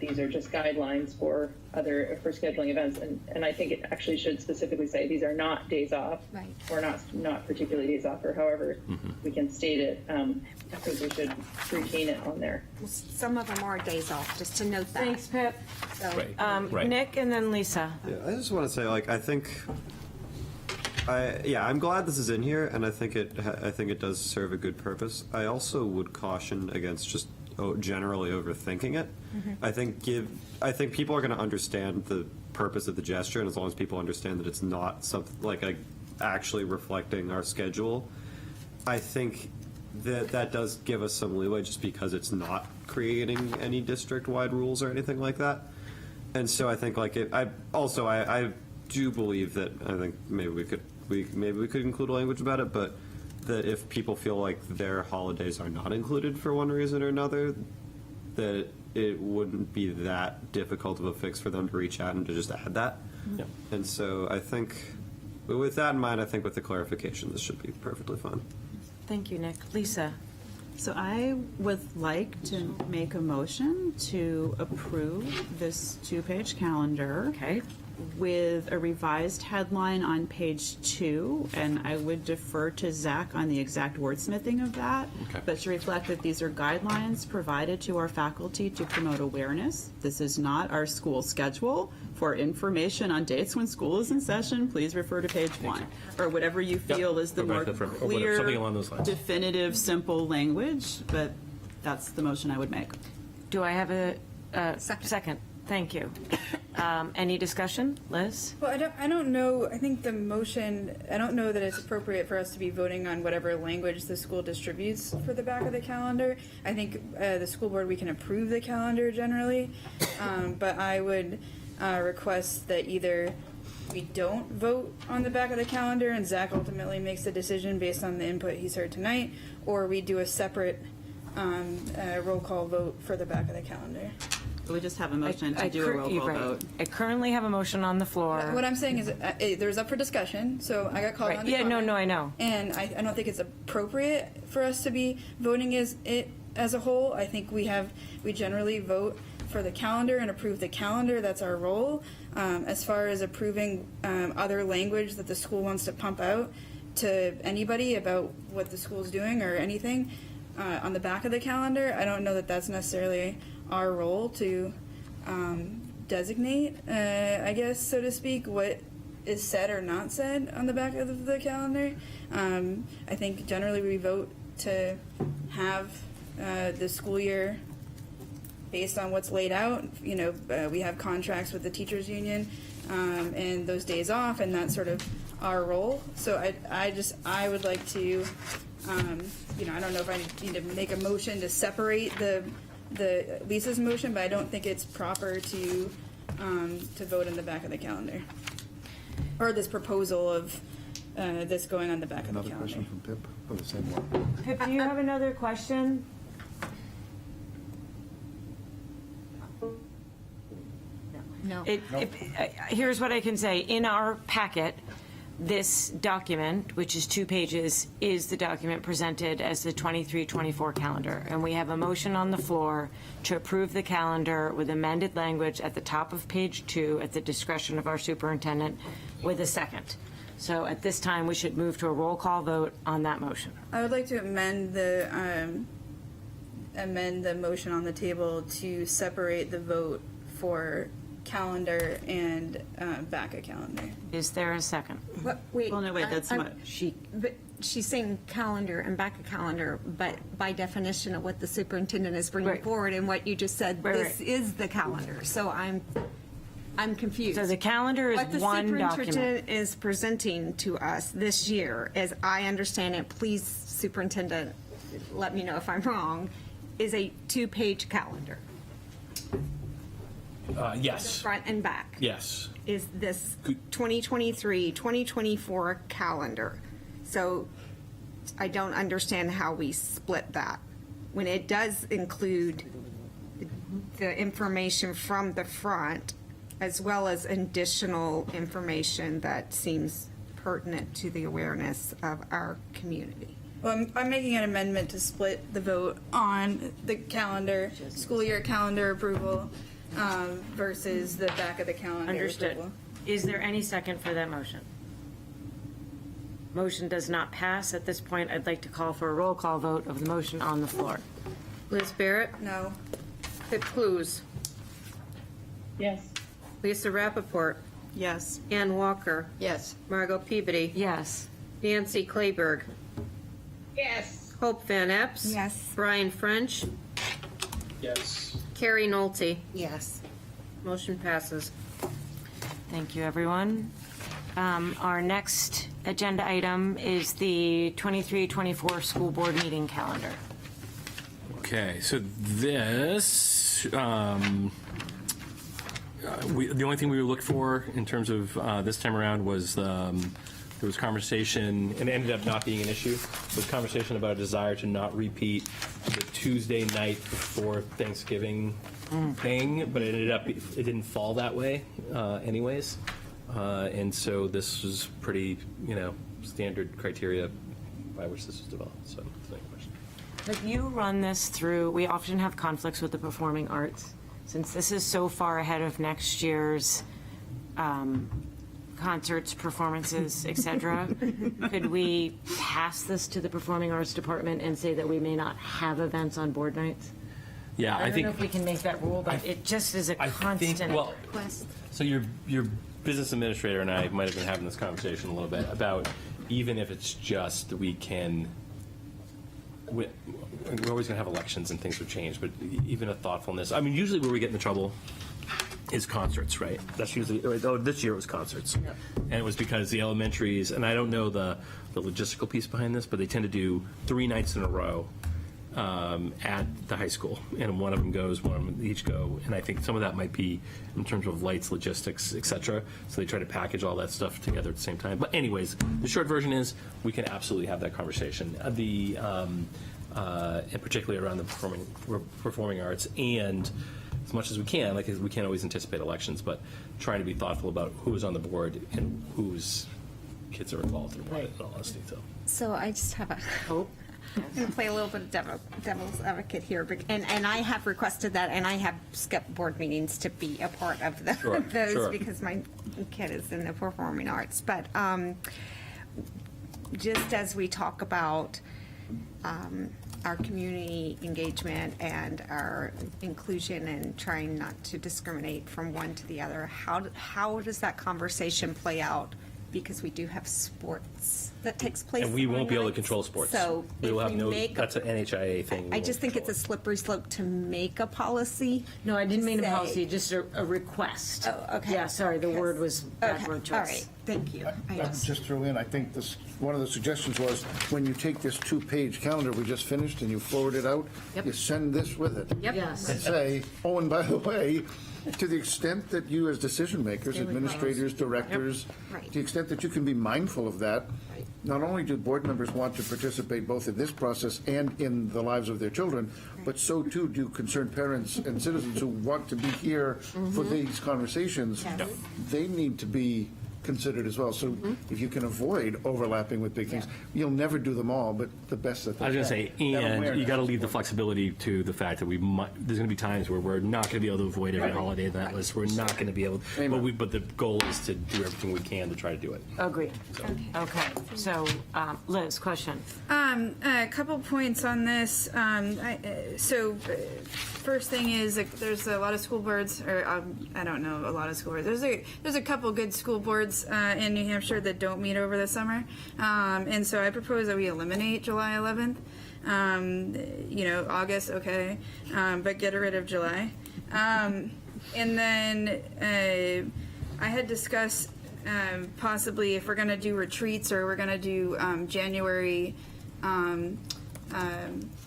these are just guidelines for scheduling events, and I think it actually should specifically say these are not days off, right, or not particularly days off, or however we can state it. I think we should retain it on there. Some of them are days off, just to note that. Thanks, Pip. So, Right. Nick and then Lisa. Yeah, I just want to say, I think, I'm glad this is in here, and I think it does serve a good purpose. I also would caution against just generally overthinking it. I think people are going to understand the purpose of the gesture, and as long as people understand that it's not something actually reflecting our schedule, I think that does give us some leeway, just because it's not creating any district-wide rules or anything like that. And so I think I do believe that I think maybe we could include language about it, but that if people feel like their holidays are not included for one reason or another, that it wouldn't be that difficult of a fix for them to reach out and to just add that. Yeah. And so I think, with that in mind, I think with the clarification, this should be perfectly fine. Thank you, Nick. Lisa? So I would like to make a motion to approve this 2-page calendar. Okay. With a revised headline on page 2, and I would defer to Zach on the exact wordsmithing of that, but to reflect that these are guidelines provided to our faculty to promote awareness. This is not our school schedule. For information on dates when school is in session, please refer to page 1, or whatever you feel is the more clear, something along those lines. definitive, simple language, but that's the motion I would make. Do I have a second? Thank you. Any discussion? Liz? Well, I don't know. I think the motion, I don't know that it's appropriate for us to be voting on whatever language the school distributes for the back of the calendar. I think the school board, we can approve the calendar generally, but I would request that either we don't vote on the back of the calendar and Zach ultimately makes the decision based on the input he's heard tonight, or we do a separate roll call vote for the back of the calendar. We just have a motion to do a roll call vote. I currently have a motion on the floor. What I'm saying is, there's up for discussion, so I got called on to Yeah, comment. no, I know. And I don't think it's appropriate for us to be voting as a whole. I think we generally vote for the calendar and approve the calendar. That's our role. As far as approving other language that the school wants to pump out to anybody about what the school's doing or anything on the back of the calendar, I don't know that that's necessarily our role to designate, I guess, so to speak, what is said or not said on the back of the calendar. I think generally we vote to have the school year based on what's laid out. We have contracts with the teachers union and those days off, and that's sort of our role. So I would like to, I don't know if I need to make a motion to separate the Lisa's motion, but I don't think it's proper to vote in the back of the calendar, or this proposal of this going on the back of the calendar. Another question from Pip, or the same one? Pip, do you have another question? No. Here's what I can say. In our packet, this document, which is 2 pages, is the document presented as the 23-24 calendar. And we have a motion on the floor to approve the calendar with amended language at the top of page 2 at the discretion of our superintendent with a second. So at this time, we should move to a roll call vote on that motion. I would like to amend the motion on the table to separate the vote for calendar and BACA calendar. Is there a second? Wait. Well, no, wait, that's what. But she's saying calendar and back a calendar, but by definition of what the superintendent is bringing Right. forward and what you just said, Right, this right. is the calendar. So I'm confused. So the calendar is what the one superintendent document. is presenting to us this year, as I understand it, please, superintendent, let me know if I'm wrong, is a 2-page calendar, Yes. front and back. Yes. Is this 2023, 2024 calendar. So I don't understand how we split that. When it does include the information from the front, as well as additional information that seems pertinent to the awareness of our community. Well, I'm making an amendment to split the vote on the calendar, school year calendar approval versus the back of the calendar Understood. approval. Is there any second for that motion? Motion does not pass. At this point, I'd like to call for a roll call vote of the motion on the floor. Liz Barrett, No. Pip Clues, Yes. Lisa Rappaport, Yes. Ann Walker, Yes. Margot Peabody, Yes. Nancy Clayberg, Yes. Hope Van Epps. Yes. Brian French, Yes. Carrie Nolte. Yes. Motion passes. Thank you, everyone. Our next agenda item is the 23-24 school board meeting calendar. Okay, so this, the only thing we looked for in terms of this time around was there was conversation, and it ended up not being an issue, was conversation about a desire to not repeat the Tuesday night before Thanksgiving thing, but it didn't fall that way anyways. And so this was pretty, standard criteria by which this was developed, so that's my question. Have you run this through, we often have conflicts with the performing arts. Since this is so far ahead of next year's concerts, performances, et cetera, could we pass this to the performing arts department and say that we may not have events on board nights? Yeah, I don't know if we can make that rule, but it just is a constant request. So your business administrator and I might have been having this conversation a little bit about even if it's just we can, we're always going to have elections and things would change, but even a thoughtfulness. I mean, usually where we get into trouble is concerts, right? That's usually, this year it was concerts. Yep. And it was because the elementaries, and I don't know the logistical piece behind this, but they tend to do 3 nights in a row at the high school, and one of them goes, one of them each go, and I think some of that might be in terms of lights, logistics, etc. So they try to package all that stuff together at the same time. But anyways, the short version is we can absolutely have that conversation. And particularly around the performing arts, and as much as we can, like we can't always anticipate elections, but trying to be thoughtful about who is on the board and whose kids are involved in what, in all honesty. So I just have a hope. I'm going to play a little bit of devil's advocate here, and I have requested that, and I have skipped board meetings to be a part of those because my kid is in the performing arts. But just as we talk about our community engagement and our inclusion and trying not to discriminate from one to the other, how does that conversation play out? Because we do have sports that takes place. And we won't be able to nights. control sports. So we will if have we no, make that's an NHIA thing. I just think it's a slippery slope to make a policy. No, I didn't mean a policy, just a request. Oh, okay. Yeah, sorry, the word was bad word choice. All right. Thank you. I would just throw in, I think this, one of the suggestions was, when you take this 2-page calendar we just finished and you forward it out, you send this with it. Yep. Yes. And say, oh, and by the way, to the extent that you as decision makers, administrators, directors, Right. to the extent that you can be mindful of that, not only do board members want to participate both in this process and in the lives of their children, but so too do concerned parents and citizens who want to be here for these conversations. Yes. They need to be considered as well. So if you can avoid overlapping with big things, you'll never do them all, but the best that they I was can. going to say, and you got to leave the flexibility to the fact that there's going to be times where we're not going to be able to avoid every holiday on that list. We're not going to be able, but the goal is to do everything we can to try to do it. Agreed. Okay, so Liz, question. A couple points on this. First thing is, like, there's a lot of school boards, or I don't know a lot of school boards. There's a couple good school boards in New Hampshire that don't meet over the summer, and so I propose that we eliminate July 11th. August, okay, but get rid of July. And then I had discussed possibly if we're going to do retreats or we're going to do January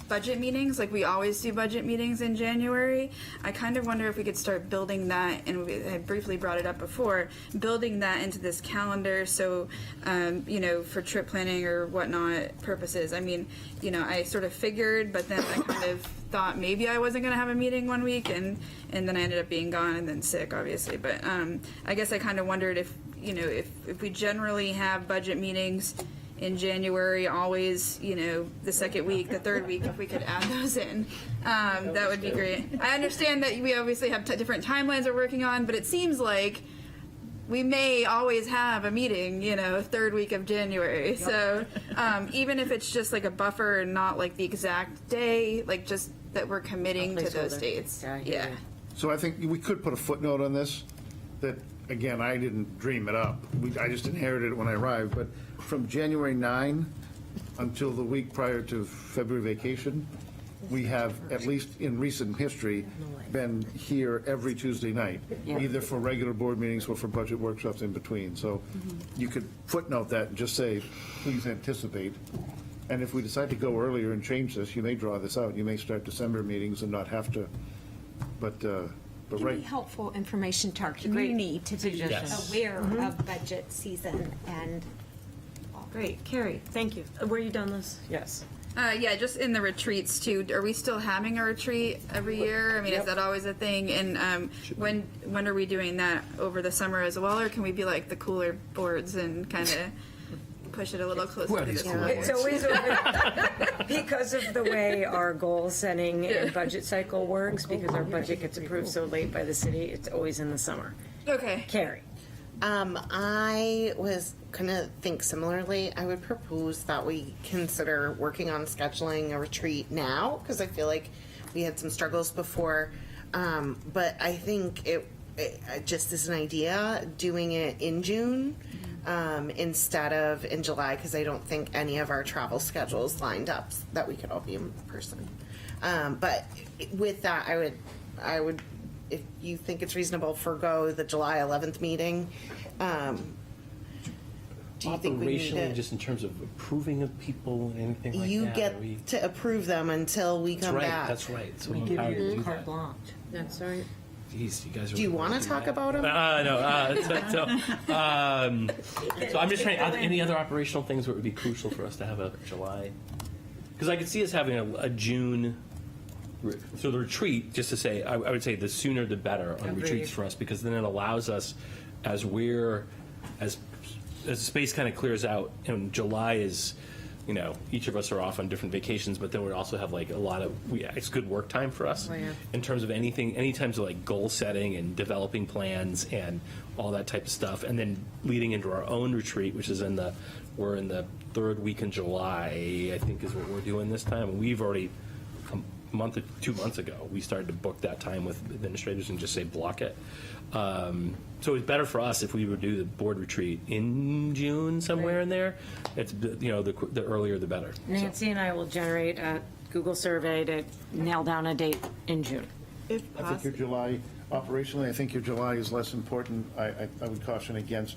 budget meetings, like we always do budget meetings in January. I kind of wonder if we could start building that, and I briefly brought it up before, building that into this calendar so, for trip planning or whatnot purposes. I mean, I sort of figured, but then I kind of thought maybe I wasn't going to have a meeting one week, and then I ended up being gone and then sick, obviously. But I guess I kind of wondered if we generally have budget meetings in January, always, the second week, the third week, if we could add those in, that would be great. I understand that we obviously have different timelines we're working on, but it seems like we may always have a meeting, third week of January. So even if it's just like a buffer and not like the exact day, like just that we're committing to those dates. Yeah. So I think we could put a footnote on this, that, again, I didn't dream it up. I just inherited it when I arrived, but from January 9 until the week prior to February vacation, we have, at least in recent history, been here every Tuesday night, either for regular board meetings or for budget workshops in between. So you could footnote that and just say, please anticipate. And if we decide to go earlier and change this, you may draw this out. You may start December meetings and not have to, but It would be helpful information to our community to be aware of budget season and. Great, Carrie, thank you. Were you done, Liz? Yes. Yeah, just in the retreats too. Are we still having a retreat every year? I mean, is that always a thing? And when are we doing that, over the summer as well, or can we be like the cooler boards and kind of push it a little closer to the school board? It's always over because of the way our goal setting and budget cycle works, because our budget gets approved so late by the city, it's always in the summer. Okay. Carrie. I was going to think similarly. I would propose that we consider working on scheduling a retreat now, because I feel like we had some struggles before. But I think it just as an idea, doing it in June instead of in July, because I don't think any of our travel schedules lined up that we could all be in person. But with that, I would, if you think it's reasonable, forgo the July 11th meeting. Do you think we need Operationally, to? just in terms of approving of people and anything like You that? get to approve them until we come back. That's right. So We we're give empowered to you do carte that. blanche. That's right. Jeez, you guys are. Do you want to talk about them? No. So I'm just trying. Are there any other operational things that would be crucial for us to have a July? Because I could see us having a June. So the retreat, just to say, I would say the sooner the better on Agreed. retreats for us, because then it allows us, as space kind of clears out, and July is, each of us are off on different vacations, but then we also have like a lot of, it's good work time for us in terms of any times of like goal setting and developing plans and all that type of stuff, and then leading into our own retreat, which is we're in the third week in July, I think is what we're doing this time. We've already, a month or 2 months ago, we started to book that time with administrators and just say block it. So it's better for us if we would do the board retreat in June, somewhere in there. It's, the earlier the better. Nancy and I will generate a Google survey to nail down a date in June. I think your July, operationally, I think your July is less important. I would caution against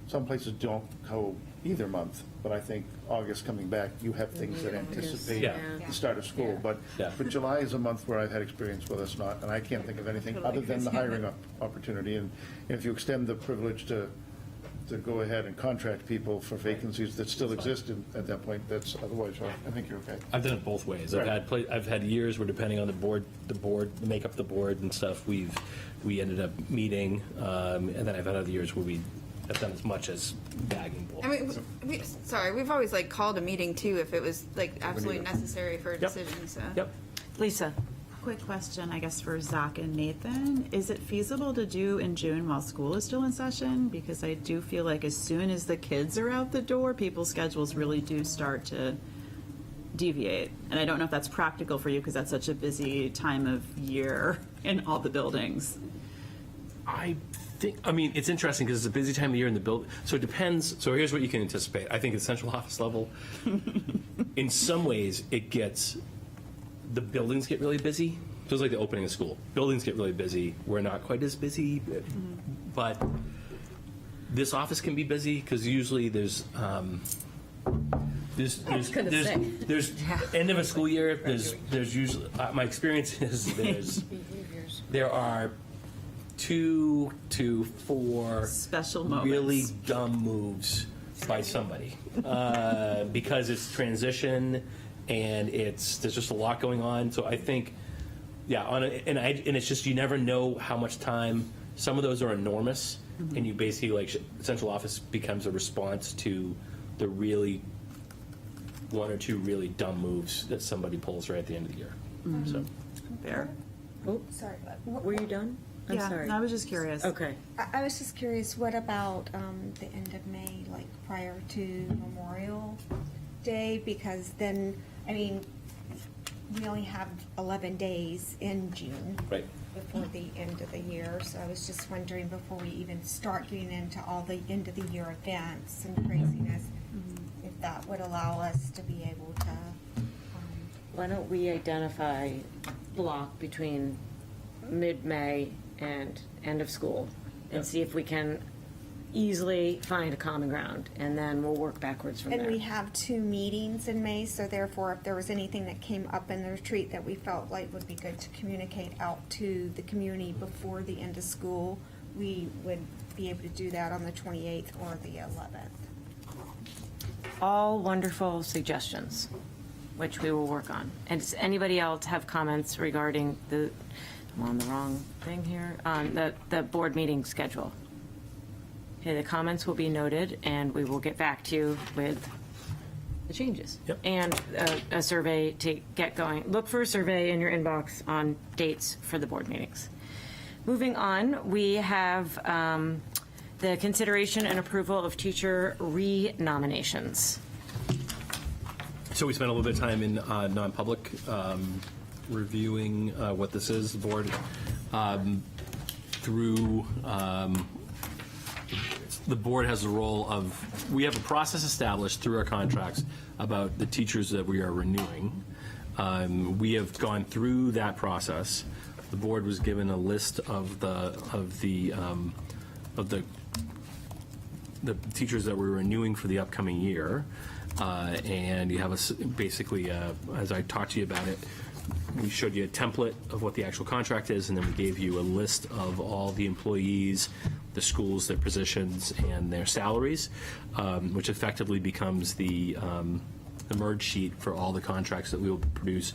Some places don't go either month, but I think August coming back, you have things that anticipate Yeah. the start of school. But July is a month where I've had experience with us not, and I can't think of anything other than the hiring opportunity. And if you extend the privilege to go ahead and contract people for vacancies that still exist at that point, that's otherwise, I think you're okay. I've done it both ways. Right. I've had years where, depending on the board, the makeup of the board and stuff, we ended up meeting, and then I've had other years where we have done as much as bagging both. I mean, we've always like called a meeting too if it was like absolutely necessary for a decision, so. Yep. Lisa. Quick question, I guess, for Zach and Nathan. Is it feasible to do in June while school is still in session? Because I do feel like as soon as the kids are out the door, people's schedules really do start to deviate. And I don't know if that's practical for you because that's such a busy time of year in all the buildings. I mean, it's interesting because it's a busy time of year in the building. So it depends. So here's what you can anticipate. I think at central office level, in some ways, the buildings get really busy. So it's like the opening of school. Buildings get really busy. We're not quite as busy, but this office can be busy because usually there's end of a school year. There's usually my experience is there are 2 to 4 special moments, really dumb moves by somebody because it's transition and there's just a lot going on. So I think, and it's just you never know how much time. Some of those are enormous, and you basically like central office becomes a response to the really 1 or 2 really dumb moves that somebody pulls right at the end of the year. So fair. Oh, sorry. Were you done? I'm sorry. I was just curious. Okay. I was just curious, what about the end of May, like prior to Memorial Day? Because then, I mean, we only have 11 days in June. Right. Before the end of the year, so I was just wondering before we even start getting into all the end of the year events and craziness, if that would allow us to be able to. Why don't we identify block between mid-May and end of school and see if we can easily find a common ground, and then we'll work backwards from And there. we have 2 meetings in May, so therefore, if there was anything that came up in the retreat that we felt like would be good to communicate out to the community before the end of school, we would be able to do that on the 28th or the 11th. All wonderful suggestions, which we will work on. And does anybody else have comments regarding I'm on the wrong thing here, on the board meeting schedule? Okay, the comments will be noted, and we will get back to you with the changes. Yep. And a survey to get going. Look for a survey in your inbox on dates for the board meetings. Moving on, we have the consideration and approval of teacher re-nominations. So we spent a little bit of time in non-public reviewing what this is. The board the board has the role of, we have a process established through our contracts about the teachers that we are renewing. We have gone through that process. The board was given a list of the teachers that we're renewing for the upcoming year. And you have basically, as I talked to you about it, we showed you a template of what the actual contract is, and then we gave you a list of all the employees, the schools, their positions, and their salaries, which effectively becomes the merge sheet for all the contracts that we will produce.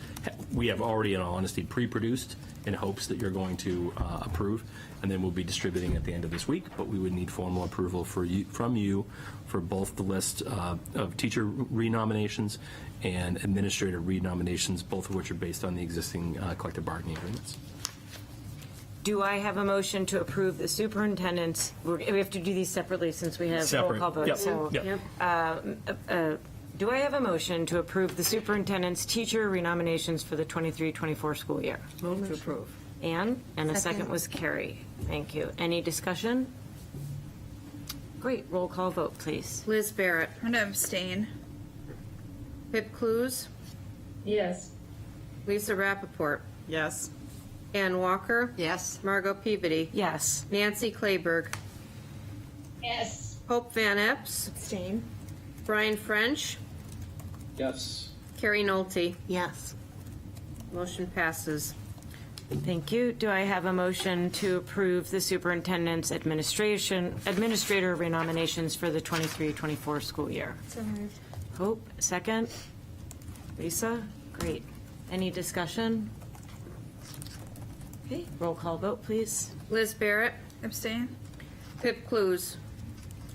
We have already, in all honesty, pre-produced in hopes that you're going to approve, and then we'll be distributing at the end of this week, but we would need formal approval from you for both the list of teacher renominations and administrator renominations, both of which are based on the existing collective bargaining agreements. Do I have a motion to approve the superintendent's, we have to do these separately since we have roll call votes. Yep. So, do I have a motion to approve the superintendent's teacher renominations for the 23-24 school year? Move to approve. Anne, and a Second. second was Carrie. Thank you. Any discussion? Great, roll call vote, please. Liz Barrett. I'm going to abstain. Pip Clues. Yes. Lisa Rappaport. Yes. Ann Walker. Yes. Margot Peabody. Yes. Nancy Clayberg. Yes. Hope Van Epps. Abstain. Brian French. Yes. Carrie Nolte. Yes. Motion passes. Thank you. Do I have a motion to approve the superintendent's administrator renominations for the 23-24 school year? So moved. Hope, second. Lisa, great. Any discussion? Okay, roll call vote, please. Liz Barrett. Abstain. Pip Clues.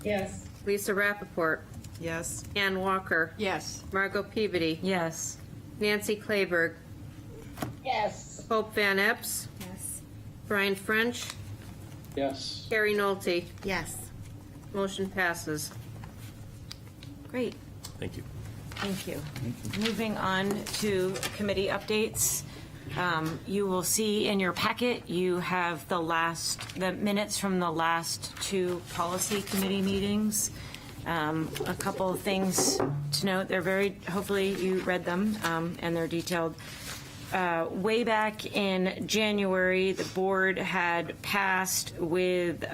Yes. Lisa Rappaport. Yes. Ann Walker. Yes. Margot Peabody. Yes. Nancy Clayberg. Yes. Hope Van Epps. Yes. Brian French. Yes. Carrie Nolte. Yes. Motion passes. Great. Thank you. Thank you. Moving on to committee updates. You will see in your packet, you have the minutes from the last two policy committee meetings. A couple of things to note. Hopefully you read them, and they're detailed. Way back in January, the board had passed with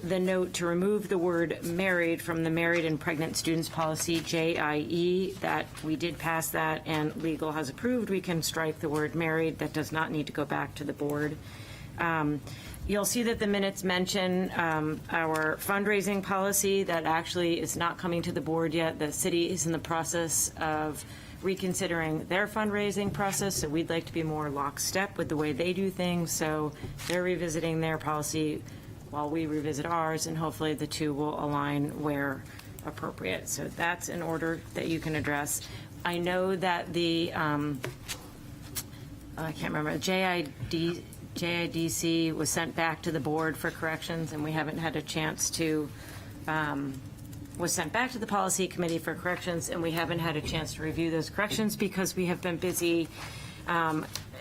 the note to remove the word married from the married and pregnant students policy, JIE, that we did pass that and legal has approved. We can strike the word married. That does not need to go back to the board. You'll see that the minutes mention our fundraising policy that actually is not coming to the board yet. The city is in the process of reconsidering their fundraising process, so we'd like to be more lockstep with the way they do things. So they're revisiting their policy while we revisit ours, and hopefully the two will align where appropriate. So that's an order that you can address. I know that the, I can't remember, JIDC was sent back to the board for corrections, and we haven't had a chance to, was sent back to the policy committee for corrections, and we haven't had a chance to review those corrections because we have been busy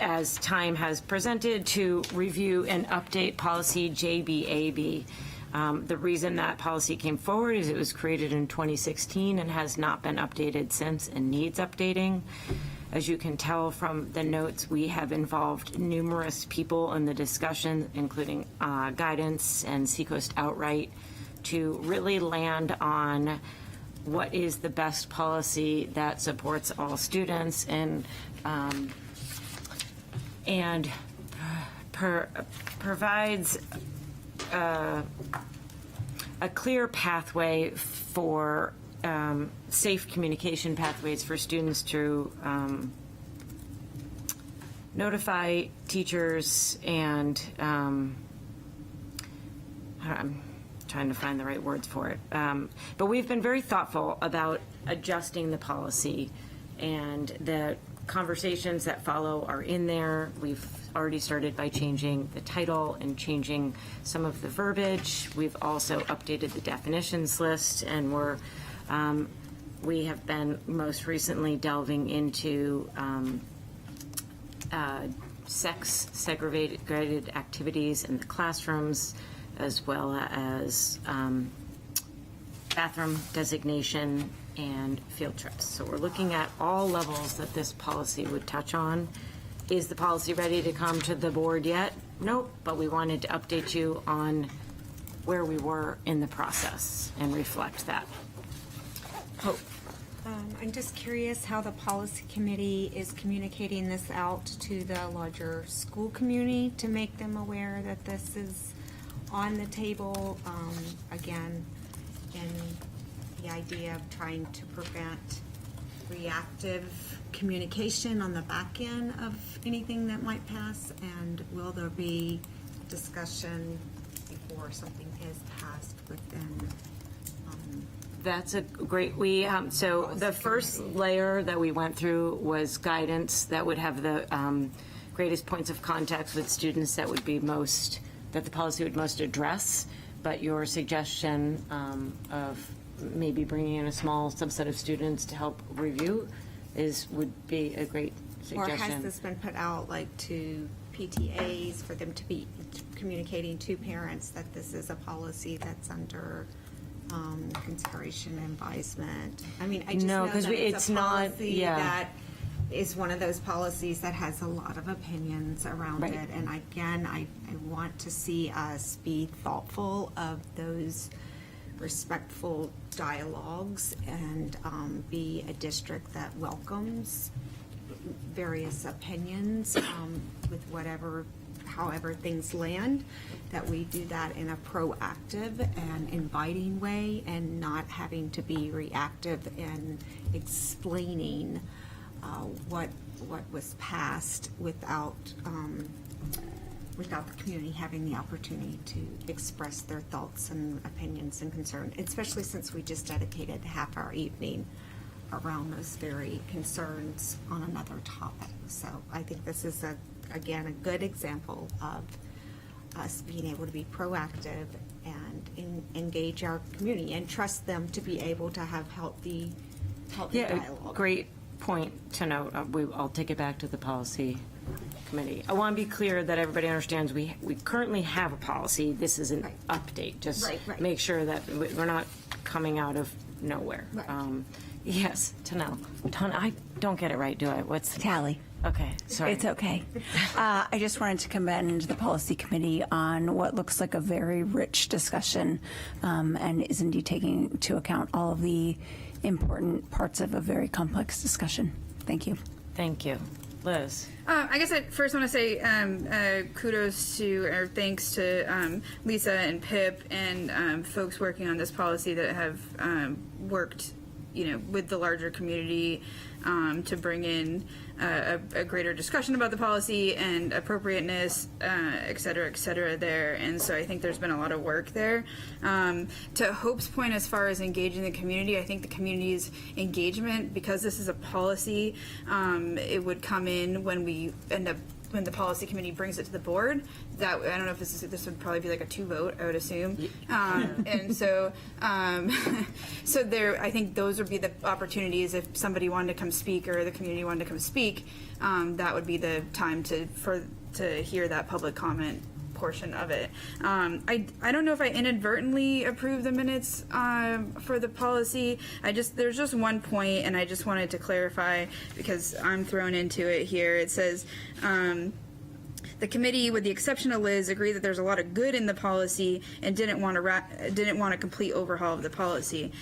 as time has presented to review and update policy JBAB. The reason that policy came forward is it was created in 2016 and has not been updated since and needs updating. As you can tell from the notes, we have involved numerous people in the discussion, including guidance and Seacoast Outright, to really land on what is the best policy that supports all students and provides a clear pathway for safe communication pathways for students to notify teachers and I'm trying to find the right words for it. But we've been very thoughtful about adjusting the policy, and the conversations that follow are in there. We've already started by changing the title and changing some of the verbiage. We've also updated the definitions list, and we have been most recently delving into sex segregated activities in the classrooms, as well as bathroom designation and field trips. So we're looking at all levels that this policy would touch on. Is the policy ready to come to the board yet? Nope, but we wanted to update you on where we were in the process and reflect that. Hope. I'm just curious how the policy committee is communicating this out to the larger school community to make them aware that this is on the table, again, in the idea of trying to prevent reactive communication on the back end of anything that might pass, and will there be discussion before something is passed within? That's a great, so the first layer that we went through was guidance that would have the greatest points of contact with students that would be most, that the policy would most address. But your suggestion of maybe bringing in a small subset of students to help review would be a great suggestion. Or has this been put out like to PTAs for them to be communicating to parents that this is a policy that's under consideration and advisement? I mean, I just know that it's a policy that is one of those policies that has a lot of opinions around it. And again, I want to see us be thoughtful of those respectful dialogues and be a district that welcomes various opinions with however things land, that we do that in a proactive and inviting way and not having to be reactive in explaining what was passed without the community having the opportunity to express their thoughts and opinions and concerns, especially since we just dedicated half our evening around those very concerns on another topic. So I think this is, again, a good example of us being able to be proactive and engage our community and trust them to be able to have healthy dialogue. Great point to note. I'll take it back to the policy committee. I want to be clear that everybody understands we currently have a policy. This is an update. Just make sure that we're not coming out of nowhere. Yes, Tanel. I don't get it right, do I? What's Tally? Okay, sorry. It's okay. I just wanted to commend the policy committee on what looks like a very rich discussion and is indeed taking into account all of the important parts of a very complex discussion. Thank you. Thank you. Liz? I guess I first want to say kudos to, or thanks to Lisa and Pip and folks working on this policy that have worked, with the larger community to bring in a greater discussion about the policy and appropriateness, et cetera there. And so I think there's been a lot of work there. To Hope's point, as far as engaging the community, I think the community's engagement, because this is a policy, it would come in when we end up when the policy committee brings it to the board. That I don't know if this would probably be like a 2 vote, I would assume. And so, so there, I think those would be the opportunities if somebody wanted to come speak or the community wanted to come speak. That would be the time to hear that public comment portion of it. I don't know if I inadvertently approved the minutes for the policy. There's just one point, and I just wanted to clarify because I'm thrown into it here. It says, the committee, with the exception of Liz, agreed that there's a lot of good in the policy and didn't want a complete overhaul of the policy.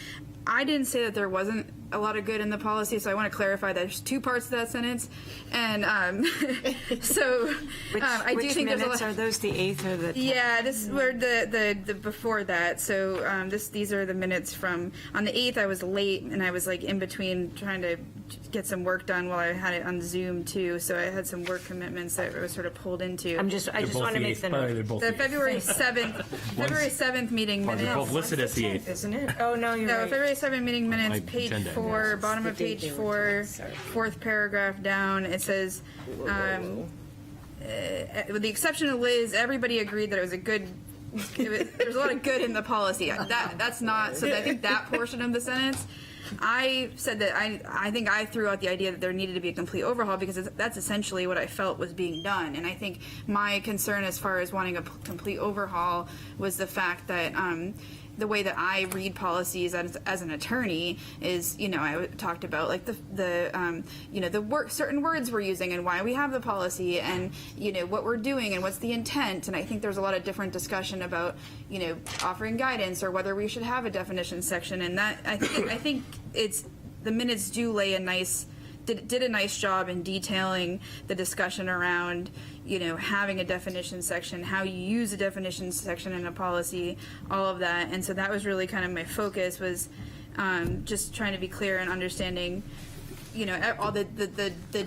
I didn't say that there wasn't a lot of good in the policy, so I want to clarify that there's 2 parts to that sentence. And so I do think there's a lot. Are those the 8th or the 10th? Yeah, this were the before that. So these are the minutes from on the 8th. I was late and I was like in between trying to get some work done while I had it on Zoom too. So I had some work commitments that I was sort of pulled into. I just want to make the note. The February 7th meeting minutes. They're both listed as the 8th. Isn't it? Oh no, you're right. February 7th meeting minutes, page agenda. 4, bottom of page 4, 4th paragraph down. It says, with the exception of Liz, everybody agreed that it was a good. There's a lot of good in the policy. That's not. So I think that portion of the sentence. I said that I think I threw out the idea that there needed to be a complete overhaul because that's essentially what I felt was being done. And I think my concern as far as wanting a complete overhaul was the fact that the way that I read policies as an attorney is, I talked about like certain words we're using and why we have the policy and, what we're doing and what's the intent. And I think there's a lot of different discussion about, offering guidance or whether we should have a definition section. And that I think the minutes do lay did a nice job in detailing the discussion around, having a definition section, how you use a definition section in a policy, all of that. And so that was really kind of my focus was just trying to be clear and understanding, all the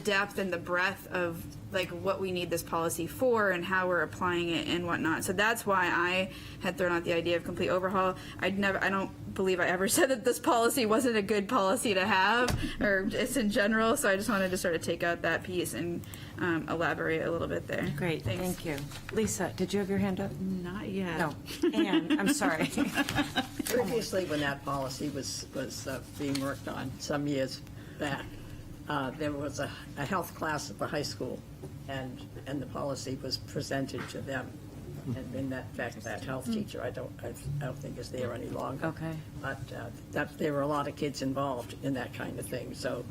depth and the breadth of like what we need this policy for and how we're applying it and whatnot. So that's why I had thrown out the idea of complete overhaul. I don't believe I ever said that this policy wasn't a good policy to have or just in general. So I just wanted to sort of take out that piece and elaborate a little bit there. Great, thank you. Lisa, did you have your hand up? Not yet. No. Anne, I'm sorry. Previously, when that policy was being worked on some years back, there was a health class at the high school, and the policy was presented to them. And in fact, that health teacher, I don't think is there any longer. Okay. But there were a lot of kids involved in that kind of thing, so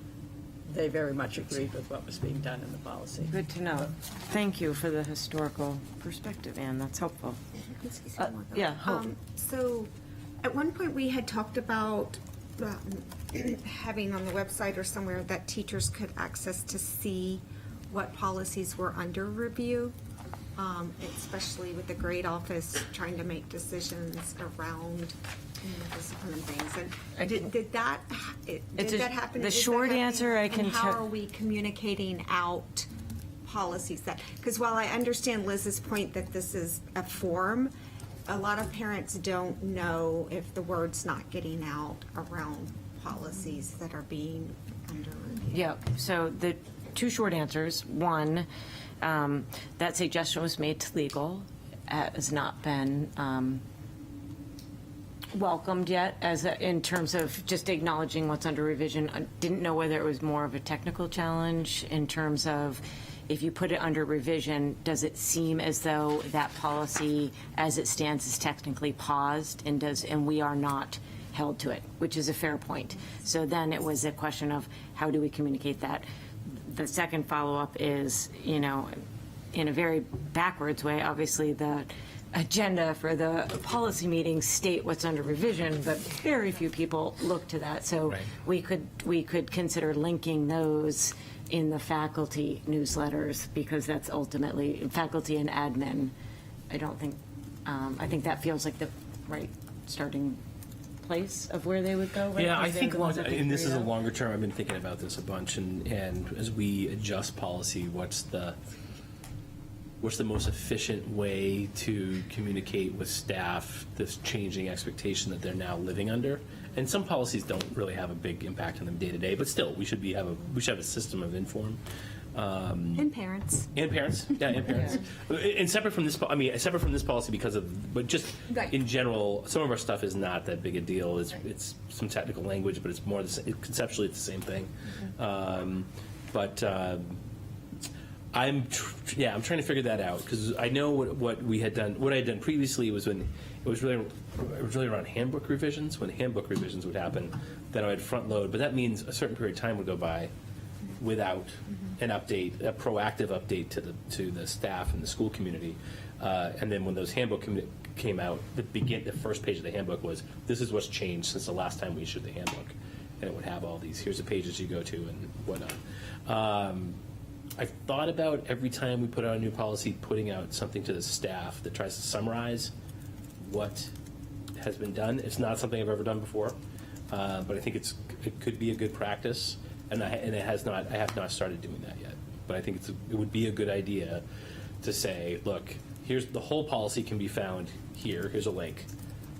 they very much agreed with what was being done in the policy. Good to know. Thank you for the historical perspective, Anne. That's helpful. Yeah, Hope. So At one point, we had talked about having on the website or somewhere that teachers could access to see what policies were under review, especially with the grade office trying to make decisions around discipline and things. And did that happen? The Is that short happening? answer I can And how tell. are we communicating out policies that? Because while I understand Liz's point that this is a form, a lot of parents don't know if the word's not getting out around policies that are being under review. Yeah, so the two short answers. One, that suggestion was made to legal, has not been welcomed yet in terms of just acknowledging what's under revision. I didn't know whether it was more of a technical challenge in terms of if you put it under revision, does it seem as though that policy as it stands is technically paused and we are not held to it, which is a fair point. So then it was a question of how do we communicate that? The second follow-up is, in a very backwards way, obviously the agenda for the policy meetings state what's under revision, but very few people look to that. So we could consider linking those in the faculty newsletters, because that's ultimately faculty and admin. I think that feels like the right starting place of where they would go. Right? Yeah, I Because think, they're the ones that they and this is a create. longer term, I've been thinking about this a bunch, and as we adjust policy, what's the most efficient way to communicate with staff this changing expectation that they're now living under? And some policies don't really have a big impact on them day to day, but still, we should have a system of inform. And parents. And parents, and parents. And separate from this policy but just Right. in general, some of our stuff is not that big a deal. It's some technical language, but it's more conceptually it's the same thing. I'm trying to figure that out, because I know what I had done previously was when it was really around handbook revisions. When handbook revisions would happen, then I would front load, but that means a certain period of time would go by without an update, a proactive update to the staff and the school community. And then when those handbook came out, the first page of the handbook was, this is what's changed since the last time we issued the handbook. And it would have all these, here's the pages you go to and whatnot. I've thought about every time we put out a new policy, putting out something to the staff that tries to summarize what has been done. It's not something I've ever done before, but I think it could be a good practice, and I have not started doing that yet. But I think it would be a good idea to say, look, here's the whole policy can be found here. Here's a link.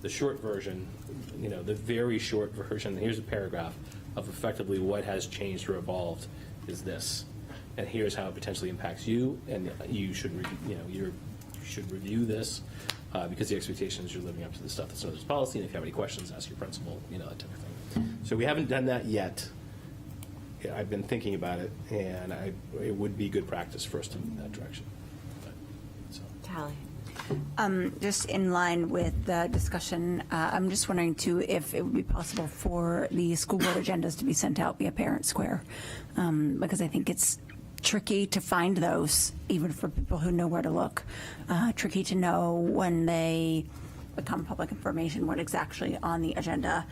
The short version, the very short version. Here's a paragraph of effectively what has changed or evolved is this. And here's how it potentially impacts you, and you should review this because the expectation is you're living up to the stuff that's in this policy. And if you have any questions, ask your principal, that type of thing. So we haven't done that yet. Yeah, I've been thinking about it, and it would be good practice for us to move in that direction. Tally. Just in line with the discussion, I'm just wondering too if it would be possible for the school board agendas to be sent out via Parent Square, because I think it's tricky to find those, even for people who know where to look. Tricky to know when they become public information, what is actually on the agenda.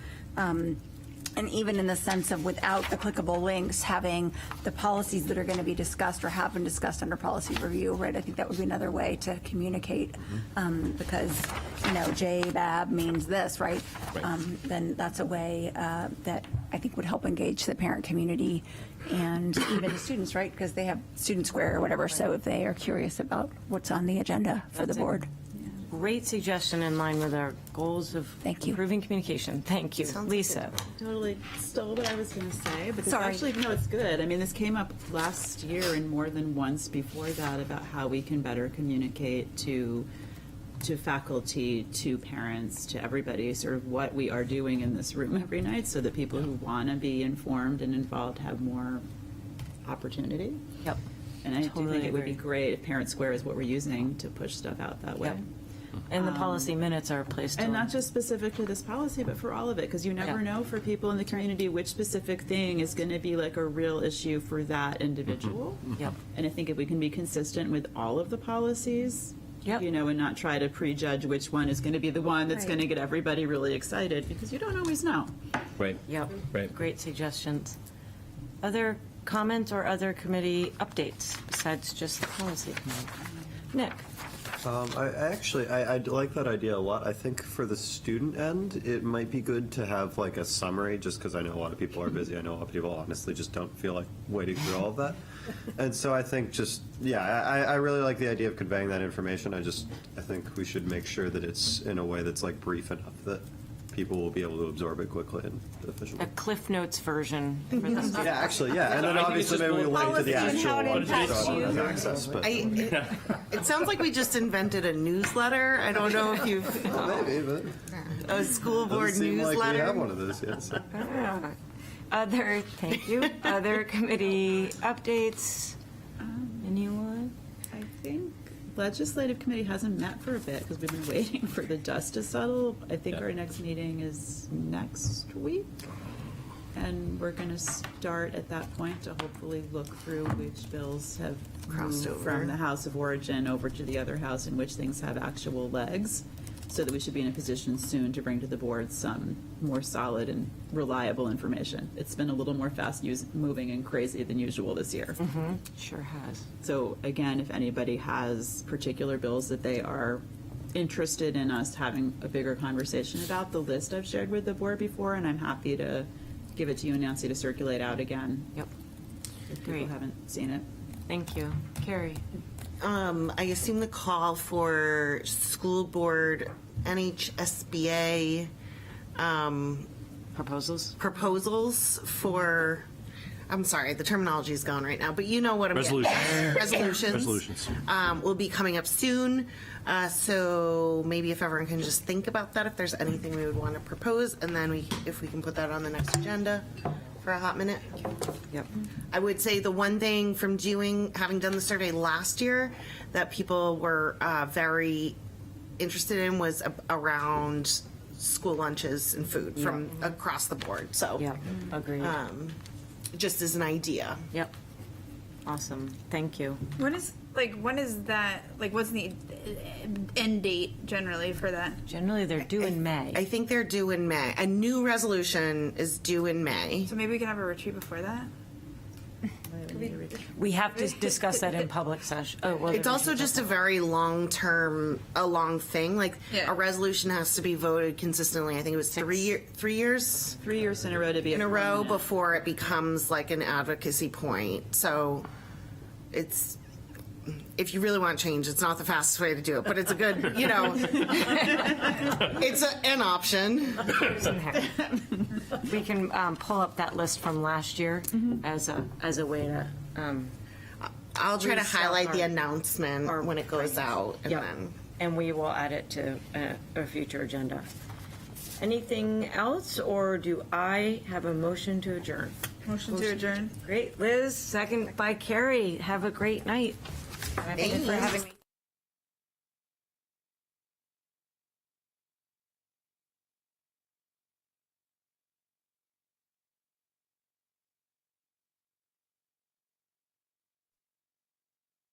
And even in the sense of without the clickable links, having the policies that are going to be discussed or have been discussed under policy review, right? I think that would be another way to communicate because, JBAB means this, right? Then that's a way that I think would help engage the parent community and even the students, right? Because they have Student Square or whatever. So if they are curious about what's on the agenda for the board. Great suggestion in line with our goals of improving communication. Thank you. Lisa. Totally stole what I was going to say, but Sorry. actually, no, it's good. I mean, this came up last year and more than once before that about how we can better communicate to faculty, to parents, to everybody, sort of what we are doing in this room every night so that people who want to be informed and involved have more opportunity. Yep. And I do Totally think it would be agree. great if Parent Square is what we're using to push stuff out that way. Yep. And the policy minutes are placed And on. not just specific to this policy, but for all of it, because you never know for people in the community which specific thing is going to be like a real issue for that individual. Yep. And I think if we can be consistent with all of the policies, You know, and not try to prejudge which one is going to be the one that's Right. going to get everybody really excited, because you don't always know. Right. Yep. Right. Great suggestions. Other comments or other committee updates besides just the policy committee? Nick? I like that idea a lot. I think for the student end, it might be good to have like a summary, just because I know a lot of people are busy. I know a lot of people honestly just don't feel like waiting through all of that. And so I think I really like the idea of conveying that information. I think we should make sure that it's in a way that's like brief enough that people will be able to absorb it quickly and efficiently. A Cliff Notes version for the student. Yeah, actually, yeah. And then obviously maybe we link to the actual one so everyone has access. But It sounds like we just invented a newsletter. I don't know if you've maybe, but a school board doesn't seem newsletter. like we have one of those yet. So. Thank you. Other committee updates? Anyone? I think Legislative Committee hasn't met for a bit because we've been waiting for the dust to settle. I think our next meeting is next week. And we're going to start at that point to hopefully look through which bills have Crossed moved over. from the House of Origin over to the other house and which things have actual legs, so that we should be in a position soon to bring to the board some more solid and reliable information. It's been a little more fast-moving and crazy than usual this year. Sure has. So again, if anybody has particular bills that they are interested in us having a bigger conversation about, the list I've shared with the board before, and I'm happy to give it to you and Nancy to circulate out again. Yep. If Great. people haven't seen it. Thank you. Carrie? I assume the call for school board NHSBA proposals for, I'm sorry, the terminology is gone right now, but you know what I'm Resolutions. Resolutions. Will be coming up soon. So maybe if everyone can just think about that, if there's anything we would want to propose, and then if we can put that on the next agenda for a hot minute. Yep. I would say the one thing from having done the survey last year that people were very interested in was around school lunches and food from across the board. So, yeah, agreed. Just as an idea. Yep. Awesome. Thank you. When is that, like, what's the end date generally for that? Generally, they're due in May. I think they're due in May. A new resolution is due in May. So maybe we can have a retreat before that? We have to discuss that in public session. Oh, well, It's also just a very long thing. Like Yeah. a resolution has to be voted consistently. I think it was 3 years. 3 years in a row to be in a row before it becomes like an advocacy point. So it's, if you really want change, it's not the fastest way to do it, but it's a good, it's an option. We can pull up that list from last year as a way to. I'll try to restart highlight the our- announcement when it goes out, and Yep. then. And we will add it to a future agenda. Anything else, or do I have a motion to adjourn? Motion to adjourn. Great. Liz, second by Carrie. Have a great night. Thank you. for having me.